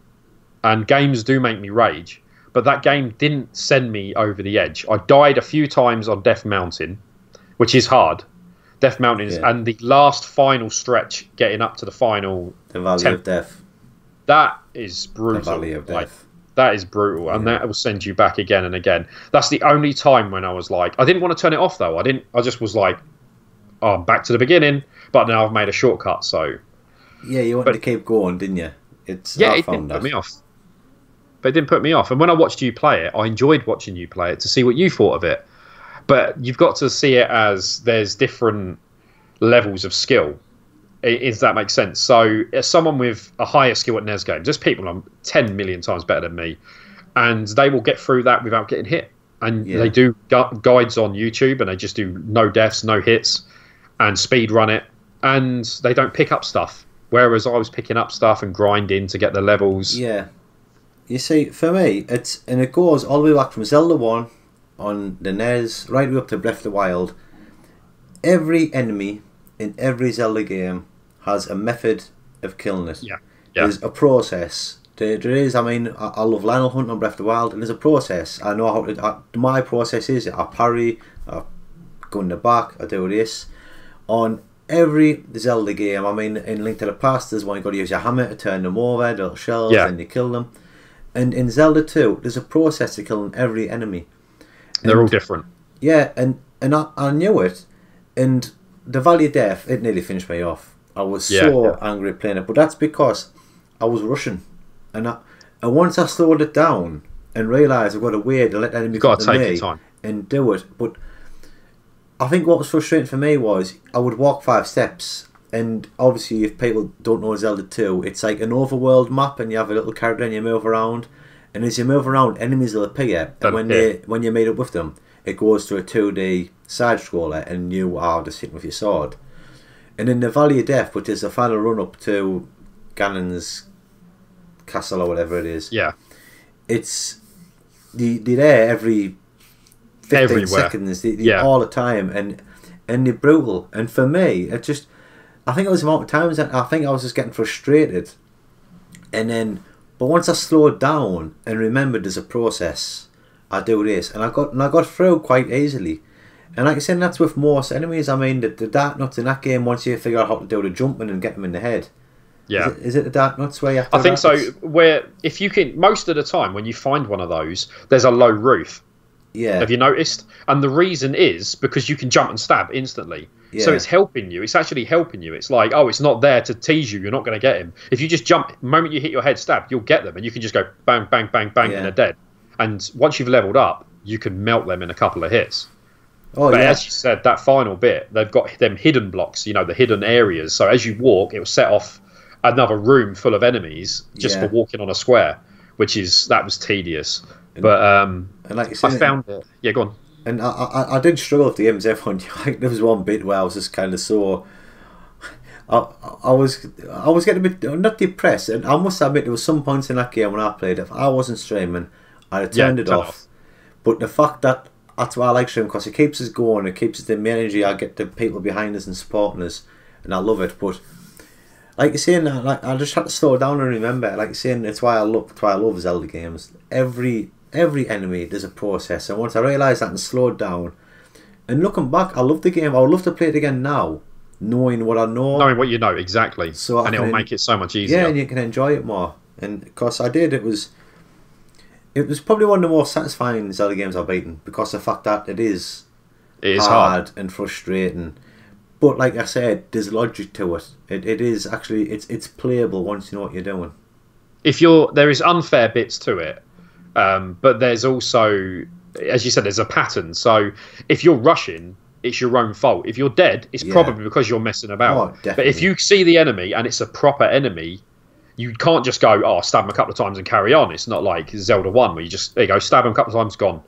Speaker 1: And games do make me rage. But that game didn't send me over the edge. I died a few times on Death Mountain, which is hard. Death Mountain is, and the last final stretch, getting up to the final...
Speaker 2: The Valley of Death.
Speaker 1: That is brutal.
Speaker 2: The Valley of Death.
Speaker 1: That is brutal, and that will send you back again and again. That's the only time when I was like, I didn't want to turn it off though. I just was like, oh, I'm back to the beginning, but now I've made a shortcut. So
Speaker 2: yeah, you wanted to keep going, didn't you?
Speaker 1: It didn't put me off. But it didn't put me off. And when I watched you play it, I enjoyed watching you play it to see what you thought of it. But you've got to see it as there's different levels of skill. If that makes sense. So as someone with a higher skill at NES games, there's people on 10 million times better than me, and they will get through that without getting hit. And they do guides on YouTube, and they just do no deaths, no hits, and speed run it, and they don't pick up stuff. Whereas I was picking up stuff and grinding to get the levels.
Speaker 2: Yeah. You see, for me, it goes all the way back from Zelda 1 on the NES right way up to Breath of the Wild. Every enemy in every Zelda game has a method of killing it.
Speaker 1: Yeah.
Speaker 2: There's a process. There is. I mean, I love Lionel Hunt on Breath of the Wild, and there's a process. I know how my process is. I parry, I go in the back, I do this. On every Zelda game, I mean, in Link to the Past, there's one you got to use your hammer to turn them over, little shells, and you kill them. And in Zelda 2, there's a process to killing every enemy.
Speaker 1: They're all different.
Speaker 2: Yeah, and I knew it, and the Valley of Death, it nearly finished me off. I was so angry playing it, but that's because I was rushing, and once I slowed it down and realised I've got to wait to let the enemy come to me and do it. But I think what was frustrating for me was I would walk 5 steps, and obviously if people don't know Zelda 2, it's like an overworld map, and you have a little character and you move around, and as you move around, enemies will appear, and when you meet up with them, it goes to a 2D side scroller, and you are just hitting with your sword. And in the Valley of Death, which is the final run up to Ganon's castle or whatever it is, it's they're there every 15 seconds, all the time, and they're brutal. And for me, I think it was the amount of times that I think I was just getting frustrated, but once I slowed down and remembered there's a process, I do this, and I got through quite easily. And like I said, that's with most enemies. I mean, the Dark Nuts in that game, once you figure out how to do the jumping and get them in the head.
Speaker 1: Yeah.
Speaker 2: Is it the Dark Nuts where you have to...
Speaker 1: I think so. Where, if you can, most of the time when you find one of those, there's a low roof.
Speaker 2: Yeah.
Speaker 1: Have you noticed? And the reason is because you can jump and stab instantly. Yeah. So it's helping you. It's actually helping you. It's like, oh, it's not there to tease you. You're not going to get him. If you just jump, the moment you hit your head stab, you'll get them. And you can just go bang, bang, bang, bang, and they're dead. And once you've leveled up, you can melt them in a couple of hits.
Speaker 2: Oh,
Speaker 1: but as you said, that final bit, they've got them hidden blocks, the hidden areas. So as you walk, it will set off another room full of enemies just for walking on a square, that was tedious. But and like you said, I found it. Yeah, go on.
Speaker 2: And I did struggle with the MZ one. Like, there was one bit where I was just kind of so... I was getting a bit, not depressed, and I must admit there was some points in that game when I played it, if I wasn't streaming, I'd have turned it off. But the fact that's why I like streaming, because it keeps us going, it keeps us the energy, I get the people behind us and supporting us, and I love it. But like you're saying, I just had to slow down and remember, like you're saying, it's why I love Zelda games. Every enemy, there's a process, and once I realised that and slowed down, and looking back, I love the game. I would love to play it again now, knowing what I know.
Speaker 1: Knowing what you know, exactly. And it'll make it so much easier.
Speaker 2: Yeah, and you can enjoy it more. And of course I did, it was probably one of the most satisfying Zelda games I've beaten, because of the fact that it is hard and frustrating. But like I said, there's logic to it. It is actually it's playable once you know what you're doing.
Speaker 1: There is unfair bits to it, but there's also, as you said, there's a pattern. So if you're rushing, it's your own fault. If you're dead, it's probably because you're messing about.
Speaker 2: Oh,
Speaker 1: but if you see the enemy and it's a proper enemy, you can't just go, stab him a couple of times and carry on. It's not like Zelda 1 where you just, there you go, stab him a couple of times, gone.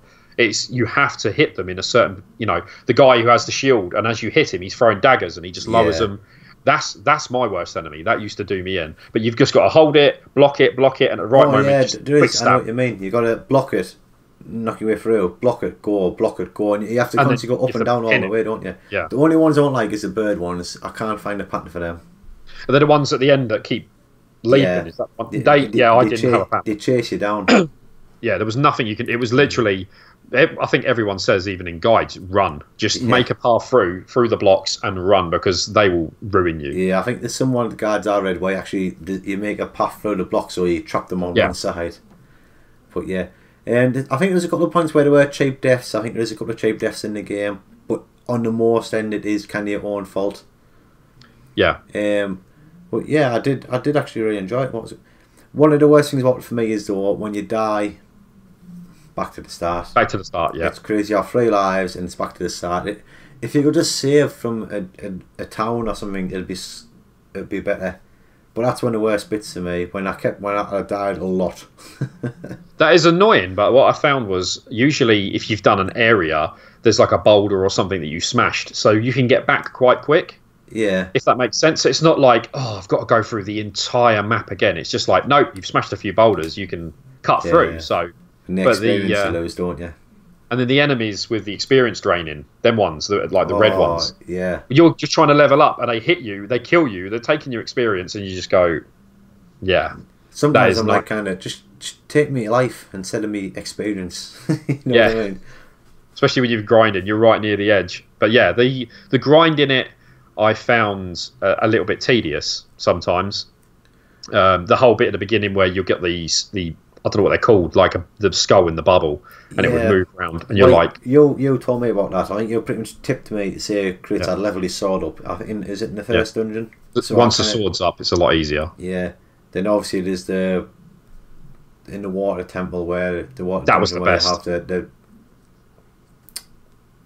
Speaker 1: You have to hit them in a certain, the guy who has the shield, and as you hit him, he's throwing daggers and he just lowers them. That's my worst enemy. That used to do me in. But you've just got to hold it, block it, and at the right moment, just quick stab.
Speaker 2: I know what you mean. You've got to block it, knock your way through, block it, go, and you have to constantly go up and down all the way, don't you?
Speaker 1: Yeah.
Speaker 2: The only ones I don't like is the bird ones. I can't find a pattern for them.
Speaker 1: Are they the ones at the end that keep leaping?
Speaker 2: Yeah.
Speaker 1: Is that one? I didn't have a pattern.
Speaker 2: They chase you down.
Speaker 1: Yeah, there was nothing you can. It was literally. I think everyone says, even in guides, run. Just make a path through the blocks and run, because they will ruin you.
Speaker 2: Yeah, I think there's some one of the guides I read where actually you make a path through the blocks, or you trap them on one side. But yeah, and I think there's a couple of points where there were cheap deaths. I think there's a couple of cheap deaths in the game, but on the most end, it is kind of your own fault.
Speaker 1: Yeah.
Speaker 2: But yeah, I did actually really enjoy it. What was it? One of the worst things about it for me is though when you die. Back to the start.
Speaker 1: Back to the start, yeah.
Speaker 2: It's crazy. You have 3 lives and it's back to the start. If you could just save from a town or something, it'd be better. But that's one of the worst bits to me. When I died a lot.
Speaker 1: That is annoying. But what I found was usually if you've done an area, there's like a boulder or something that you smashed, so you can get back quite quick.
Speaker 2: Yeah.
Speaker 1: If that makes sense. It's not like I've got to go through the entire map again. It's just like you've smashed a few boulders, you can cut through.
Speaker 2: Yeah.
Speaker 1: So.
Speaker 2: And the experience you lose, don't you?
Speaker 1: And then the enemies with the experience draining, them ones, like the red ones.
Speaker 2: Yeah.
Speaker 1: You're just trying to level up and they hit you, they kill you, they're taking your experience, and you just go, yeah.
Speaker 2: Sometimes I'm like, kind of, just take me life instead of me experience. You know what I mean? Especially
Speaker 1: when you've grinded, you're right near the edge. But yeah, the grind in it, I found a little bit tedious sometimes. The whole bit at the beginning where you'll get I don't know what they're called, like the skull in the bubble, and it would move around, and you're like...
Speaker 2: You told me about that. I think you pretty much tipped me to say Chris had leveled his sword up. I think, is it in the first dungeon?
Speaker 1: So once the sword's up, it's a lot easier.
Speaker 2: Yeah. Then obviously there's in the water temple where the water...
Speaker 1: That was the best.
Speaker 2: You have the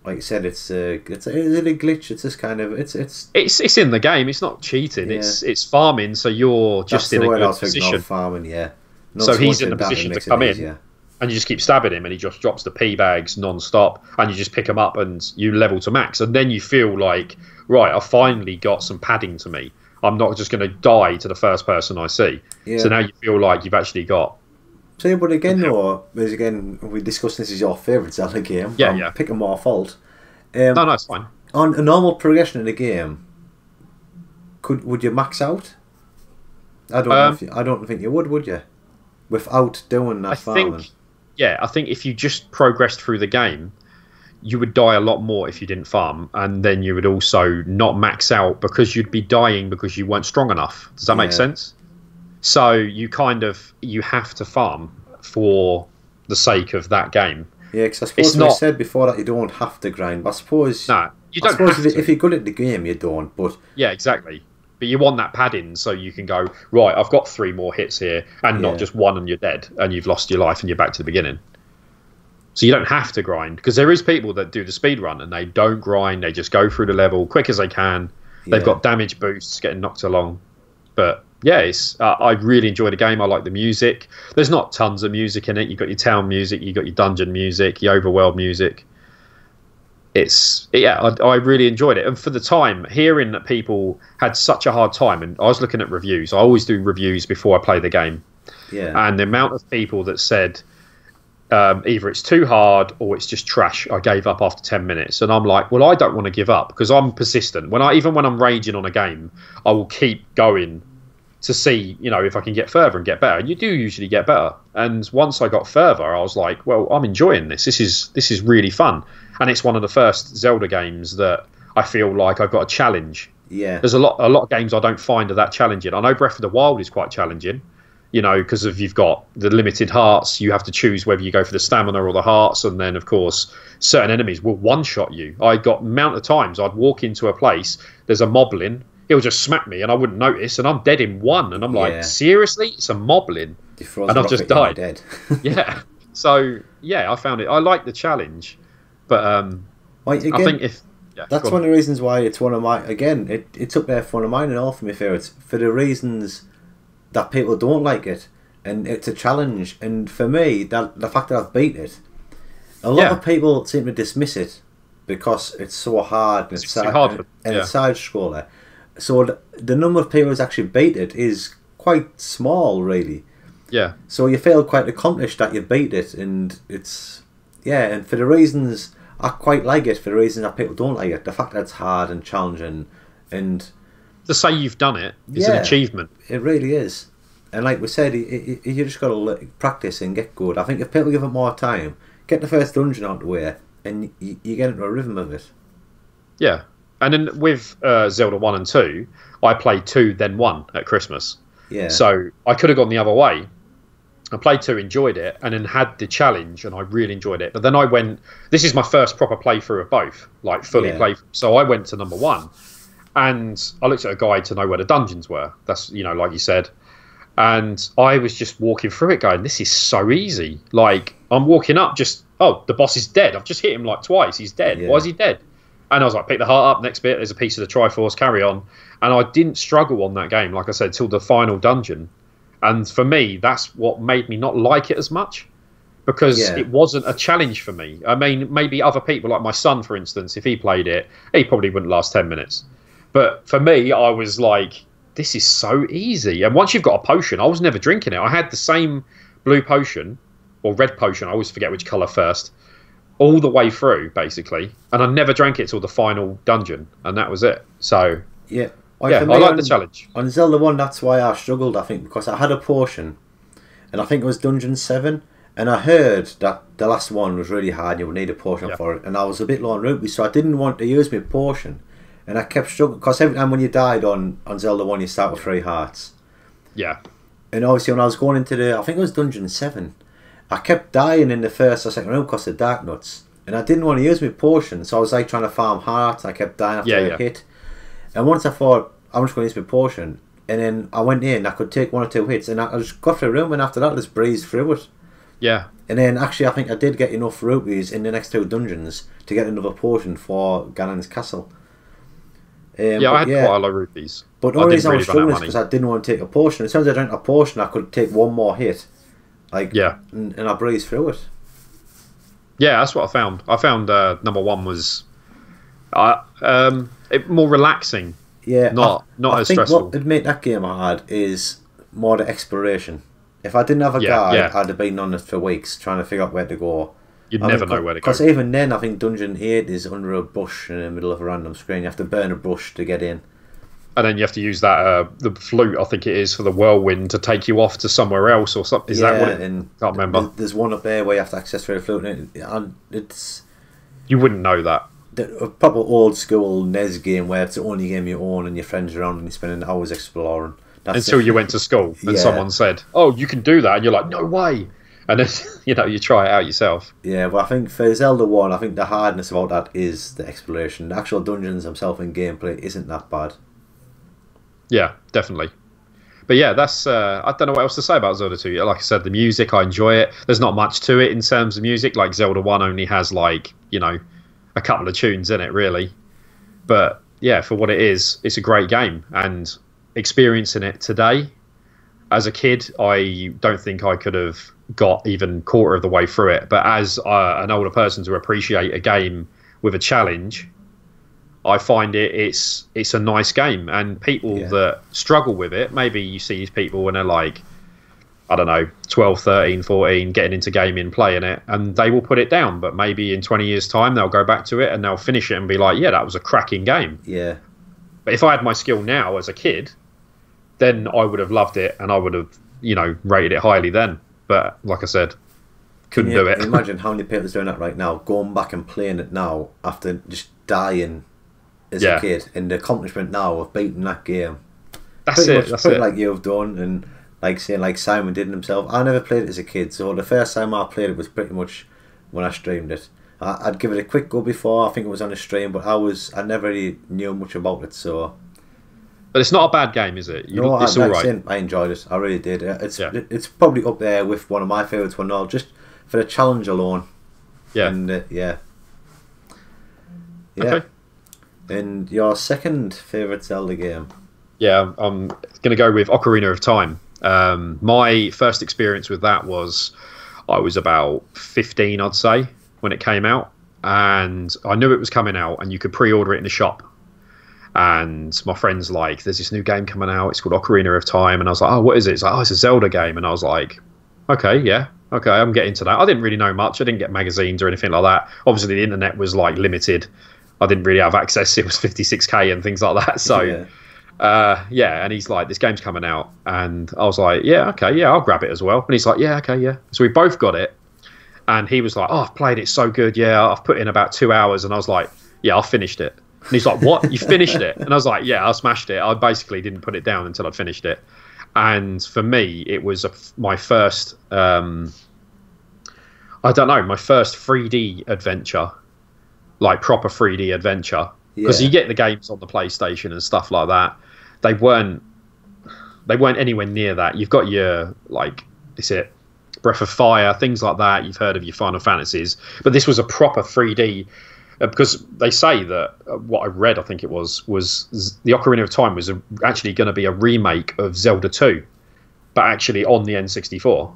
Speaker 2: like you said, it's a glitch. It's just kind of it's
Speaker 1: in the game. It's not cheating. Yeah. It's farming. So you're just in a good position.
Speaker 2: Farming, yeah.
Speaker 1: So he's in the position to come in, and you just keep stabbing him, and he just drops the P bags non-stop, and you just pick them up, and you level to max, and then you feel like, right, I've finally got some padding to me. I'm not just going to die to the first person I see. Yeah. So now you feel like you've actually got.
Speaker 2: So, but again, though, we discussed this is your favourite Zelda game.
Speaker 1: Yeah,
Speaker 2: picking more fault.
Speaker 1: No, it's fine.
Speaker 2: On a normal progression in the game, would you max out? I don't think you would you? Without doing that farming.
Speaker 1: I think if you just progressed through the game, you would die a lot more if you didn't farm, and then you would also not max out because you'd be dying because you weren't strong enough. Does that make sense? So you have to farm for the sake of that game. Yeah,
Speaker 2: because I suppose I said before that you don't have to grind, but I suppose...
Speaker 1: No, you don't have to.
Speaker 2: If you're good at the game, you don't, but...
Speaker 1: Yeah, exactly. But you want that padding so you can go, right, I've got 3 more hits here, and not just one and you're dead, and you've lost your life and you're back to the beginning. So you don't have to grind, because there is people that do the speed run and they don't grind, they just go through the level quick as they can. They've got damage boosts getting knocked along. But yeah, I really enjoy the game. I like the music. There's not tons of music in it. You've got your town music, you've got your dungeon music, your overworld music. I really enjoyed it, and for the time, hearing that people had such a hard time, and I was looking at reviews. I always do reviews before I play the game, and the amount of people that said either it's too hard or it's just trash. I gave up after 10 minutes, and I'm like, well, I don't want to give up because I'm persistent. Even when I'm raging on a game, I will keep going to see, if I can get further and get better. And you do usually get better. And once I got further, I was like, well, I'm enjoying this. This is really fun. And it's one of the first Zelda games that I feel like I've got a challenge.
Speaker 2: Yeah.
Speaker 1: There's a lot of games I don't find are that challenging. I know Breath of the Wild is quite challenging. you know, because if you've got the limited hearts, you have to choose whether you go for the stamina or the hearts, and then of course certain enemies will one-shot you. I got amount of times I'd walk into a place, there's a moblin, he'll just smack me and I wouldn't notice, and I'm dead in one, and I'm like, seriously, it's a moblin, and I've just died. Dead. Yeah, so yeah, I found it. I like the challenge, but again, I think
Speaker 2: that's one of the reasons why it's one of my, again, it's up there for one of mine and all for my favourites, for the reasons that people don't like it, and it's a challenge. And for me, that the fact that I've beat it, a lot of people seem to dismiss it because it's so hard and it's hard and it's side scroller. So the number of people who's actually beat it is quite small, really.
Speaker 1: Yeah.
Speaker 2: So you feel quite accomplished that you beat it, and it's and for the reasons I quite like it, for the reasons that people don't like it, the fact that it's hard and challenging, and
Speaker 1: to say you've done it is an achievement.
Speaker 2: It really is. And like we said, you just got to practice and get good. I think if people give it more time, get the first dungeon out of the way, and you get into a rhythm of it.
Speaker 1: Yeah. And then with Zelda 1 and 2, I played 2 then 1 at Christmas.
Speaker 2: Yeah.
Speaker 1: So I could have gone the other way. I played 2, enjoyed it, and then had the challenge, and I really enjoyed it. But then I went, this is my first proper playthrough of both, like fully playthrough. So I went to number 1, and I looked at a guide to know where the dungeons were. That's, you know, like you said. And I was just walking through it going, this is so easy. Like, I'm walking up just, oh, the boss is dead. I've just hit him like twice. He's dead. Yeah. Why is he dead? And I was like, pick the heart up, next bit, there's a piece of the Triforce, carry on. And I didn't struggle on that game, like I said, till the final dungeon. And for me, that's what made me not like it as much, because it wasn't a challenge for me. I mean, maybe other people, like my son, for instance, if he played it, he probably wouldn't last 10 minutes. But for me, I was like, this is so easy. And once you've got a potion, I was never drinking it. I had the same blue potion, or red potion, I always forget which colour first, all the way through, basically. And I never drank it till the final dungeon, and that was it. So,
Speaker 2: yeah.
Speaker 1: I like the challenge.
Speaker 2: On Zelda 1, that's why I struggled, I think, because I had a potion, and I think it was Dungeon 7, and I heard that the last one was really hard, you would need a potion for it, and I was a bit low on rupees, so I didn't want to use my potion, and I kept struggling, because every time when you died on Zelda 1, you start with 3 hearts.
Speaker 1: Yeah.
Speaker 2: And obviously when I was going into I think it was Dungeon 7, I kept dying in the first or second room because of Dark Nuts, and I didn't want to use my potion, so I was like trying to farm hearts, and I kept dying after a hit. And once I thought, I'm just going to use my potion, and then I went in, I could take 1 or 2 hits, and I just got through the room, and after that I just breezed through it.
Speaker 1: Yeah.
Speaker 2: And then actually I think I did get enough rupees in the next 2 dungeons to get another potion for Ganon's castle.
Speaker 1: I had quite a lot of rupees.
Speaker 2: But the only reason I was struggling is because I didn't want to take a potion. As soon as I drank a potion, I could take 1 more hit. And I breezed through it.
Speaker 1: Yeah, that's what I found. I found number 1 was more relaxing.
Speaker 2: Yeah,
Speaker 1: not as stressful.
Speaker 2: I think what would make that game hard is more the exploration. If I didn't have a guide, I'd have been on it for weeks trying to figure out where to go.
Speaker 1: You'd never know where to go.
Speaker 2: Because even then, I think Dungeon 8 is under a bush in the middle of a random screen. You have to burn a bush to get in.
Speaker 1: And then you have to use that the flute, I think it is, for the whirlwind to take you off to somewhere else or something. Is that what it is? Can't remember.
Speaker 2: There's one up there where you have to access through the flute, and it's...
Speaker 1: You wouldn't know that.
Speaker 2: A proper old school NES game where it's the only game you own and your friends are around and you're spending hours exploring.
Speaker 1: Until you went to school and someone said, "Oh, you can do that," and you're like, "No way!" And then you try it out yourself.
Speaker 2: Yeah, well, I think for Zelda 1, I think the hardness about that is the exploration. The actual dungeons themselves and gameplay isn't that bad.
Speaker 1: Yeah, definitely. But yeah, that's I don't know what else to say about Zelda 2. Like I said, the music, I enjoy it. There's not much to it in terms of music. Like Zelda 1 only has a couple of tunes in it, really. But yeah, for what it is, it's a great game. And experiencing it today, as a kid, I don't think I could have got even quarter of the way through it. But as an older person, to appreciate a game with a challenge, I find it's a nice game. And people that struggle with it, maybe you see these people when they're like, I don't know, 12, 13, 14, getting into gaming, playing it, and they will put it down. But maybe in 20 years' time, they'll go back to it and they'll finish it and be like, yeah, that was a cracking game.
Speaker 2: Yeah.
Speaker 1: But if I had my skill now as a kid, then I would have loved it and I would have, rated it highly then. But like I said, couldn't do it.
Speaker 2: Imagine how many people's doing that right now, going back and playing it now after just dying as a kid, and the accomplishment now of beating that game.
Speaker 1: That's
Speaker 2: pretty
Speaker 1: it.
Speaker 2: much,
Speaker 1: that's
Speaker 2: pretty
Speaker 1: it.
Speaker 2: like you've done, and like saying like Simon did it himself. I never played it as a kid, so the first time I played it was pretty much when I streamed it. I'd give it a quick go before. I think it was on a stream, but I never really knew much about it. So,
Speaker 1: but it's not a bad game, is it?
Speaker 2: No, it's all right. I enjoyed it. I really did. It's probably up there with one of my favourites. One now, just for the challenge alone.
Speaker 1: Yeah.
Speaker 2: And yeah.
Speaker 1: Okay.
Speaker 2: And your second favourite Zelda game?
Speaker 1: Yeah, I'm going to go with Ocarina of Time. My first experience with that was I was about 15, I'd say, when it came out. And I knew it was coming out and you could pre-order it in the shop. And my friend's like, there's this new game coming out. It's called Ocarina of Time. And I was like, oh, what is it? It's like, oh, it's a Zelda game. And I was like, okay, yeah. Okay, I'm getting to that. I didn't really know much. I didn't get magazines or anything like that. Obviously, the internet was like limited. I didn't really have access. It was 56k and things like that. So, yeah. And he's like, this game's coming out. And I was like, yeah, okay, yeah, I'll grab it as well. And he's like, yeah, okay, yeah. So we both got it. And he was like, oh, I've played it so good. Yeah, I've put in about 2 hours. And I was like, yeah, I've finished it. And he's like, what? You finished it? And I was like, yeah, I smashed it. I basically didn't put it down until I'd finished it. And for me, it was my first, I don't know, my first 3D adventure, like proper 3D adventure. Because you get the games on the PlayStation and stuff like that. They weren't anywhere near that. You've got your, like, is it Breath of Fire, things like that. You've heard of your Final Fantasies. But this was a proper 3D. Because they say that what I read, I think it was the Ocarina of Time was actually going to be a remake of Zelda 2, but actually on the N64.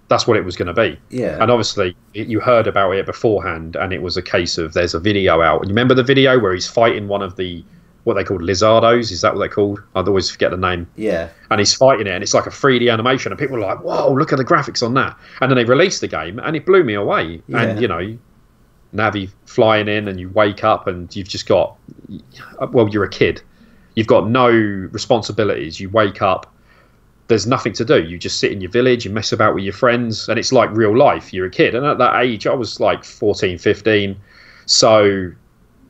Speaker 1: That's what it was going to be.
Speaker 2: Yeah.
Speaker 1: And obviously, you heard about it beforehand, and it was a case of there's a video out. And you remember the video where he's fighting one of the, what they called Lizardos? Is that what they're called? I'd always forget the name.
Speaker 2: Yeah.
Speaker 1: And he's fighting it, and it's like a 3D animation, and people are like, whoa, look at the graphics on that. And then they released the game, and it blew me away. Yeah. And, you know, Navi flying in and you wake up and you've just got, well, you're a kid. You've got no responsibilities. You wake up, there's nothing to do. You just sit in your village, you mess about with your friends, and it's like real life. You're a kid. And at that age, I was like 14, 15. So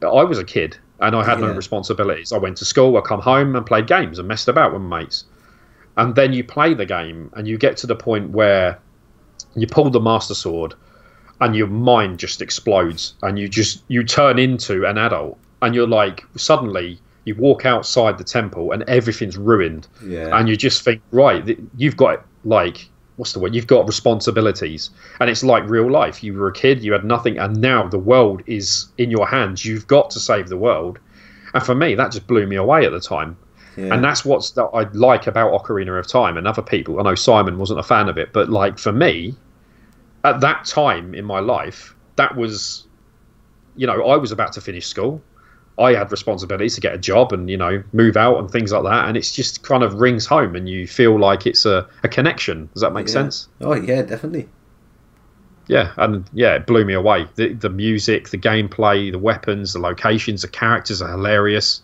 Speaker 1: I was a kid and I had no responsibilities. I went to school, I come home and played games and messed about with my mates. And then you play the game and you get to the point where you pull the Master Sword and your mind just explodes and you turn into an adult and you're like, suddenly you walk outside the temple and everything's ruined.
Speaker 2: Yeah.
Speaker 1: And you just think, right, you've got, like, what's the word? You've got responsibilities. And it's like real life. You were a kid, you had nothing, and now the world is in your hands. You've got to save the world. And for me, that just blew me away at the time. Yeah. And that's what I like about Ocarina of Time. And other people, I know Simon wasn't a fan of it, but like for me, at that time in my life, that was, you know, I was about to finish school. I had responsibilities to get a job and, you know, move out and things like that. And it's just kind of rings home and you feel like it's a connection. Does that make sense?
Speaker 2: Oh, yeah, definitely.
Speaker 1: Yeah, and yeah, it blew me away. The music, the gameplay, the weapons, the locations, the characters are hilarious.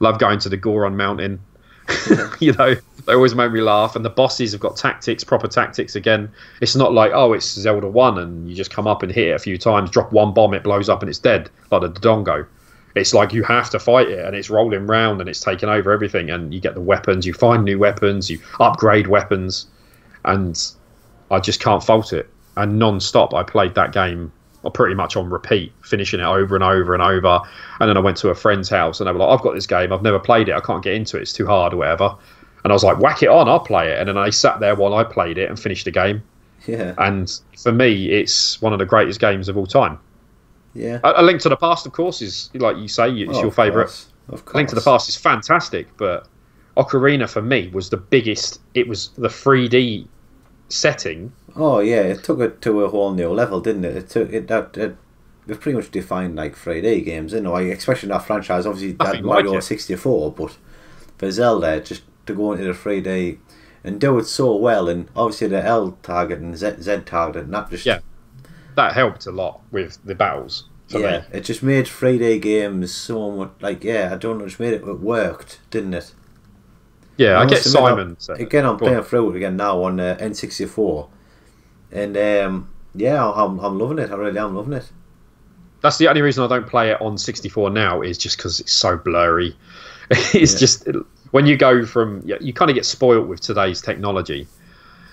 Speaker 1: Love going to the Goron Mountain. You know, they always made me laugh. And the bosses have got tactics, proper tactics again. It's not like, oh, it's Zelda 1 and you just come up and hit it a few times, drop one bomb, it blows up and it's dead, like the Dodongo. It's like you have to fight it and it's rolling round and it's taking over everything and you get the weapons, you find new weapons, you upgrade weapons, and I just can't fault it. And non-stop I played that game pretty much on repeat, finishing it over and over and over. And then I went to a friend's house and they were like, I've got this game, I've never played it, I can't get into it, it's too hard or whatever. And I was like, whack it on, I'll play it. And then I sat there while I played it and finished the game.
Speaker 2: Yeah.
Speaker 1: And for me, it's one of the greatest games of all time.
Speaker 2: Yeah.
Speaker 1: A Link to the Past, of course, is, like you say, it's your favourite.
Speaker 2: Of course.
Speaker 1: Link to the Past is fantastic, but Ocarina for me was the biggest. It was the 3D setting.
Speaker 2: Oh yeah, it took it to a whole new level, didn't it? It pretty much defined like 3D games, didn't it? Like, especially that franchise. Obviously, that Mario 64, but for Zelda, just to go into the 3D and do it so well, and obviously the L target and Z target, and that just
Speaker 1: that helped a lot with the battles. For me.
Speaker 2: It just made 3D games so much like I don't know, it just made it worked, didn't it?
Speaker 1: Yeah, I get Simon.
Speaker 2: Again, I'm playing through it again now on N64, and I'm loving it. I really am loving it.
Speaker 1: That's the only reason I don't play it on 64 now, is just because it's so blurry. It's just when you go from, you kind of get spoilt with today's technology.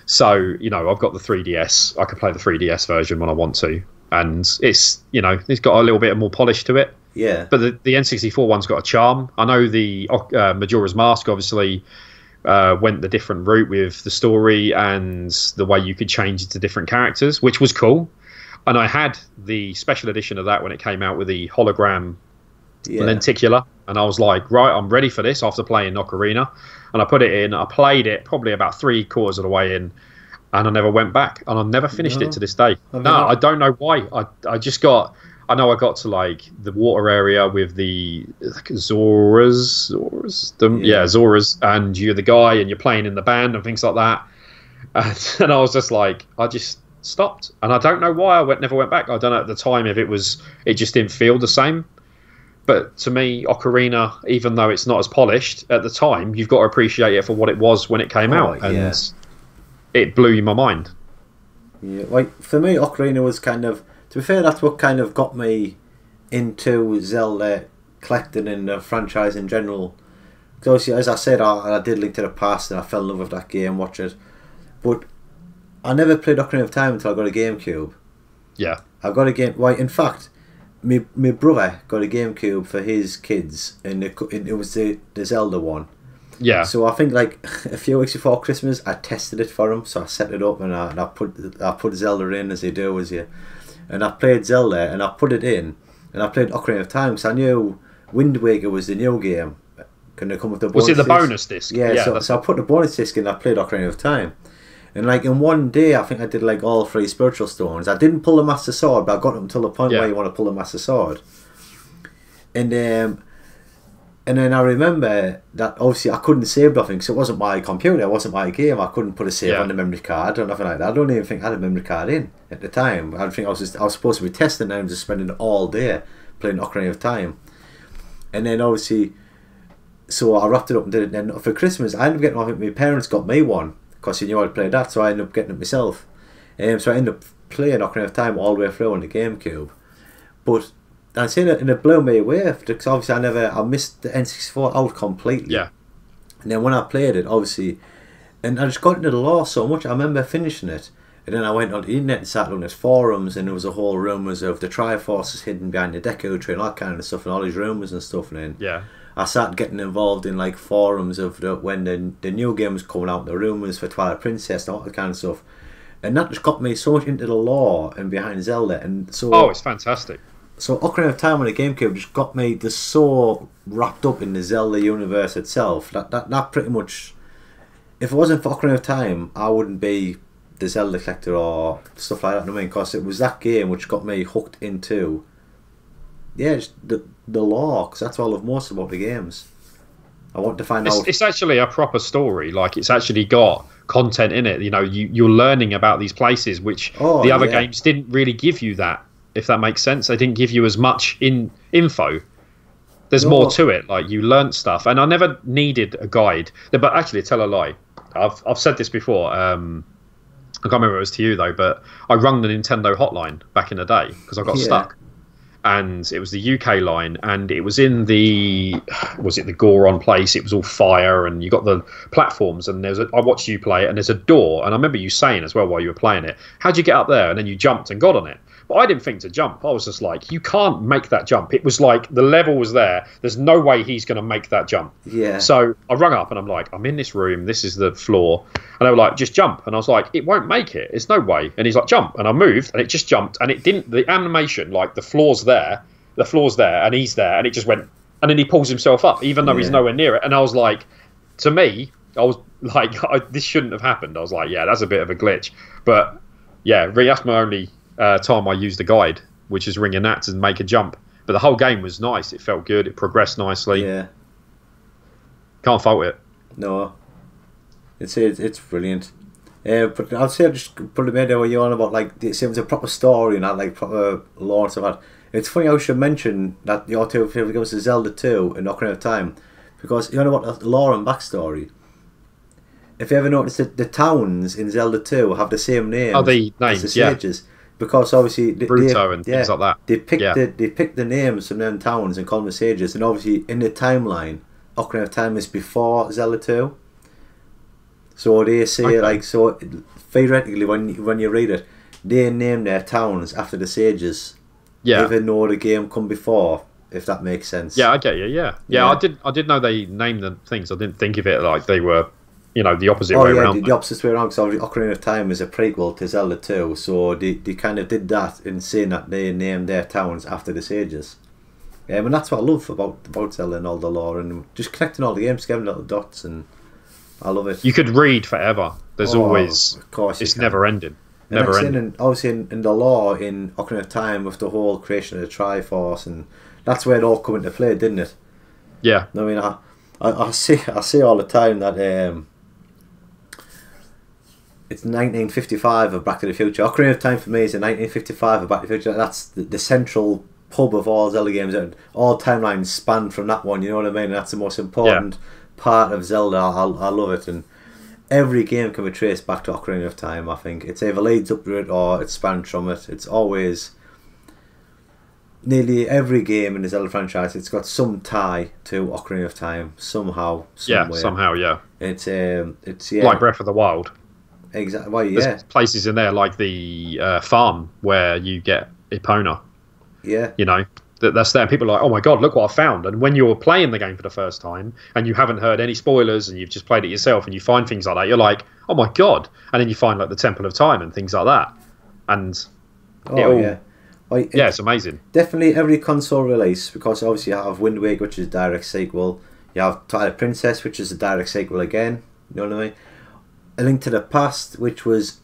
Speaker 1: So, you know, I've got the 3DS. I can play the 3DS version when I want to. And it's, you know, it's got a little bit more polish to it.
Speaker 2: Yeah.
Speaker 1: But the N64 one's got a charm. I know the Majora's Mask obviously went the different route with the story and the way you could change it to different characters, which was cool. And I had the special edition of that when it came out with the hologram lenticular. And I was like, right, I'm ready for this after playing Ocarina. And I put it in. I played it probably about 3/4 of the way in. And I never went back. And I never finished it to this day. I don't know why. I just got... I know I got to like the water area with the Zoras, and you're the guy and you're playing in the band and things like that. And I was just like, I just stopped. And I don't know why I never went back. I don't know at the time if it just didn't feel the same. But to me, Ocarina, even though it's not as polished at the time, you've got to appreciate it for what it was when it came out. And it blew my mind.
Speaker 2: Yeah, like for me, Ocarina was kind of... To be fair, that's what kind of got me into Zelda collecting and the franchise in general. Because as I said, I did Link to the Past and I fell in love with that game, watch it. But I never played Ocarina of Time until I got a GameCube.
Speaker 1: Yeah.
Speaker 2: I got a game... Well, in fact, my brother got a GameCube for his kids and it was the Zelda one.
Speaker 1: Yeah.
Speaker 2: So I think like a few weeks before Christmas, I tested it for him. So I set it up and I put Zelda in as they do, as you... And I played Zelda and I put it in and I played Ocarina of Time because I knew Wind Waker was the new game. Can they come with the bonus
Speaker 1: disc? Was it the bonus disc?
Speaker 2: Yeah, so I put the bonus disc in and I played Ocarina of Time. And like in one day, I think I did like all 3 spiritual stones. I didn't pull the Master Sword, but I got them until the point where you want to pull the Master Sword. And then I remember that obviously I couldn't save nothing because it wasn't my computer, it wasn't my game. I couldn't put a save on the memory card or nothing like that. I don't even think I had a memory card in at the time. I think I was supposed to be testing and I was just spending all day playing Ocarina of Time. And then obviously, so I wrapped it up and did it. And then for Christmas, I ended up getting, I think my parents got me one because they knew I'd play that, so I ended up getting it myself. So I ended up playing Ocarina of Time all the way through on the GameCube. But I seen it and it blew me away because obviously I missed the N64 out completely.
Speaker 1: Yeah.
Speaker 2: And then when I played it, obviously, and I just got into the lore so much, I remember finishing it. And then I went on the internet and started on these forums and there was a whole rumours of the Triforces hidden behind the Deku Tree and all that kind of stuff and all these rumours and stuff. And then I started getting involved in like forums of when the new game was coming out, the rumours for Twilight Princess and all that kind of stuff. And that just got me so much into the lore and behind Zelda. And so...
Speaker 1: Oh, it's fantastic.
Speaker 2: So Ocarina of Time on the GameCube just got me just so wrapped up in the Zelda universe itself that pretty much, if it wasn't for Ocarina of Time, I wouldn't be the Zelda collector or stuff like that. I mean, because it was that game which got me hooked into, just the lore, because that's what I love most about the games. I want to find out. It's
Speaker 1: actually a proper story. Like it's actually got content in it. You know, you're learning about these places which the other games didn't really give you that. If that makes sense, they didn't give you as much info. There's more to it. Like you learnt stuff, and I never needed a guide. But actually, tell a lie. I've said this before. I can't remember if it was to you though, but I rung the Nintendo hotline back in the day because I got stuck, and it was the UK line, and it was in the Goron place. It was all fire, and you got the platforms, and I watched you play it, and there's a door, and I remember you saying as well while you were playing it, how'd you get up there? And then you jumped and got on it. But I didn't think to jump. I was just like, you can't make that jump. It was like the level was there. There's no way he's going to make that jump.
Speaker 2: Yeah.
Speaker 1: So I rung up and I'm like, I'm in this room. This is the floor. And they were like, just jump. And I was like, it won't make it. There's no way. And he's like, jump. And I moved and it just jumped. And it didn't, the animation, like the floor's there, and he's there. And it just went, and then he pulls himself up, even though he's nowhere near it. And I was like, to me, I was like, this shouldn't have happened. I was like, yeah, that's a bit of a glitch. But yeah, that's my only... time I used a guide, which is ring a gnat and make a jump. But the whole game was nice. It felt good. It progressed nicely.
Speaker 2: Yeah.
Speaker 1: Can't fault it.
Speaker 2: No. It's brilliant. But I'd say I just put a minute where you're on about like it was a proper story and had like proper lore and stuff like that. It's funny I should mention that your two favourite games are Zelda 2 and Ocarina of Time, because you know what the lore and backstory. If you ever noticed that the towns in Zelda 2 have the same names
Speaker 1: as
Speaker 2: the sages. Because obviously
Speaker 1: Bruto and things like that.
Speaker 2: They picked the names from them towns and called them sages, and obviously in the timeline Ocarina of Time is before Zelda 2. So they say like so theoretically when you read it, they name their towns after the sages.
Speaker 1: Yeah.
Speaker 2: Even though the game come before, if that makes sense.
Speaker 1: Yeah, I get you. Yeah. I did know they named the things. I didn't think of it like they were, the opposite way around.
Speaker 2: The opposite way around. So Ocarina of Time is a prequel to Zelda 2. So they kind of did that in saying that they named their towns after the sages. And that's what I love about Zelda and all the lore and just connecting all the games together, little dots, and I love it.
Speaker 1: You could read forever. There's always, of course, it's never ending. Never ending.
Speaker 2: And obviously in the lore in Ocarina of Time with the whole creation of the Triforce, and that's where it all come into play, didn't it?
Speaker 1: Yeah.
Speaker 2: I mean, I say all the time that it's 1955 of Back to the Future. Ocarina of Time for me is in 1955 of Back to the Future. That's the central hub of all Zelda games. All timelines span from that one. You know what I mean? That's the most important part of Zelda. I love it, and every game can be traced back to Ocarina of Time. I think it's either leads up to it or it spans from it. It's always nearly every game in the Zelda franchise. It's got some tie to Ocarina of Time somehow. Somewhere.
Speaker 1: Yeah, somehow. Yeah.
Speaker 2: It's
Speaker 1: like Breath of the Wild.
Speaker 2: Exactly. Well,
Speaker 1: There's places in there like the farm where you get Epona.
Speaker 2: Yeah.
Speaker 1: That's there. People are like, oh my god, look what I found. And when you're playing the game for the first time and you haven't heard any spoilers and you've just played it yourself and you find things like that, you're like, oh my god. And then you find like the Temple of Time and things like that. And it's amazing. Definitely
Speaker 2: every console release, because obviously you have Wind Waker, which is a direct sequel. You have Twilight Princess, which is a direct sequel again. You know what I mean? A Link to the Past, which was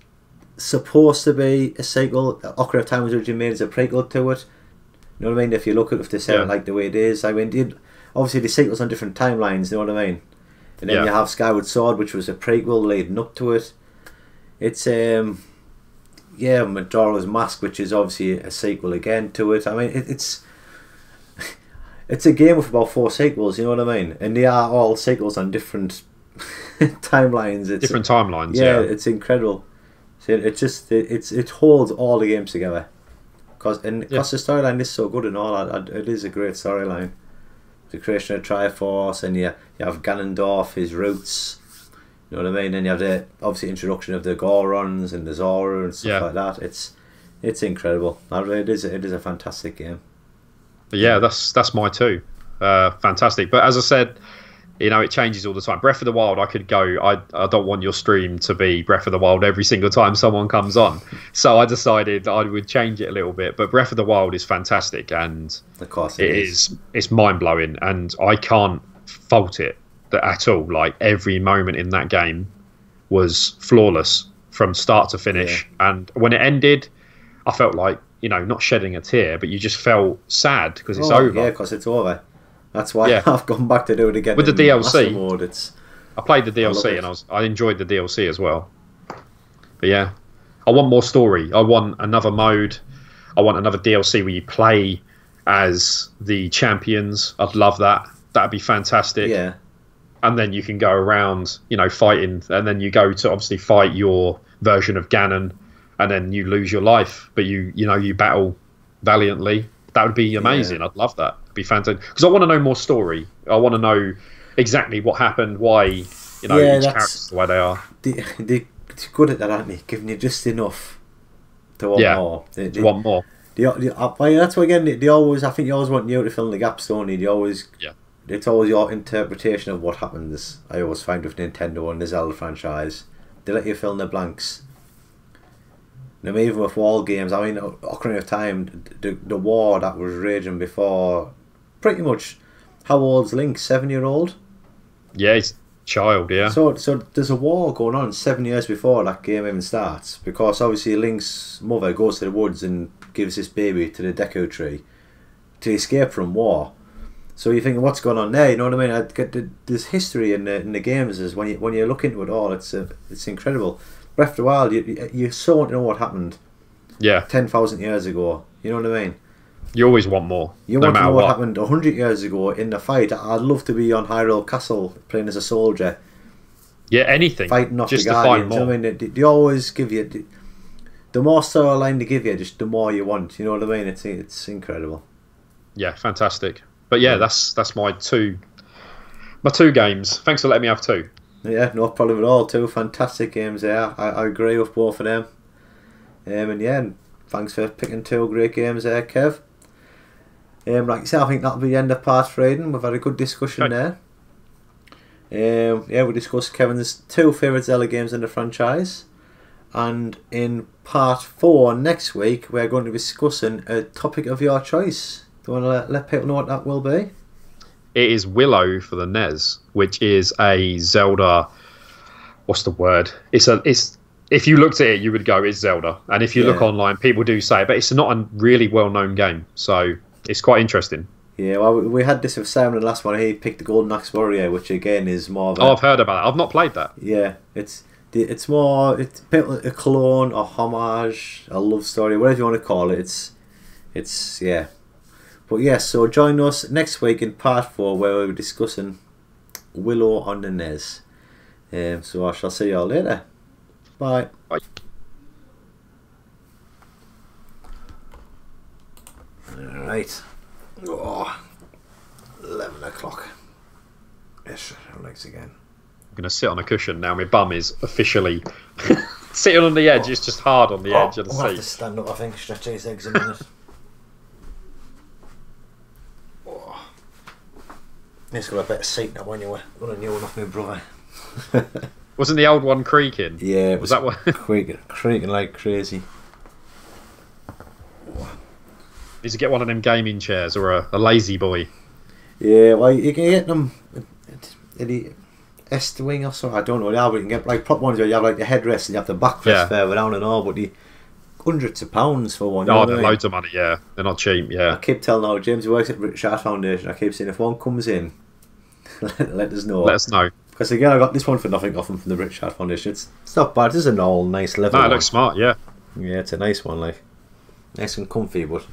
Speaker 2: supposed to be a sequel. Ocarina of Time was originally made as a prequel to it. You know what I mean? If you look at if they say it like the way it is, I mean, obviously the sequels on different timelines. You know what I mean? And then you have Skyward Sword, which was a prequel leading up to it. It's Majora's Mask, which is obviously a sequel again to it. I mean, it's a game with about 4 sequels. You know what I mean? And they are all sequels on different timelines.
Speaker 1: Different timelines.
Speaker 2: Yeah, it's incredible. So it holds all the games together. Because the storyline is so good and all that. It is a great storyline. The creation of Triforce, and you have Ganondorf, his roots. You know what I mean? And you have the obviously introduction of the Gorons and the Zora and stuff like that. It's incredible. It is a fantastic game.
Speaker 1: But yeah, that's my 2. Fantastic. But as I said, it changes all the time. Breath of the Wild, I could go, I don't want your stream to be Breath of the Wild every single time someone comes on. So I decided I would change it a little bit. But Breath of the Wild is fantastic, and
Speaker 2: of course
Speaker 1: it's mind-blowing, and I can't fault it at all. Like, every moment in that game was flawless from start to finish. Yeah. And when it ended, I felt like, not shedding a tear, but you just felt sad because it's over.
Speaker 2: Yeah, because it's over. That's why I've gone back to do it again.
Speaker 1: With the DLC,
Speaker 2: mode,
Speaker 1: I played the DLC and I enjoyed the DLC as well. But yeah, I want more story. I want another mode. I want another DLC where you play as the champions. I'd love that. That'd be fantastic.
Speaker 2: Yeah.
Speaker 1: And then you can go around, fighting, and then you go to obviously fight your version of Ganon, and then you lose your life, but you battle valiantly. That would be amazing. I'd love that. It'd be fantastic. Because I want to know more story. I want to know exactly what happened, why, each character's the way they are.
Speaker 2: They're good at that, aren't they? Giving you just enough to want more.
Speaker 1: They want more.
Speaker 2: That's why, again, they always, I think you always want you to fill in the gaps, don't you? They always, it's always your interpretation of what happens. I always find with Nintendo and the Zelda franchise. They let you fill in the blanks. Even with wall games, I mean, Ocarina of Time, the war that was raging before, pretty much, how old's Link? 7-year-old?
Speaker 1: Yeah, he's a child, yeah.
Speaker 2: So there's a war going on 7 years before that game even starts, because obviously Link's mother goes to the woods and gives this baby to the Deku Tree to escape from war. So you're thinking, what's going on there? You know what I mean? There's history in the games. Is when you look into it all, it's incredible. Breath of the Wild, you so want to know what happened 10,000 years ago. You know what I mean?
Speaker 1: You always want more.
Speaker 2: You want to know what happened 100 years ago in the fight. I'd love to be on Hyrule Castle playing as a soldier.
Speaker 1: Yeah, anything.
Speaker 2: Fighting off
Speaker 1: just
Speaker 2: the Guardians.
Speaker 1: To find more.
Speaker 2: I mean, they always give you... The more storyline they give you, just the more you want. You know what I mean? It's incredible.
Speaker 1: Yeah, fantastic. But yeah, that's my 2 My 2 games. Thanks for letting me have 2.
Speaker 2: Yeah, no problem at all. 2 fantastic games there. I agree with both of them. And thanks for picking 2 great games there, Kev. Like you said, I think that'll be the end of part 3. We've had a good discussion there. We discussed Kevin's 2 favourite Zelda games in the franchise. And in part 4 next week, we're going to be discussing a topic of your choice. Do you want to let people know what that will be?
Speaker 1: It is Willow for the NES, which is a Zelda. What's the word? It's if you looked at it, you would go, it's Zelda. And if you look online, people do say it, but it's not a really well-known game. So it's quite interesting. Yeah,
Speaker 2: well, we had this with Simon in the last one. He picked the Golden Axe Warrior, which again is more of a...
Speaker 1: I've heard about it. I've not played that.
Speaker 2: Yeah, it's more... It's a bit like a clone, a homage, a love story, whatever you want to call it. It's yeah. But yes, so join us next week in part 4 where we'll be discussing Willow on the NES. So I shall see you all later. Bye.
Speaker 1: Bye.
Speaker 2: Alright. Oh, 11 o'clock. Yes, legs again.
Speaker 1: I'm going to sit on a cushion now. My bum is officially sitting on the edge. It's just hard on the edge of the seat.
Speaker 2: I'll have to stand up, I think. Stretch his legs a minute. It's got a better seat now anyway. Got a new one off my brother.
Speaker 1: Wasn't the old one creaking?
Speaker 2: Yeah,
Speaker 1: was that what?
Speaker 2: creaking like crazy.
Speaker 1: Need to get one of them gaming chairs or a lazy boy.
Speaker 2: Yeah, well, you can get them. The Estwing or something. I don't know how, but you can get like prop ones where you have like the headrest and you have the backrest further down and all, but the hundreds of pounds for one.
Speaker 1: Oh, they're loads of money, yeah. They're not cheap, yeah.
Speaker 2: I keep telling our James, who works at the British Art Foundation, I keep saying if one comes in, let us know.
Speaker 1: Let us know.
Speaker 2: Because again, I got this one for nothing off them from the British Art Foundation. It's not bad. This is an all nice level.
Speaker 1: No, it looks smart, yeah.
Speaker 2: Yeah, it's a nice one, like nice and comfy, but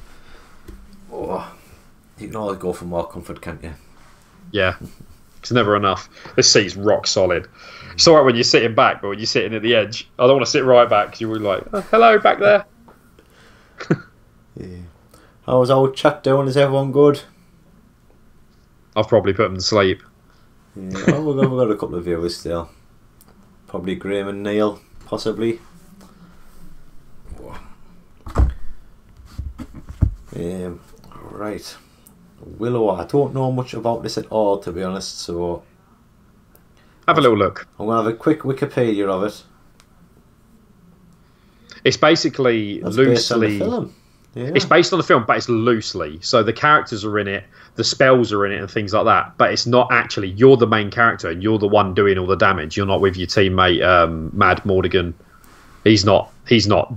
Speaker 2: you can always go for more comfort, can't you?
Speaker 1: Yeah, it's never enough. This seat's rock solid. It's alright when you're sitting back, but when you're sitting at the edge, I don't want to sit right back because you're like, oh, hello back there.
Speaker 2: Yeah. How's old chat doing? Is everyone good?
Speaker 1: I've probably put them to sleep.
Speaker 2: Yeah, well, we've got a couple of viewers still. Probably Graham and Neil, possibly. Right. Willow, I don't know much about this at all, to be honest, so...
Speaker 1: Have a little look.
Speaker 2: I'm going to have a quick Wikipedia of it.
Speaker 1: It's basically loosely...
Speaker 2: Based on the film. Yeah.
Speaker 1: It's based on the film, but it's loosely. So the characters are in it, the spells are in it and things like that, but it's not actually... You're the main character and you're the one doing all the damage. You're not with your teammate, Mad Mordigan. He's not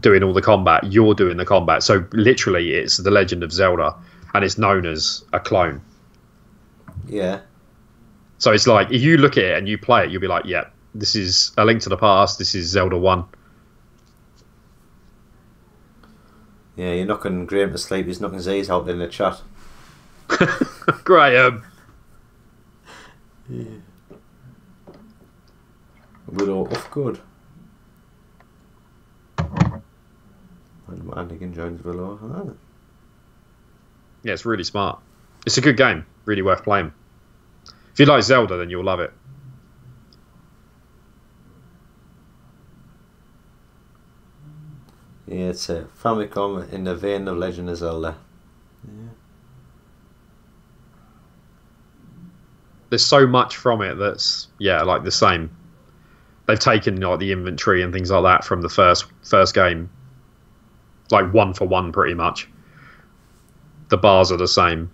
Speaker 1: doing all the combat. You're doing the combat. So literally, it's The Legend of Zelda, and it's known as a clone.
Speaker 2: Yeah.
Speaker 1: So it's like, if you look at it and you play it, you'll be like, yeah, this is A Link to the Past, this is Zelda 1.
Speaker 2: Yeah, you're knocking Graham to sleep. He's knocking Z's out in the chat.
Speaker 1: Graham.
Speaker 2: Yeah. Willow off good. And Andy joins Willow. Ah.
Speaker 1: Yeah, it's really smart. It's a good game. Really worth playing. If you like Zelda, then you'll love it.
Speaker 2: Yeah, it's a Famicom in the vein of Legend of Zelda. Yeah.
Speaker 1: There's so much from it that's, yeah, like the same. They've taken like the inventory and things like that from the first game. Like 1 for 1 pretty much. The bars are the same.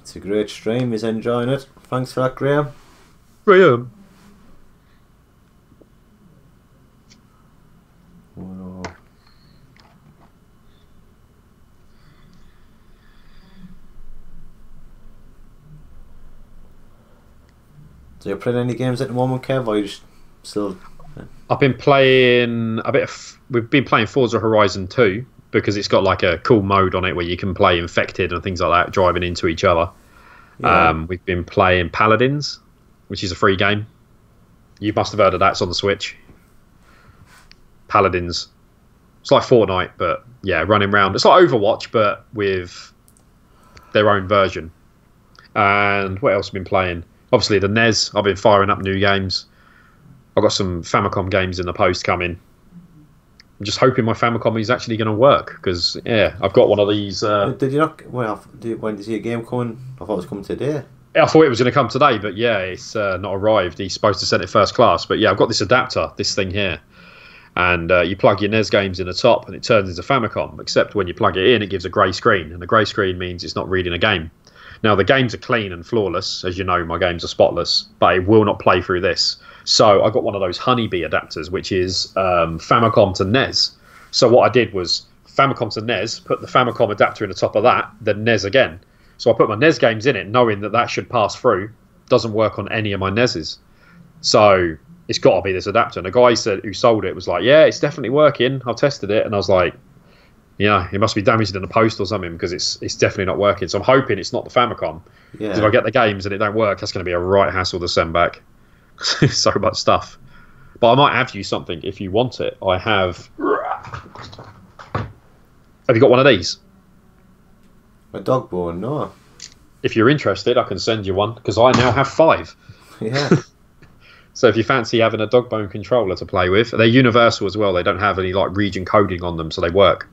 Speaker 2: It's a great stream. He's enjoying it. Thanks for that, Graham.
Speaker 1: Graham.
Speaker 2: Oh. So you're playing any games at the moment, Kev, or you just still...
Speaker 1: I've been playing a bit of... We've been playing Forza Horizon 2 because it's got like a cool mode on it where you can play infected and things like that, driving into each other. Yeah. We've been playing Paladins, which is a free game. You must have heard of that. It's on the Switch. Paladins. It's like Fortnite, but yeah, running around. It's like Overwatch, but with their own version. And what else have I been playing? Obviously the NES. I've been firing up new games. I've got some Famicom games in the post coming. I'm just hoping my Famicom is actually going to work, because yeah, I've got one of these.
Speaker 2: Did you not? Well, when did you see a game coming? I thought it was coming today.
Speaker 1: I thought it was going to come today, but yeah, it's not arrived. He's supposed to send it first class, but yeah, I've got this adapter, this thing here, and you plug your NES games in the top, and it turns into Famicom. Except when you plug it in, it gives a grey screen, and the grey screen means it's not reading a game. Now the games are clean and flawless, as you know, my games are spotless, but it will not play through this. So I got one of those honeybee adapters, which is Famicom to NES. So what I did was Famicom to NES, put the Famicom adapter in the top of that, then NES again. So I put my NES games in it, knowing that that should pass through. Doesn't work on any of my NESs. So it's got to be this adapter. And the guy who sold it was like, yeah, it's definitely working. I've tested it. And I was like, yeah, it must be damaged in the post or something, because it's definitely not working. So I'm hoping it's not the Famicom. Yeah. If I get the games and it don't work, that's going to be a right hassle to send back. So much stuff. But I might have you something if you want it. I have... Have you got one of these?
Speaker 2: A dog bone? No.
Speaker 1: If you're interested, I can send you one, because I now have 5.
Speaker 2: Yeah.
Speaker 1: So if you fancy having a dog bone controller to play with, they're universal as well. They don't have any like region coding on them, so they work.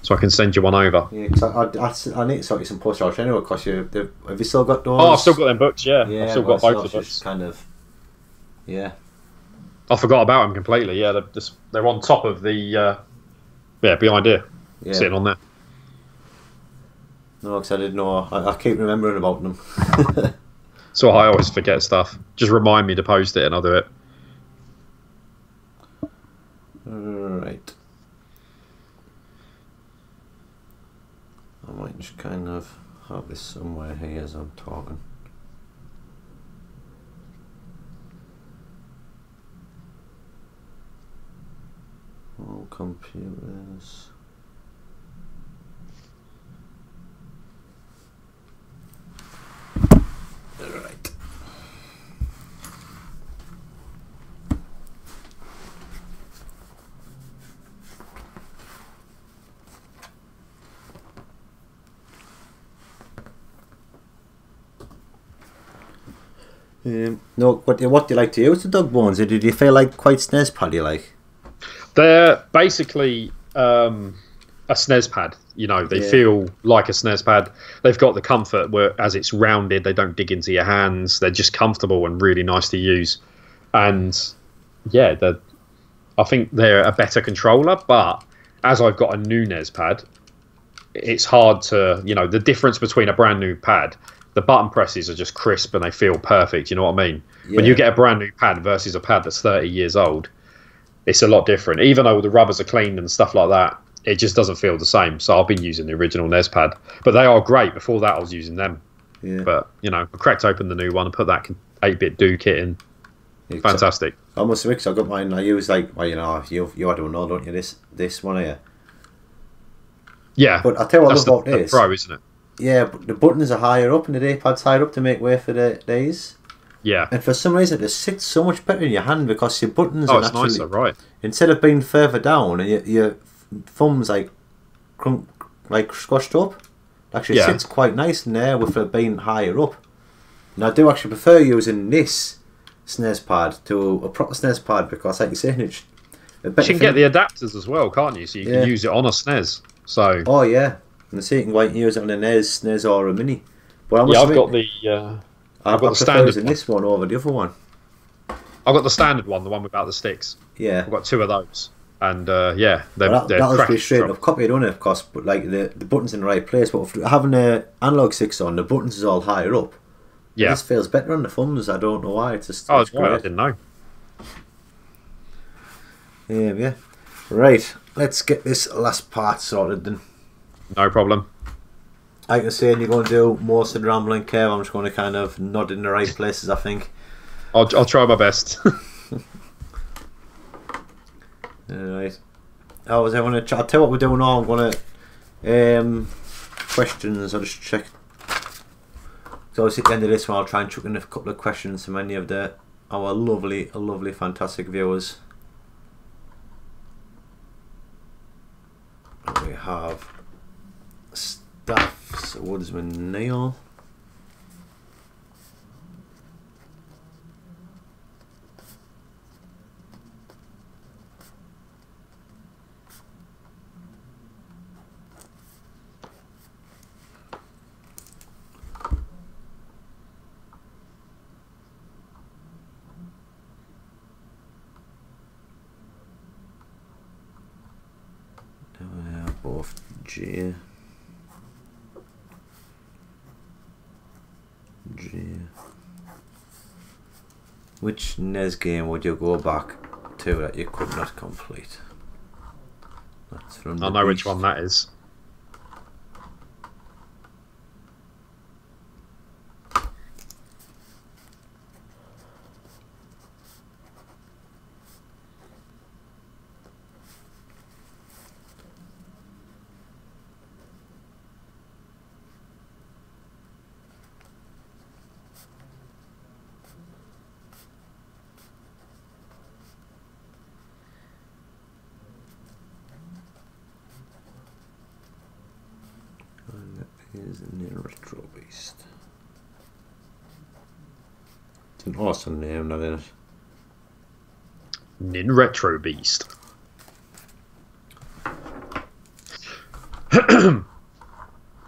Speaker 1: So I can send you one over.
Speaker 2: Yeah, cause I need to sort you some postcards anyway, because have you still got those?
Speaker 1: Oh, I've still got them books, yeah. I've still got both of the books.
Speaker 2: Kind of, yeah.
Speaker 1: I forgot about them completely, yeah. They're on top of the, behind here, sitting on there.
Speaker 2: No, because I didn't know. I keep remembering about them.
Speaker 1: So I always forget stuff. Just remind me to post it and I'll do it.
Speaker 2: Right. I might just kind of have this somewhere here as I'm talking. All computers. Right. No, what do you like to use the dog bones? Or did you feel like quite SNES paddy like?
Speaker 1: They're basically a SNES pad. You know, they feel like a SNES pad. They've got the comfort where, as it's rounded, they don't dig into your hands. They're just comfortable and really nice to use. And yeah, I think they're a better controller. But as I've got a new NES pad, it's hard to, you know, the difference between a brand new pad. The button presses are just crisp and they feel perfect. You know what I mean? Yeah. When you get a brand new pad versus a pad that's 30 years old, it's a lot different. Even though the rubbers are clean and stuff like that, it just doesn't feel the same. So I've been using the original NES pad, but they are great. Before that, I was using them. Yeah. But you know, I cracked open the new one and put that 8-bit do kit in. Yeah, fantastic.
Speaker 2: I must admit, I got mine. I use like, well, you know, you don't know, don't you? This one here.
Speaker 1: Yeah.
Speaker 2: But I tell you what I love about this.
Speaker 1: Pro, isn't it?
Speaker 2: Yeah, but the buttons are higher up and the D-pad's higher up to make way for these.
Speaker 1: Yeah.
Speaker 2: And for some reason, it sits so much better in your hand because your buttons are
Speaker 1: naturally... nicer, right.
Speaker 2: Instead of being further down and your thumbs like squashed up, it actually sits quite nice in there with it being higher up. And I do actually prefer using this SNES pad to a proper SNES pad because, like you say, it's
Speaker 1: you can get the adapters as well, can't you? So you can use it on a SNES. So.
Speaker 2: Oh, yeah. And so you can like use it on a NES or a Mini. But
Speaker 1: I've got the standard
Speaker 2: using this one over the other one.
Speaker 1: I've got the standard one, the one without the sticks.
Speaker 2: Yeah.
Speaker 1: I've got 2 of those. And they're
Speaker 2: that'll be straight up copied on it, of course, but like the buttons in the right place. But having the analog sticks on, the buttons is all higher up. Yeah. This feels better on the thumbs. I don't know why. It's just
Speaker 1: I didn't know.
Speaker 2: Yeah. Right. Let's get this last part sorted then.
Speaker 1: No problem.
Speaker 2: I can say you're going to do most of the rambling, Kev. I'm just going to kind of nod in the right places, I think.
Speaker 1: I'll try my best.
Speaker 2: Alright. I'll tell you what we're doing now. I'm going to questions. I'll just check. So at the end of this one, I'll try and chuck in a couple of questions from any of our lovely, fantastic viewers. We have Staff That's Woodsman Neil. Both G. Which NES game would you go back to that you could not complete? That's from
Speaker 1: I know which one that is.
Speaker 2: Is Nin Retro Beast. It's an awesome name, that is.
Speaker 1: Nin Retro Beast. I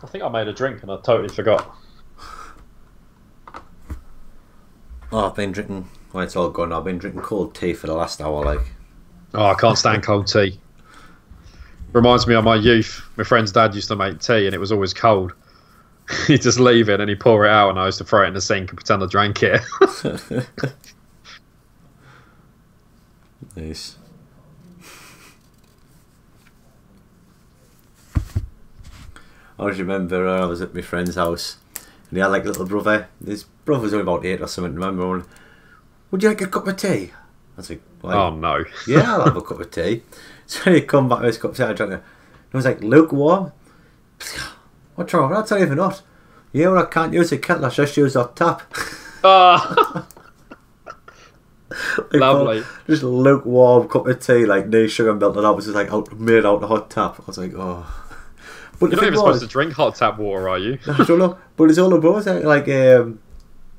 Speaker 1: think I made a drink and I totally forgot.
Speaker 2: Oh, I've been drinking. Well, it's all gone. I've been drinking cold tea for the last hour, like.
Speaker 1: Oh, I can't stand cold tea. Reminds me of my youth. My friend's dad used to make tea and it was always cold. He'd just leave it and he'd pour it out and I used to throw it in the sink and pretend I drank it.
Speaker 2: Nice. I always remember I was at my friend's house and he had like a little brother. His brother was only about 8 or something. Remember when, would you like a cup of tea? I was like,
Speaker 1: oh no.
Speaker 2: Yeah, I'll have a cup of tea. So he come back with his cup of tea, I drank it. It was like lukewarm. What's wrong? I'll tell you if not. Yeah, well, I can't use a kettle, I just use that tap.
Speaker 1: Oh. Like, lovely.
Speaker 2: Just a lukewarm cup of tea, like no sugar melted out, was just like made out the hot tap. I was like, oh. But
Speaker 1: you're not even supposed to drink hot tap water, are you?
Speaker 2: I don't know. But his older brother, like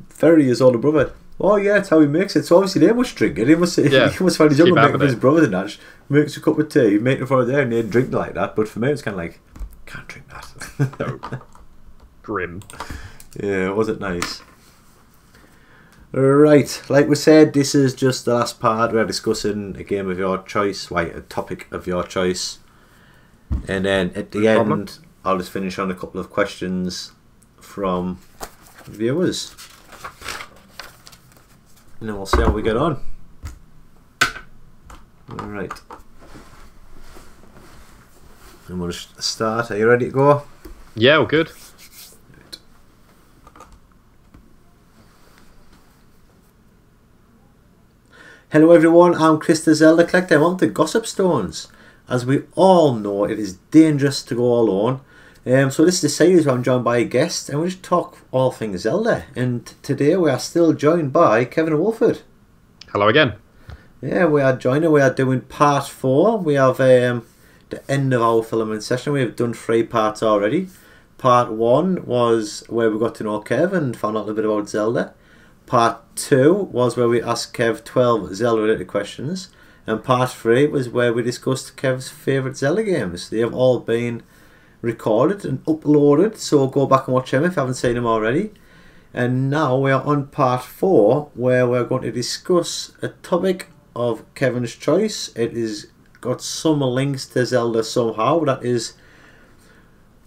Speaker 2: Ferry, his older brother. Oh yeah, that's how he makes it. So obviously they must drink it. He must find his younger mate with his brother and that. Just makes a cup of tea, make it for a day, and they'd drink like that. But for me, it's kind of like, can't drink that.
Speaker 1: No. Grim.
Speaker 2: Yeah, wasn't nice. Right, like we said, this is just the last part. We're discussing a game of your choice, a topic of your choice, and then at the end, I'll just finish on a couple of questions from viewers, and then we'll see how we get on. All right, and we'll just start. Are you ready to go?
Speaker 1: Yeah, all good.
Speaker 2: Hello everyone, I'm Chris the Zelda Collector. I'm on to Gossip Stones. As we all know, it is dangerous to go alone. So this is a series where I'm joined by a guest and we just talk all things Zelda. And today we are still joined by Kevin Woolford.
Speaker 1: Hello again.
Speaker 2: Yeah, we are joining. We are doing part 4. We have the end of our filming session. We have done 3 parts already. Part 1 was where we got to know Kev and found out a little bit about Zelda. Part 2 was where we asked Kev 12 Zelda related questions, and part 3 was where we discussed Kev's favourite Zelda games. They have all been recorded and uploaded, so go back and watch them if you haven't seen them already. And now we are on part 4 where we're going to discuss a topic of Kevin's choice. It is got some links to Zelda somehow. That is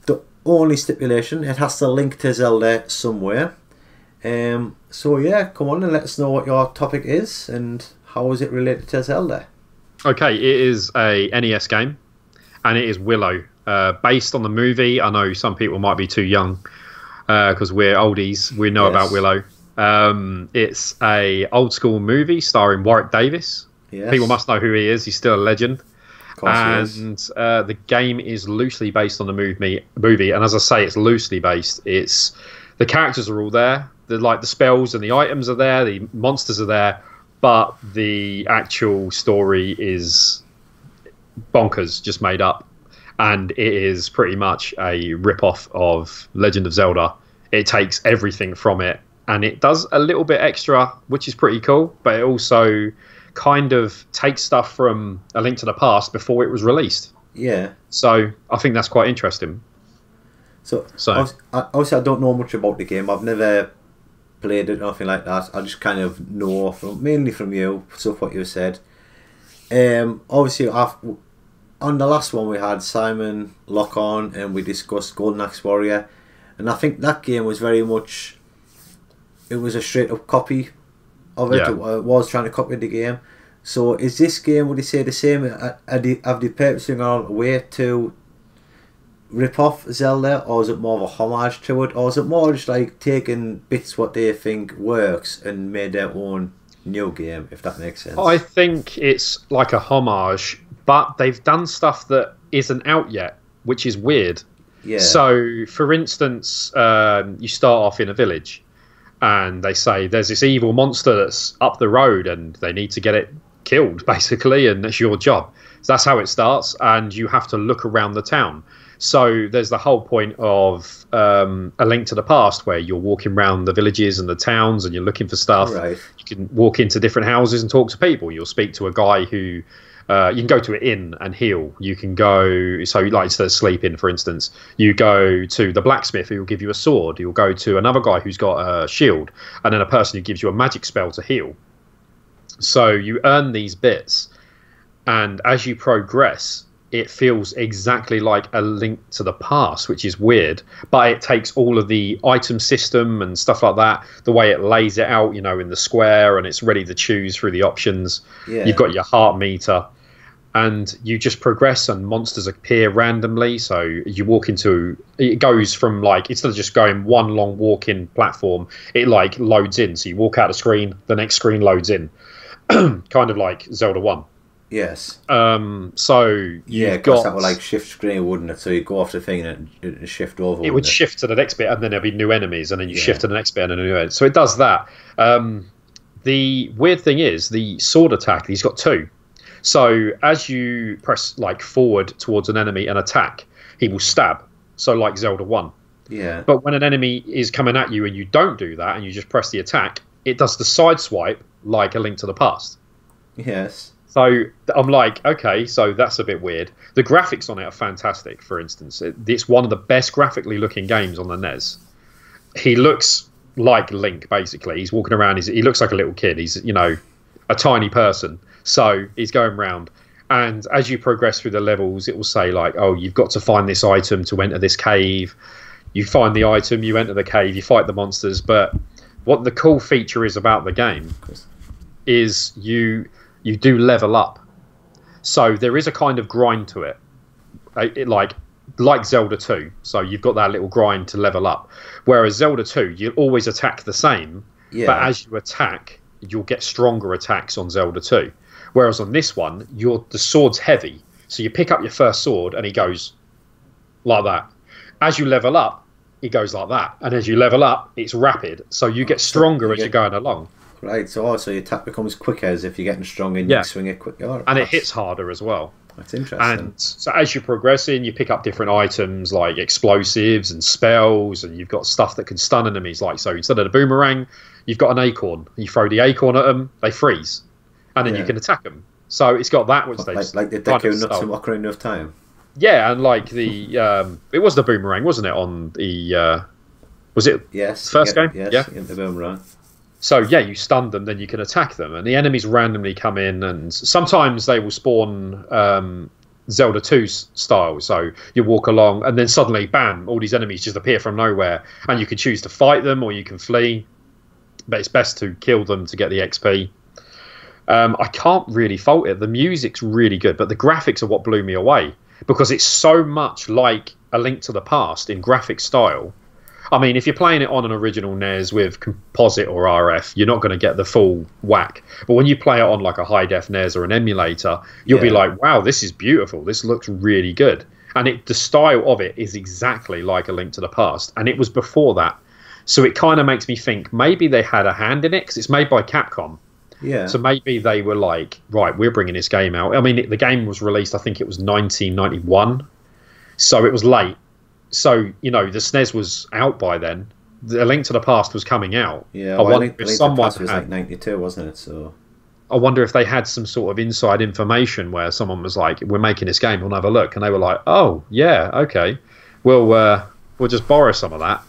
Speaker 2: the only stipulation. It has to link to Zelda somewhere. So yeah, come on and let us know what your topic is and how is it related to Zelda.
Speaker 1: Okay, it is a NES game and it is Willow, based on the movie. I know some people might be too young because we're oldies. We know about Willow. It's a old school movie starring Warwick Davis. Yes. People must know who he is. He's still a legend.
Speaker 2: Of course
Speaker 1: and the game is loosely based on the movie. And as I say, it's loosely based. It's the characters are all there. The spells and the items are there, the monsters are there, but the actual story is bonkers, just made up. and it is pretty much a rip-off of Legend of Zelda. It takes everything from it, and it does a little bit extra, which is pretty cool, but it also kind of takes stuff from A Link to the Past before it was released.
Speaker 2: Yeah.
Speaker 1: So I think that's quite interesting.
Speaker 2: So obviously I don't know much about the game. I've never played it, nothing like that. I just kind of know mainly from you, stuff what you said. Obviously, on the last one we had Simon Lock on, and we discussed Golden Axe Warrior, and I think that game was very much, it was a straight up copy of it. Yeah. It was trying to copy the game. So is this game, would you say, the same? Have they purposely gone away to rip off Zelda, or is it more of a homage to it, or is it more just like taking bits what they think works and made their own new game, if that makes sense?
Speaker 1: I think it's like a homage, but they've done stuff that isn't out yet, which is weird.
Speaker 2: Yeah.
Speaker 1: So, for instance, you start off in a village, and they say there's this evil monster that's up the road, and they need to get it killed, basically, and that's your job. So that's how it starts, and you have to look around the town. So there's the whole point of A Link to the Past, where you're walking around the villages and the towns and you're looking for stuff.
Speaker 2: Right.
Speaker 1: You can walk into different houses and talk to people. You'll speak to a guy who you can go to an inn and heal. You can go, so like instead of sleeping, for instance, you go to the blacksmith who will give you a sword. You'll go to another guy who's got a shield, and then a person who gives you a magic spell to heal. So you earn these bits, and as you progress, it feels exactly like A Link to the Past, which is weird, but it takes all of the item system and stuff like that, the way it lays it out, you know, in the square, and it's ready to choose through the options.
Speaker 2: Yeah.
Speaker 1: You've got your heart meter, and you just progress, and monsters appear randomly. So you walk into, it goes from like, instead of just going one long walk-in platform, it like loads in. So you walk out the screen, the next screen loads in, kind of like Zelda 1.
Speaker 2: Yes.
Speaker 1: So
Speaker 2: yeah, because that would like shift screen, wouldn't it? So you go off the thing and it shift over.
Speaker 1: It would shift to the next bit, and then there'll be new enemies, and then you shift to the next bit, and then a new enemy. So it does that. The weird thing is the sword attack. He's got two. So as you press like forward towards an enemy and attack, he will stab. So like Zelda 1.
Speaker 2: Yeah.
Speaker 1: But when an enemy is coming at you and you don't do that, and you just press the attack, it does the side swipe like A Link to the Past.
Speaker 2: Yes.
Speaker 1: So I'm like, okay, so that's a bit weird. The graphics on it are fantastic, for instance. It's one of the best graphically looking games on the NES. He looks like Link, basically. He's walking around. He looks like a little kid. He's, you know, a tiny person. So he's going around. And as you progress through the levels, it will say, like, oh, you've got to find this item to enter this cave. You find the item, you enter the cave, you fight the monsters. But what the cool feature is about the game is you do level up. So there is a kind of grind to it, like Zelda 2. So you've got that little grind to level up. Whereas Zelda 2, you always attack the same, but as you attack, you'll get stronger attacks on Zelda 2. Whereas on this one, the sword's heavy. So you pick up your first sword and he goes like that. As you level up, it goes like that. And as you level up, it's rapid. So you get stronger as you're going along.
Speaker 2: Right, so also your attack becomes quicker as if you're getting stronger and you swing it quicker. Oh,
Speaker 1: and it hits harder as well.
Speaker 2: That's interesting.
Speaker 1: And so as you're progressing, you pick up different items like explosives and spells, and you've got stuff that can stun enemies. Like, so instead of the boomerang, you've got an acorn. You throw the acorn at them, they freeze, and then you can attack them. So it's got that, which
Speaker 2: like the Deku Nuts in Ocarina of Time.
Speaker 1: Yeah, and like the it was the boomerang, wasn't it? On the was it first game?
Speaker 2: Yes, the boomerang.
Speaker 1: So yeah, you stun them, then you can attack them, and the enemies randomly come in, and sometimes they will spawn Zelda 2 style. So you walk along, and then suddenly, bam! All these enemies just appear from nowhere, and you can choose to fight them or you can flee. But it's best to kill them to get the XP. I can't really fault it. The music's really good, but the graphics are what blew me away because it's so much like A Link to the Past in graphic style. I mean, if you're playing it on an original NES with composite or RF, you're not going to get the full whack. But when you play it on like a high-def NES or an emulator, you'll be like, wow, this is beautiful. This looks really good. And the style of it is exactly like A Link to the Past. And it was before that. So it kind of makes me think maybe they had a hand in it because it's made by Capcom.
Speaker 2: Yeah.
Speaker 1: So maybe they were like, right, we're bringing this game out. I mean, the game was released, I think it was 1991. so it was late. So the SNES was out by then. The Link to the Past was coming out.
Speaker 2: Yeah, well, Link to the Past was like 92, wasn't it? So
Speaker 1: I wonder if they had some sort of inside information where someone was like, "We're making this game, we'll have a look," and they were like, "Oh yeah, okay, we'll just borrow some of that,"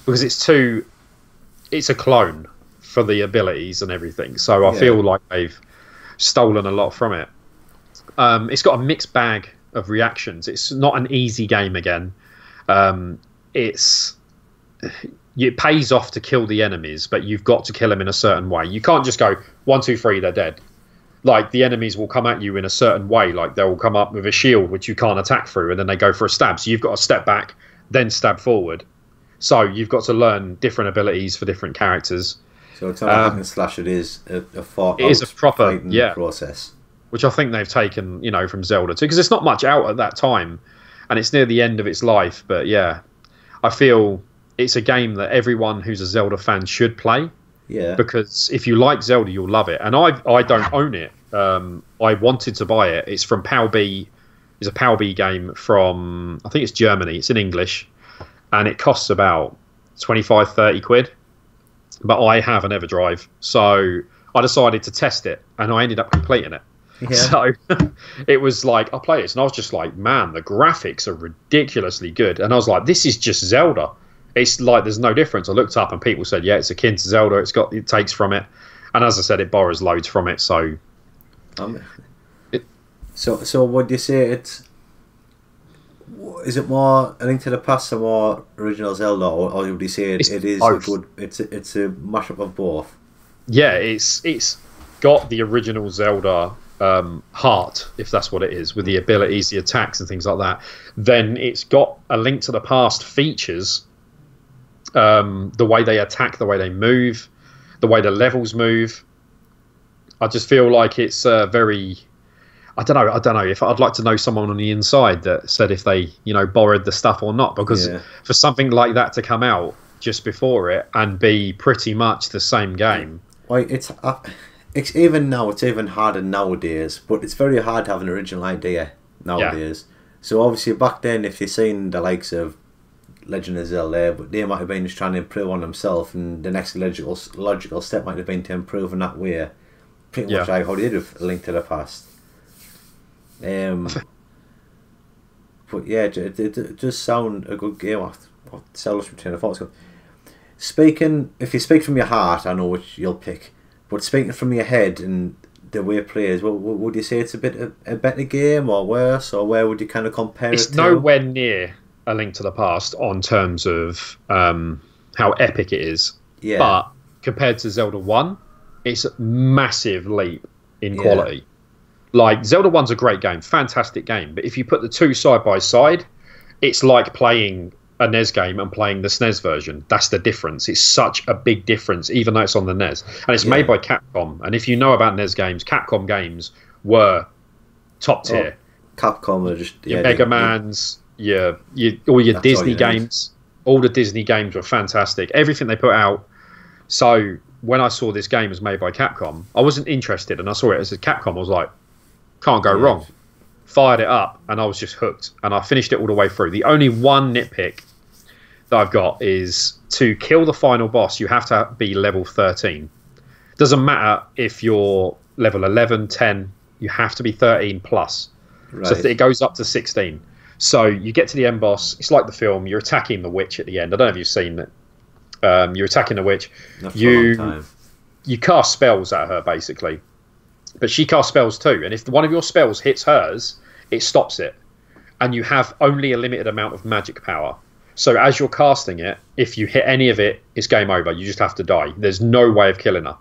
Speaker 1: because it's a clone for the abilities and everything. So I feel like they've stolen a lot from it. It's got a mixed bag of reactions. It's not an easy game again. It pays off to kill the enemies, but you've got to kill them in a certain way. You can't just go 1, 2, 3, they're dead. Like, the enemies will come at you in a certain way. Like, they'll come up with a shield which you can't attack through, and then they go for a stab. So you've got to step back, then stab forward. So you've got to learn different abilities for different characters.
Speaker 2: So it's not a hack and slash. It is a
Speaker 1: proper
Speaker 2: process,
Speaker 1: which I think they've taken from Zelda too, because there's not much out at that time, and it's near the end of its life. But yeah, I feel it's a game that everyone who's a Zelda fan should play.
Speaker 2: Yeah.
Speaker 1: Because if you like Zelda, you'll love it. And I don't own it. I wanted to buy it. It's from PAL B. It's a PAL B game from, I think it's Germany. It's in English. And it costs about 25, 30 quid. But I have an EverDrive. So I decided to test it. And I ended up completing it. Yeah. So it was like, I played it. And I was just like, man, the graphics are ridiculously good. And I was like, this is just Zelda. It's like there's no difference. I looked up and people said, yeah, it's akin to Zelda. It takes from it, and as I said, it borrows loads from it. So,
Speaker 2: so would you say is it more A Link to the Past or more original Zelda, or would you say it is both. A good? It's a mashup of both.
Speaker 1: Yeah, it's got the original Zelda heart, if that's what it is, with the abilities, the attacks, and things like that. Then it's got A Link to the Past features. The way they attack, the way they move, the way the levels move. I just feel like it's very. I don't know if I'd like to know someone on the inside that said if they borrowed the stuff or not, because for something like that to come out just before it and be pretty much the same game.
Speaker 2: Well, it's even now. It's even harder nowadays, but it's very hard to have an original idea nowadays. Yeah. So obviously back then, if you've seen the likes of Legend of Zelda, but they might have been just trying to improve on themselves, and the next logical step might have been to improve in that way. Pretty much like how they did with A Link to the Past. But yeah, it does sound a good game. I'll sell us between the thoughts. If you speak from your heart, I know which you'll pick. But speaking from your head and the way it plays, would you say it's a better game or worse, or where would you kind of compare it to?
Speaker 1: It's nowhere near A Link to the Past on terms of how epic it is. Yeah. But compared to Zelda 1, it's a massive leap in quality. Like, Zelda 1's a great game, fantastic game, but if you put the two side by side, it's like playing a NES game and playing the SNES version. That's the difference. It's such a big difference, even though it's on the NES. And it's made by Capcom. And if you know about NES games, Capcom games were top tier.
Speaker 2: Capcom were just...
Speaker 1: your Mega Mans... all your Disney games, all the Disney games were fantastic. Everything they put out. So when I saw this game was made by Capcom, I wasn't interested, and I saw it as a Capcom. I was like, can't go wrong. Fired it up, and I was just hooked, and I finished it all the way through. The only one nitpick that I've got is to kill the final boss, you have to be level 13. Doesn't matter if you're level 11, 10, you have to be 13 plus. Right. So it goes up to 16. So you get to the end boss. It's like the film. You're attacking the witch at the end. I don't know if you've seen it. You're attacking the witch. You cast spells at her, basically. But she casts spells too. And if one of your spells hits hers, it stops it. And you have only a limited amount of magic power. So as you're casting it, if you hit any of it, it's game over. You just have to die. There's no way of killing her,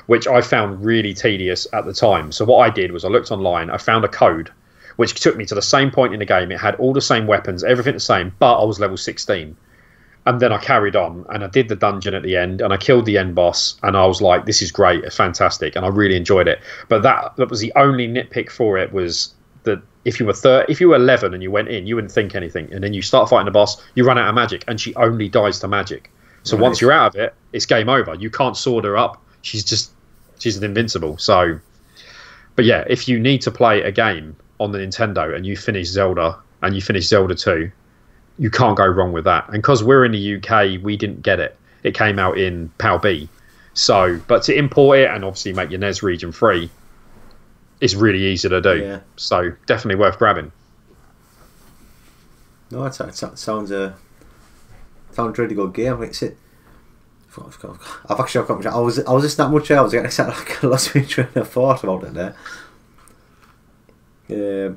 Speaker 1: which I found really tedious at the time. So what I did was I looked online. I found a code which took me to the same point in the game. It had all the same weapons, everything the same, but I was level 16. And then I carried on, and I did the dungeon at the end, and I killed the end boss, and I was like, this is great, it's fantastic, and I really enjoyed it. But that was the only nitpick for it, was that if you were 11 and you went in, you wouldn't think anything, and then you start fighting the boss, you run out of magic, and she only dies to magic. So once you're out of it, it's game over. You can't sword her up. She's an invincible. So, but yeah, if you need to play a game on the Nintendo and you finish Zelda and you finish Zelda 2, you can't go wrong with that. And because we're in the UK, we didn't get it. It came out in PAL B. So, but to import it and obviously make your NES region free, it's really easy to do. Yeah. So definitely worth grabbing.
Speaker 2: No, it sounds a really good game. It's it. I've actually got. I was just that much. I was getting excited. I lost my train of thought about it there.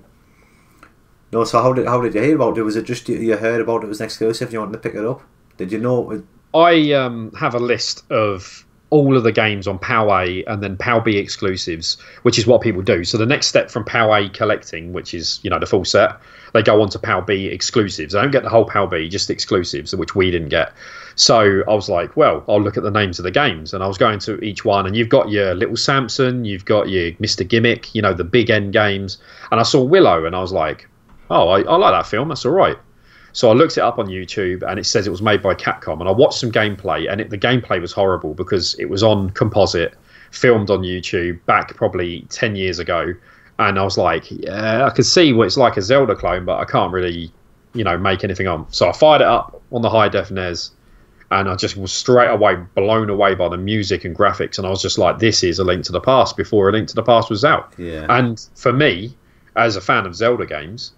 Speaker 2: No, so how did you hear about it? Was it just you heard about it was an exclusive and you wanted to pick it up? Did you know?
Speaker 1: I have a list of all of the games on PAL A and then PAL B exclusives, which is what people do. So the next step from PAL A collecting, which is, you know, the full set, they go on to PAL B exclusives. They don't get the whole PAL B, just exclusives, which we didn't get. So I was like, well, I'll look at the names of the games. And I was going to each one, and you've got your Little Samson, you've got your Mr. Gimmick, you know, the big end games. And I saw Willow, and I was like, oh, I like that film. That's all right. So I looked it up on YouTube, and it says it was made by Capcom. And I watched some gameplay, and the gameplay was horrible because it was on composite, filmed on YouTube back probably 10 years ago. And I was like, yeah, I could see what it's like a Zelda clone, but I can't really, you know, make anything on. So I fired it up on the high def NES, and I just was straight away blown away by the music and graphics. And I was just like, this is A Link to the Past before A Link to the Past was out.
Speaker 2: Yeah.
Speaker 1: And for me, as a fan of Zelda games,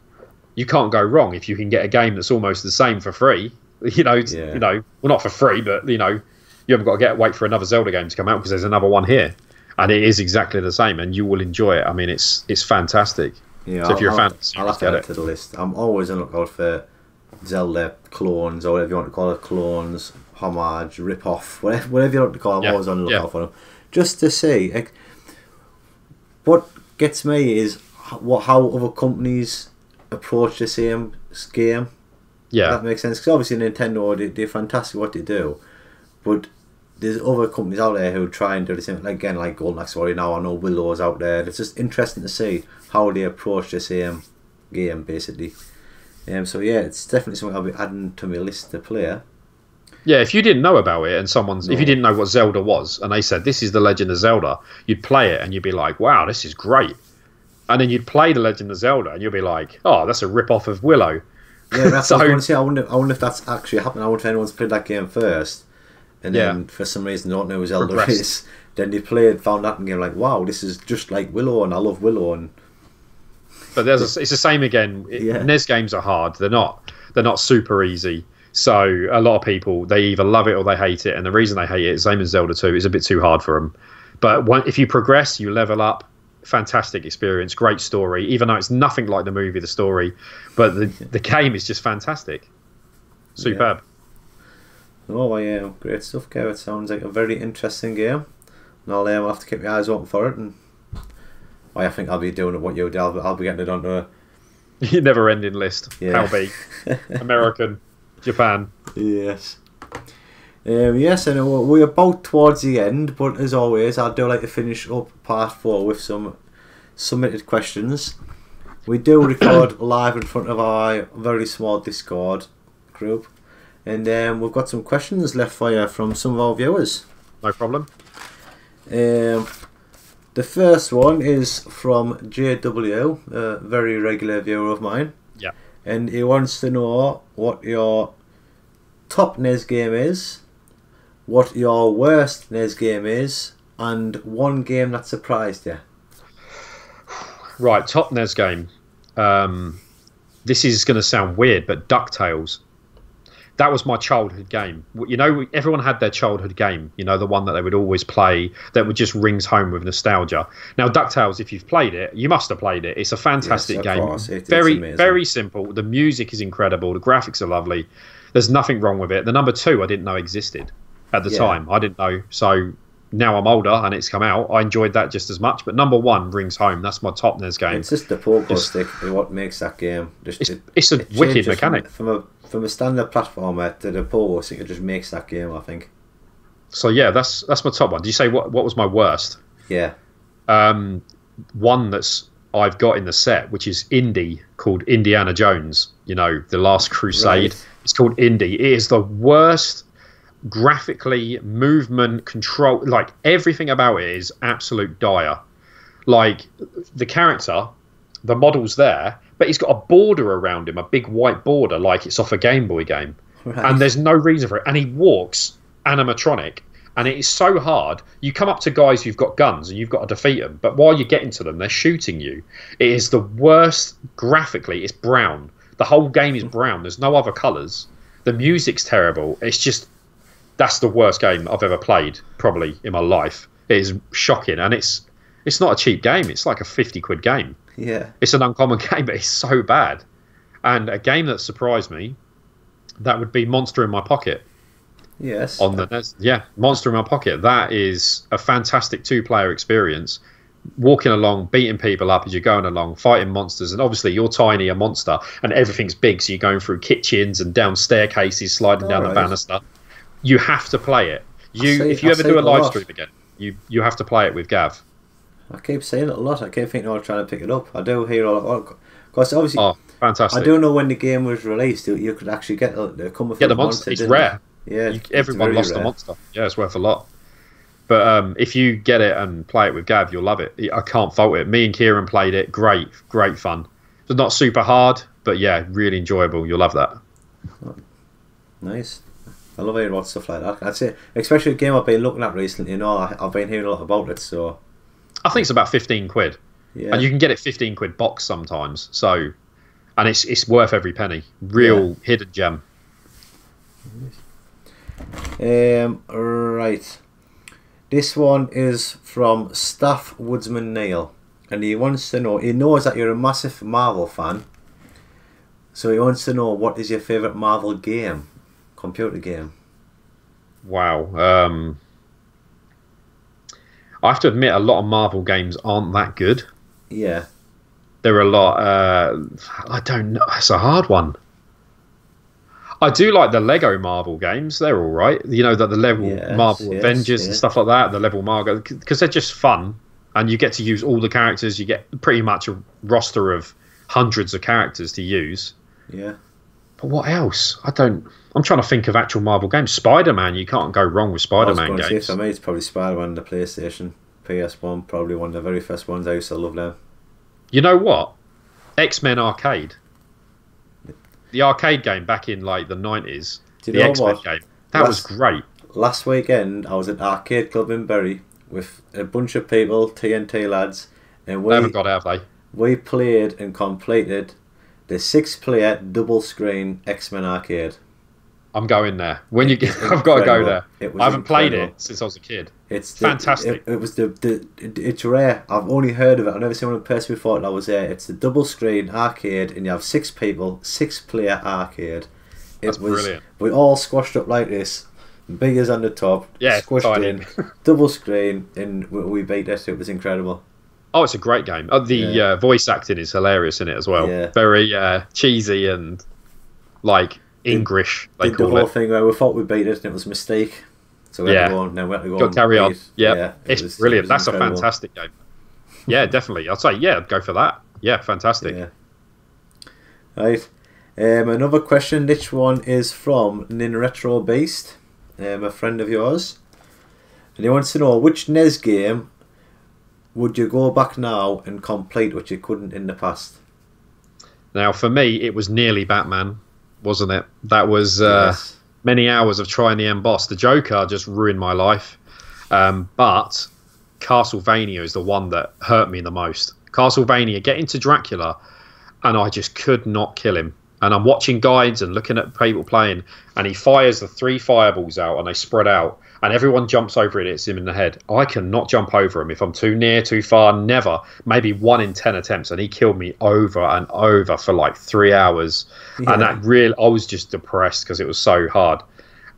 Speaker 1: you can't go wrong if you can get a game that's almost the same for free. You know, you know, well, not for free, but you know, you haven't got to wait for another Zelda game to come out because there's another one here, and it is exactly the same, and you will enjoy it. I mean, it's fantastic.
Speaker 2: Yeah,
Speaker 1: so if you're a fan,
Speaker 2: I'll have to add it to the list. I'm always on the lookout for Zelda clones, or whatever you want to call it, clones, homage, rip off, whatever you want to call them. I'm always on the lookout for them, just to see. Like, what gets me is how other companies approach the same game.
Speaker 1: Yeah,
Speaker 2: that makes sense, because obviously Nintendo, they're fantastic what they do, but there's other companies out there who try and do the same. Like, again, like Golden Axe Warrior now, I know Willow's out there. It's just interesting to see how they approach the same game, basically. So yeah, it's definitely something I'll be adding to my list to play.
Speaker 1: Yeah, if you didn't know about it, and if you didn't know what Zelda was, and they said this is the Legend of Zelda, you'd play it and you'd be like, wow, this is great. And then you'd play The Legend of Zelda, and you'll be like, "Oh, that's a rip-off of Willow."
Speaker 2: Yeah, that's what I was going to say. I wonder if that's actually happened. I wonder if anyone's played that game first, and then for some reason don't know who Zelda is. Then they found that game like, "Wow, this is just like Willow," and I love Willow.
Speaker 1: But it's the same again. NES games are hard. They're not super easy. So a lot of people, they either love it or they hate it, and the reason they hate it, same as Zelda 2, is a bit too hard for them. But if you progress, you level up. Fantastic experience, great story, even though it's nothing like the movie, the story, but the game is just fantastic. Superb.
Speaker 2: Oh yeah, great stuff, Kev. It sounds like a very interesting game, and I'll have to keep my eyes open for it. And I think I'll be doing what you do. I'll be getting it onto a
Speaker 1: never ending list. I'll be American, Japan.
Speaker 2: Yes. Yes, and we're about towards the end, but as always, I do like to finish up part 4 with some submitted questions. We do record live in front of our very small Discord group, and we've got some questions left for you from some of our viewers.
Speaker 1: No problem.
Speaker 2: The first one is from JW, a very regular viewer of mine.
Speaker 1: Yeah.
Speaker 2: And he wants to know what your top NES game is, what your worst NES game is, and one game that surprised you.
Speaker 1: Right, top NES game. This is going to sound weird, but DuckTales. That was my childhood game. You know, everyone had their childhood game. You know, the one that they would always play that would just rings home with nostalgia. Now, DuckTales, if you've played it, you must have played it. It's a fantastic game.
Speaker 2: It's
Speaker 1: very simple. The music is incredible. The graphics are lovely. There's nothing wrong with it. The number 2 I didn't know existed at the time. I didn't know. So now I'm older and it's come out. I enjoyed that just as much. But number 1 rings home. That's my top NES game.
Speaker 2: It's just the pogo stick what makes that game.
Speaker 1: It's a wicked mechanic.
Speaker 2: From a standard platformer to the pogo stick, it just makes that game, I think.
Speaker 1: So yeah, that's my top one. Did you say what was my worst?
Speaker 2: Yeah.
Speaker 1: One that's I've got in the set, which is indie, called Indiana Jones. You know, The Last Crusade. Right. It's called indie. It is the worst. Graphically, movement, control, like everything about it is absolute dire. Like the character, the models there but he's got a border around him, a big white border, like it's off a Game Boy game. Right. And there's no reason for it. And he walks animatronic. And it is so hard. You come up to guys who've got guns and you've got to defeat them. But while you're getting to them, they're shooting you. It is the worst graphically. It's brown. The whole game is brown. There's no other colours. The music's terrible. It's just, that's the worst game I've ever played, probably, in my life. It is shocking. And it's not a cheap game. It's like a 50 quid game.
Speaker 2: Yeah.
Speaker 1: It's an uncommon game, but it's so bad. And a game that surprised me, that would be Monster in My Pocket.
Speaker 2: Yes.
Speaker 1: On the NES. Yeah, Monster in My Pocket. That is a fantastic 2-player experience. Walking along, beating people up as you're going along, fighting monsters. And obviously you're tiny, a monster, and everything's big, so you're going through kitchens and down staircases, sliding down the banister. You have to play it. If you ever do a live stream again, you have to play it with Gav.
Speaker 2: I keep saying it a lot. I keep thinking I'm trying to pick it up. I do hear all that. Because obviously,
Speaker 1: fantastic.
Speaker 2: I don't know when the game was released. You could actually get the
Speaker 1: monster. It's rare.
Speaker 2: Yeah,
Speaker 1: everyone lost a monster. Yeah, it's worth a lot. But if you get it and play it with Gav, you'll love it. I can't fault it. Me and Kieran played it. Great fun. It's not super hard, but yeah, really enjoyable. You'll love that.
Speaker 2: Nice. I love hearing about stuff like that. That's it. Especially a game I've been looking at recently. You know, I've been hearing a lot about it. So
Speaker 1: I think it's about 15 quid.
Speaker 2: Yeah.
Speaker 1: And you can get it 15 quid box sometimes. So, and it's worth every penny. Real hidden gem.
Speaker 2: Right. This one is from Staff Woodsman Neil, and he wants to know. He knows that you're a massive Marvel fan, so he wants to know what is your favourite Marvel game, computer game.
Speaker 1: Wow. I have to admit, a lot of Marvel games aren't that good.
Speaker 2: Yeah.
Speaker 1: There are a lot. I don't know. It's a hard one. I do like the Lego Marvel games. They're all right. You know, the level Marvel Avengers and stuff like that. The level Marvel, because they're just fun, and you get to use all the characters. You get pretty much a roster of hundreds of characters to use.
Speaker 2: Yeah.
Speaker 1: But what else? I'm trying to think of actual Marvel games. Spider-Man. You can't go wrong with Spider-Man games.
Speaker 2: For me, it's probably Spider-Man on the PlayStation, PS1. Probably one of the very first ones. I used to love them.
Speaker 1: You know what? X-Men Arcade. The arcade game back in like the 90s. The X-Men game. That was great.
Speaker 2: Last weekend I was at Arcade Club in Bury with a bunch of people, TNT lads, and
Speaker 1: they haven't got out, have they?
Speaker 2: We played and completed the 6-player double screen X-Men Arcade.
Speaker 1: I'm going there. When you get, I've got to go there. I haven't played it since I was a kid. It's fantastic.
Speaker 2: It was it's rare. I've only heard of it. I've never seen one in person before. That was there. It's the double screen arcade, and you have 6 people, 6-player arcade.
Speaker 1: That's brilliant.
Speaker 2: We all squashed up like this, big as on the top.
Speaker 1: Yeah,
Speaker 2: squished in, double screen, and we beat it. It was incredible.
Speaker 1: Oh, it's a great game. The voice acting is hilarious in it as well.
Speaker 2: Yeah.
Speaker 1: Very cheesy and like English. They call it.
Speaker 2: The whole thing where we thought we beat it, and it was a mistake. So we had to go on. Now we had to go and
Speaker 1: carry on.
Speaker 2: Yeah,
Speaker 1: it's brilliant. That's incredible. A fantastic game. Yeah, definitely. I'd say go for that. Yeah, fantastic.
Speaker 2: Yeah. Right. Another question. This one is from Nin Retro Beast, a friend of yours, and he wants to know which NES game would you go back now and complete what you couldn't in the past.
Speaker 1: Now, for me, it was nearly Batman, wasn't it? That was many hours of trying the end boss. The Joker just ruined my life. But Castlevania is the one that hurt me the most. Castlevania, getting to Dracula, and I just could not kill him. And I'm watching guides and looking at people playing, and he fires the 3 fireballs out, and they spread out, and everyone jumps over it. It's him in the head. I cannot jump over him if I'm too near, too far. Never. Maybe 1 in 10 attempts, and he killed me over and over for like 3 hours. Yeah. And that really, I was just depressed because it was so hard.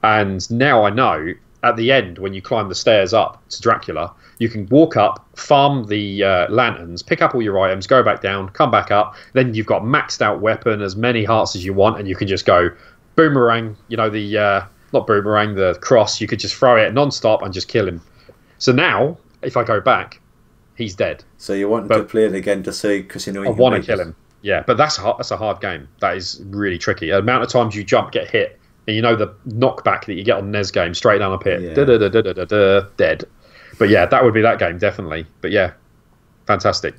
Speaker 1: And now I know at the end, when you climb the stairs up to Dracula, you can walk up, farm the lanterns, pick up all your items, go back down, come back up. Then you've got maxed out weapon, as many hearts as you want, and you can just go boomerang. You know, not boomerang, the cross. You could just throw it non-stop and just kill him. So now, if I go back, he's dead.
Speaker 2: So you want to play it again to see, because you know
Speaker 1: I want to kill him. Yeah, but that's a hard game. That is really tricky. The amount of times you jump, get hit, and you know the knockback that you get on NES game, straight down a pit, dead. But yeah, that would be that game, definitely. But yeah, fantastic.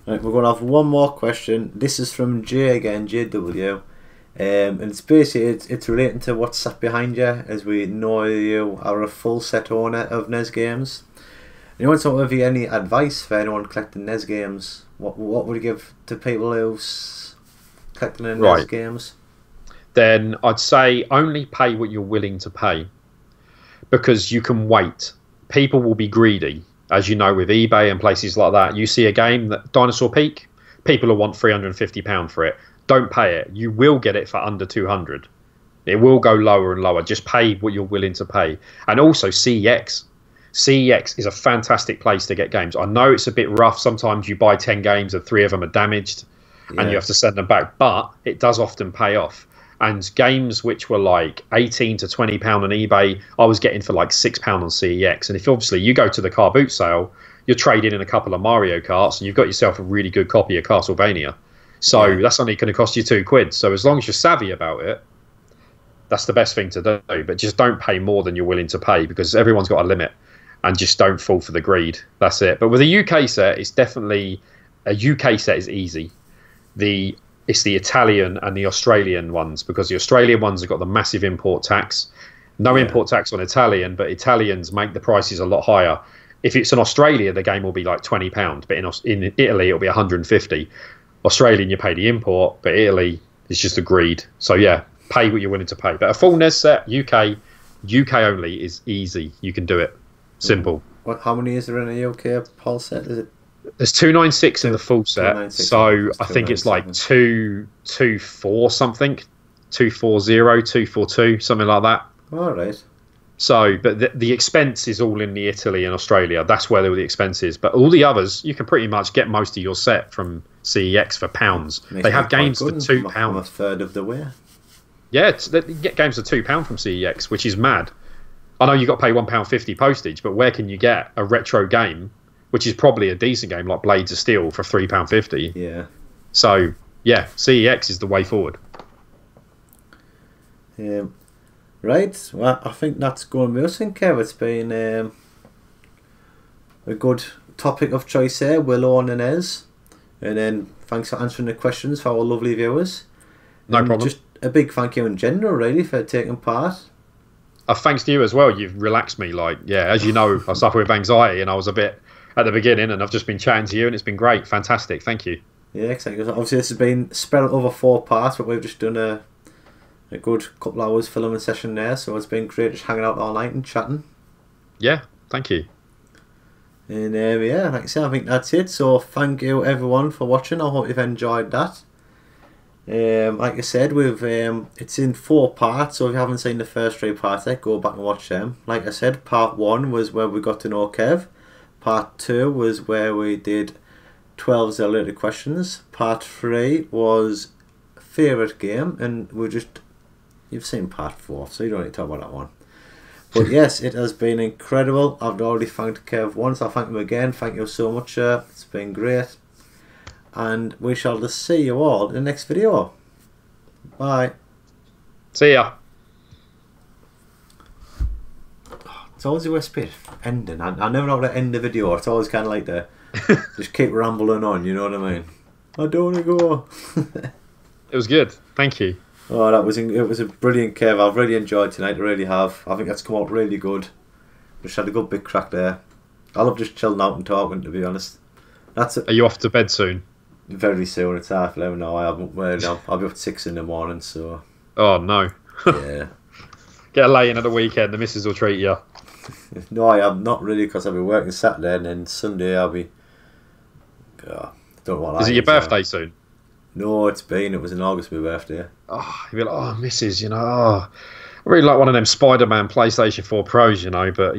Speaker 2: Right, we're going to have one more question. This is from J again, JW. And it's basically it's relating to what's sat behind you, as we know you are a full set owner of NES games. And you want to give you any advice for anyone collecting NES games? What would you give to people who's collecting NES games?
Speaker 1: Then I'd say only pay what you're willing to pay, because you can wait. People will be greedy, as you know, with eBay and places like that. You see a game, that Dinosaur Peak, people will want £350 for it. Don't pay it. You will get it for under 200. It will go lower and lower. Just pay what you're willing to pay. And also CEX. CEX is a fantastic place to get games. I know it's a bit rough. Sometimes you buy 10 games and 3 of them are damaged and you have to send them back. But it does often pay off. And games which were like £18 to £20 on eBay, I was getting for like £6 on CEX. And if obviously you go to the car boot sale, you're trading in a couple of Mario Karts and you've got yourself a really good copy of Castlevania. So that's only going to cost you £2. So as long as you're savvy about it, that's the best thing to do. But just don't pay more than you're willing to pay, because everyone's got a limit, and just don't fall for the greed. That's it. But with a UK set, it's definitely a UK set is easy. It's the Italian and the Australian ones, because the Australian ones have got the massive import tax. No import tax on Italian, but Italians make the prices a lot higher. If it's in Australia, the game will be like £20, but in Italy it'll be 150. Australian, you pay the import, but Italy is just a greed. So yeah, pay what you're willing to pay. But a full NES set, UK only, is easy. You can do it. Simple.
Speaker 2: How many is there in a UK PAL set? Is it?
Speaker 1: There's 296 in the full set. So I think it's like 224 something, 240, 242, something like that.
Speaker 2: All right.
Speaker 1: So, but the expense is all in the Italy and Australia. That's where all the expense is. But all the others, you can pretty much get most of your set from CEX for pounds. They have games for £2.
Speaker 2: I'm a third of the way.
Speaker 1: Yeah, you get games for £2 from CEX, which is mad. I know you got to pay £1.50 postage, but where can you get a retro game, which is probably a decent game like Blades of Steel, for £3.50?
Speaker 2: Yeah.
Speaker 1: So yeah, CEX is the way forward.
Speaker 2: Right, well, I think that's going with us, Kev. It's been a good topic of choice here, Willow and NES. And then thanks for answering the questions for our lovely viewers.
Speaker 1: No problem.
Speaker 2: Just a big thank you in general, really, for taking part.
Speaker 1: Thanks to you as well. You've relaxed me. Like, yeah, as you know, I suffer with anxiety, and I was a bit at the beginning, and I've just been chatting to you, and it's been great. Fantastic. Thank you.
Speaker 2: Yeah, exactly. Obviously, this has been spread out over 4 parts, but we've just done a good couple hours filming session there, so it's been great just hanging out all night and chatting.
Speaker 1: Yeah, thank you.
Speaker 2: And yeah, like I said, I think that's it. So thank you everyone for watching. I hope you've enjoyed that. Like I said, it's in 4 parts, so if you haven't seen the first 3 parts yet, go back and watch them. Like I said, part 1 was where we got to know Kev. Part 2 was where we did 12 Zelda questions. Part 3 was favourite game, and you've seen part 4, so you don't need to talk about that one. But yes, it has been incredible. I've already thanked Kev once. I'll thank him again. Thank you so much, sir. It's been great. And we shall just see you all in the next video. Bye.
Speaker 1: See ya.
Speaker 2: It's always the worst bit, ending. I never know how to end the video. It's always kind of like just keep rambling on, you know what I mean? I don't want to go.
Speaker 1: It was good. Thank you.
Speaker 2: Oh, it was a brilliant Kev. I've really enjoyed tonight. I really have. I think that's come out really good. Just had a good big crack there. I love just chilling out and talking, to be honest. That's it.
Speaker 1: Are you off to bed soon?
Speaker 2: Very soon. It's 11:30 now. I'll be up at 6 in the morning. So.
Speaker 1: Oh no.
Speaker 2: Yeah.
Speaker 1: Get a lay in at the weekend. The missus will treat you.
Speaker 2: No, I am not really, because I'll be working Saturday, and then Sunday I'll be. Don't want.
Speaker 1: Is it your birthday soon?
Speaker 2: No, it was in August, my birthday.
Speaker 1: Oh, you'd be like, oh, missus, I really like one of them Spider-Man PlayStation 4 Pros, but,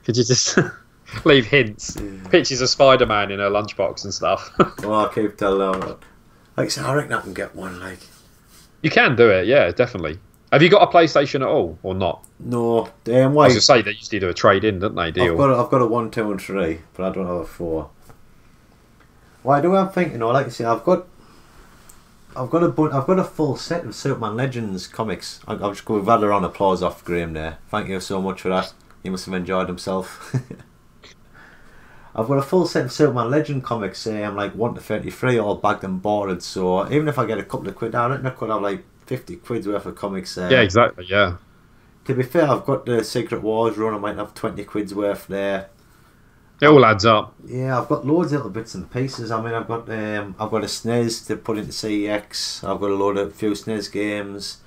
Speaker 1: could you just leave hints? Yeah. Pictures of Spider-Man in her lunchbox and stuff.
Speaker 2: Well, I keep telling her. Like I said, I reckon I can get one, like.
Speaker 1: You can do it, yeah, definitely. Have you got a PlayStation at all, or not?
Speaker 2: No.
Speaker 1: Why? I was going to say, they usually do a trade-in, don't they, deal?
Speaker 2: I've got a 1, 2 and 3, but I don't have a 4. Why do I think? Like I say, I've got a full set of Superman Legends comics. I'm just going to rather round of applause off Graham there. Thank you so much for that. He must have enjoyed himself. I've got a full set of Superman Legend comics. I'm like 1 to 33, all bagged and boarded. So even if I get a couple of quid, I reckon I could have like 50 quid's worth of comics there.
Speaker 1: Yeah, exactly. Yeah.
Speaker 2: To be fair, I've got the Secret Wars run. I might have 20 quid's worth there.
Speaker 1: It all adds up.
Speaker 2: Yeah, I've got loads of little bits and pieces. I mean, I've got a SNES to put into CEX. I've got a few SNES games,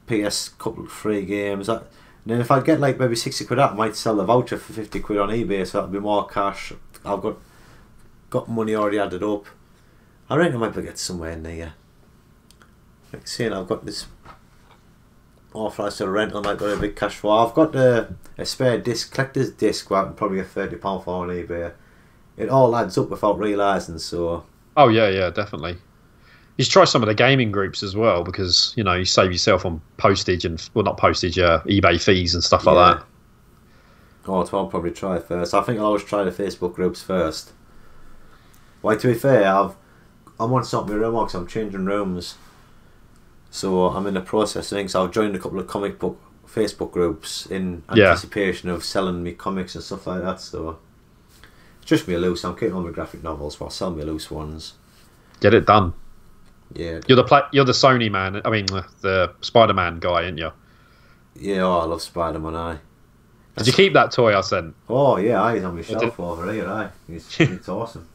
Speaker 2: PS couple of free games. And then if I get like maybe 60 quid out, I might sell the voucher for 50 quid on eBay, so that'll be more cash. I've got money already added up. I reckon I might be able to get somewhere near. Like saying, I've got this authorised rental, I might got a big cash flow. I've got a spare disc, collector's disc, where I can probably get £30 for on eBay. It all adds up without realising, so...
Speaker 1: Oh, yeah, definitely. You should try some of the gaming groups as well, because, you know, you save yourself on postage and... Well, not postage, eBay fees and stuff like that.
Speaker 2: Oh, that's what I'll probably try first. I think I'll always try the Facebook groups first. Well, to be fair, I'm on something with room because I'm changing rooms. So I'm in the process of things. I've joined a couple of comic book Facebook groups in anticipation of selling me comics and stuff like that. So it's just me loose. I'm keeping all my graphic novels, but I'll sell me loose ones.
Speaker 1: Get it done.
Speaker 2: Yeah.
Speaker 1: You're the Sony man. I mean, the Spider-Man guy, aren't you?
Speaker 2: Yeah. Oh, I love Spider-Man.
Speaker 1: Did you keep that toy I sent?
Speaker 2: Oh yeah, he's on my shelf over here. It's awesome.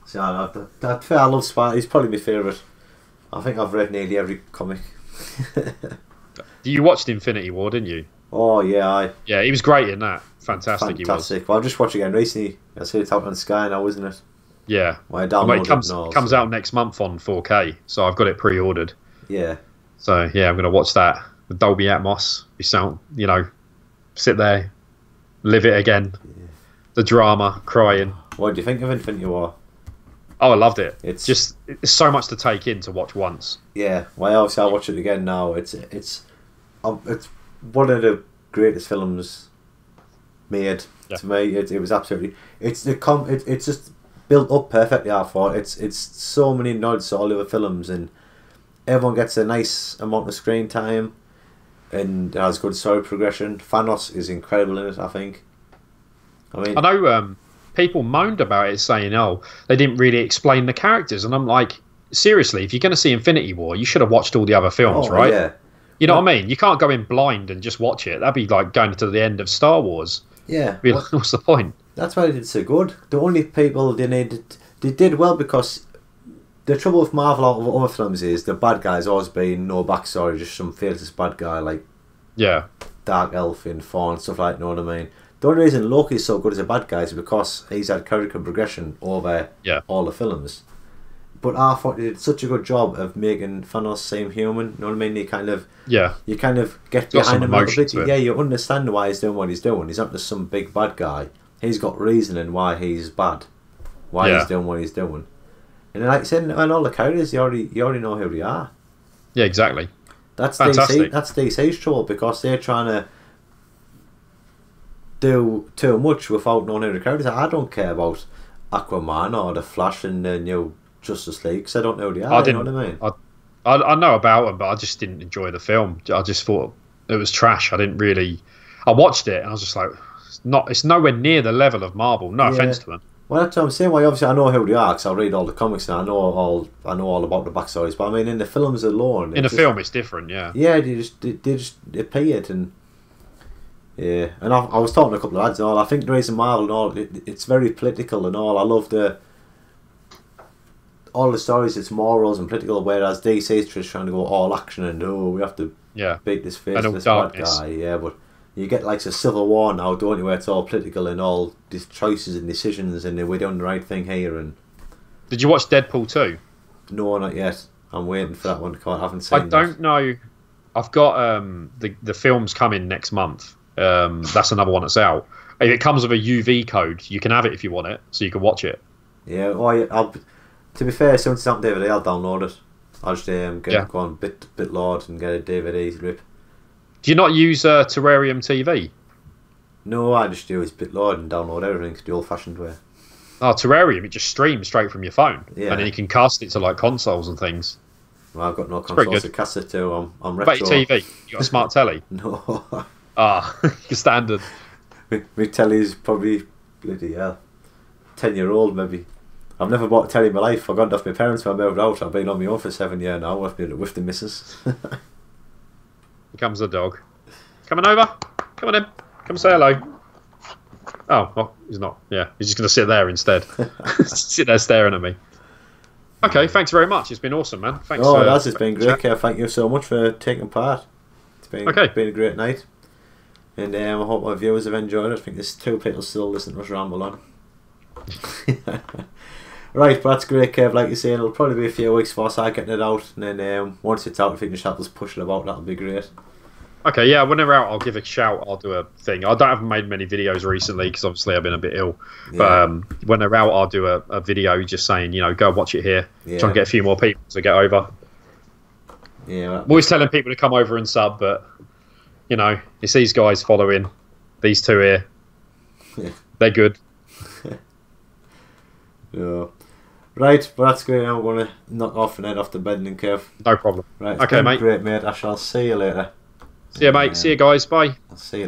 Speaker 2: See, I love Spider. He's probably my favourite. I think I've read nearly every comic.
Speaker 1: You watched Infinity War, didn't you?
Speaker 2: Oh yeah,
Speaker 1: yeah, he was great in that. Fantastic. He was.
Speaker 2: Well, I just watched it again recently. I see it out on Sky now, isn't it?
Speaker 1: Yeah.
Speaker 2: Well, I downloaded
Speaker 1: it comes out next month on 4K, so I've got it pre-ordered.
Speaker 2: Yeah.
Speaker 1: So yeah, I'm going to watch that with Dolby Atmos. You sound, you know, sit there, live it again. Yeah. The drama, crying.
Speaker 2: What do you think of Infinity War?
Speaker 1: Oh, I loved it. It's so much to take in to watch once.
Speaker 2: Yeah, well, obviously I'll watch it again now. It's one of the greatest films made. Yeah. To me, it was absolutely. It's just built up perfectly. I thought it's so many nods to all the other films, and everyone gets a nice amount of screen time, and it has good story progression. Thanos is incredible in it. I think. I
Speaker 1: know. People moaned about it, saying, "Oh, they didn't really explain the characters," and I'm like, seriously, if you're going to see Infinity War, you should have watched all the other films, right?
Speaker 2: Yeah.
Speaker 1: You know what I mean? You can't go in blind and just watch it. That'd be like going to the end of Star Wars.
Speaker 2: Yeah.
Speaker 1: What's the point?
Speaker 2: That's why they did so good. The only people they did well because the trouble with Marvel out of other films is the bad guy's always been no backstory, just some fearless bad guy like Dark Elf in Thor and stuff like that. You know what I mean? The only reason Loki's so good as a bad guy is because he's had character progression over all the films. But I thought they did such a good job of making Thanos seem human. You know what I mean? You kind of get behind him a little bit. Yeah, you understand why he's doing what he's doing. He's not just some big bad guy. He's got reasoning why he's bad, why he's doing what he's doing. And like I said, and all the characters, you already know who they are.
Speaker 1: Yeah, exactly.
Speaker 2: That's DC. That's DC's trouble because they're trying to do too much without knowing who the characters are. I don't care about Aquaman or the Flash and the new Justice League because I don't know who they are. You know what I mean?
Speaker 1: I know about them, but I just didn't enjoy the film. I just thought it was trash. I didn't really. I watched it and I was just like, it's nowhere near the level of Marvel. No offense to them.
Speaker 2: Well, that's what I'm saying. Well, obviously I know who they are because I read all the comics and I know all about the backstories. But I mean, in the films alone,
Speaker 1: in the film, it's different. Yeah.
Speaker 2: Yeah, they just appeared and. Yeah, and I was talking to a couple of lads and all. I think the reason Marvel and all, it's very political and all. I love all the stories. It's morals and political, whereas DC is just trying to go all action and we have to beat this faceless bad guy. Yeah, but you get like a civil war now, don't you? Where it's all political and all these choices and decisions, and we're doing the right thing here. And
Speaker 1: did you watch Deadpool 2?
Speaker 2: No, not yet. I'm waiting for that one to come out. I haven't seen.
Speaker 1: I don't know. I've got the film's coming next month. That's another one that's out. If it comes with a UV code, you can have it if you want it, so you can watch it.
Speaker 2: Yeah, to be fair, since it's on DVD, I'll download it. I'll just go on BitLord and get a DVD rip.
Speaker 1: Do you not use Terrarium TV?
Speaker 2: No, I just use BitLord and download everything the old-fashioned way.
Speaker 1: Oh, Terrarium, it just streams straight from your phone,
Speaker 2: and
Speaker 1: then you can cast it to like consoles and things.
Speaker 2: Well, I've got no consoles to cast it to. I'm retro.
Speaker 1: What about your TV? You got a smart telly?
Speaker 2: No.
Speaker 1: Your standard.
Speaker 2: My telly's probably Bloody hell. 10-year-old maybe. I've never bought a telly in my life. I got it off my parents when I moved out. I've been on my own for 7 years now. I've been with the missus.
Speaker 1: Here comes the dog. Coming over. Come on in. Come say hello. Oh, well, he's not. Yeah, he's just going to sit there instead. Sit there staring at me. Okay, thanks very much. It's been awesome, man. Thanks.
Speaker 2: Oh, that's it's been great, Kev. Thank you so much for taking part. It's been a great night. And I hope my viewers have enjoyed it. I think there's 2 people still listening to us ramble on. Right, but that's great, Kev. Like you say, it'll probably be a few weeks before I start getting it out. And then once it's out, if you can just help us push it about, that'll be great.
Speaker 1: Okay, yeah, when they're out, I'll give a shout. I'll do a thing. I haven't made many videos recently because obviously I've been a bit ill. Yeah. But when they're out, I'll do a video just saying, you know, go watch it here. Yeah. Try and get a few more people to get over.
Speaker 2: Yeah.
Speaker 1: I'm always telling people to come over and sub, but, you know, it's these guys following. These 2 here.
Speaker 2: Yeah.
Speaker 1: They're good.
Speaker 2: Yeah. Right, but that's great. I'm going to knock off and head off to bed and Kev.
Speaker 1: No problem.
Speaker 2: Right,
Speaker 1: okay, mate.
Speaker 2: Great, mate. I shall see you later.
Speaker 1: See you, mate. See you guys. Bye.
Speaker 2: I'll see you later.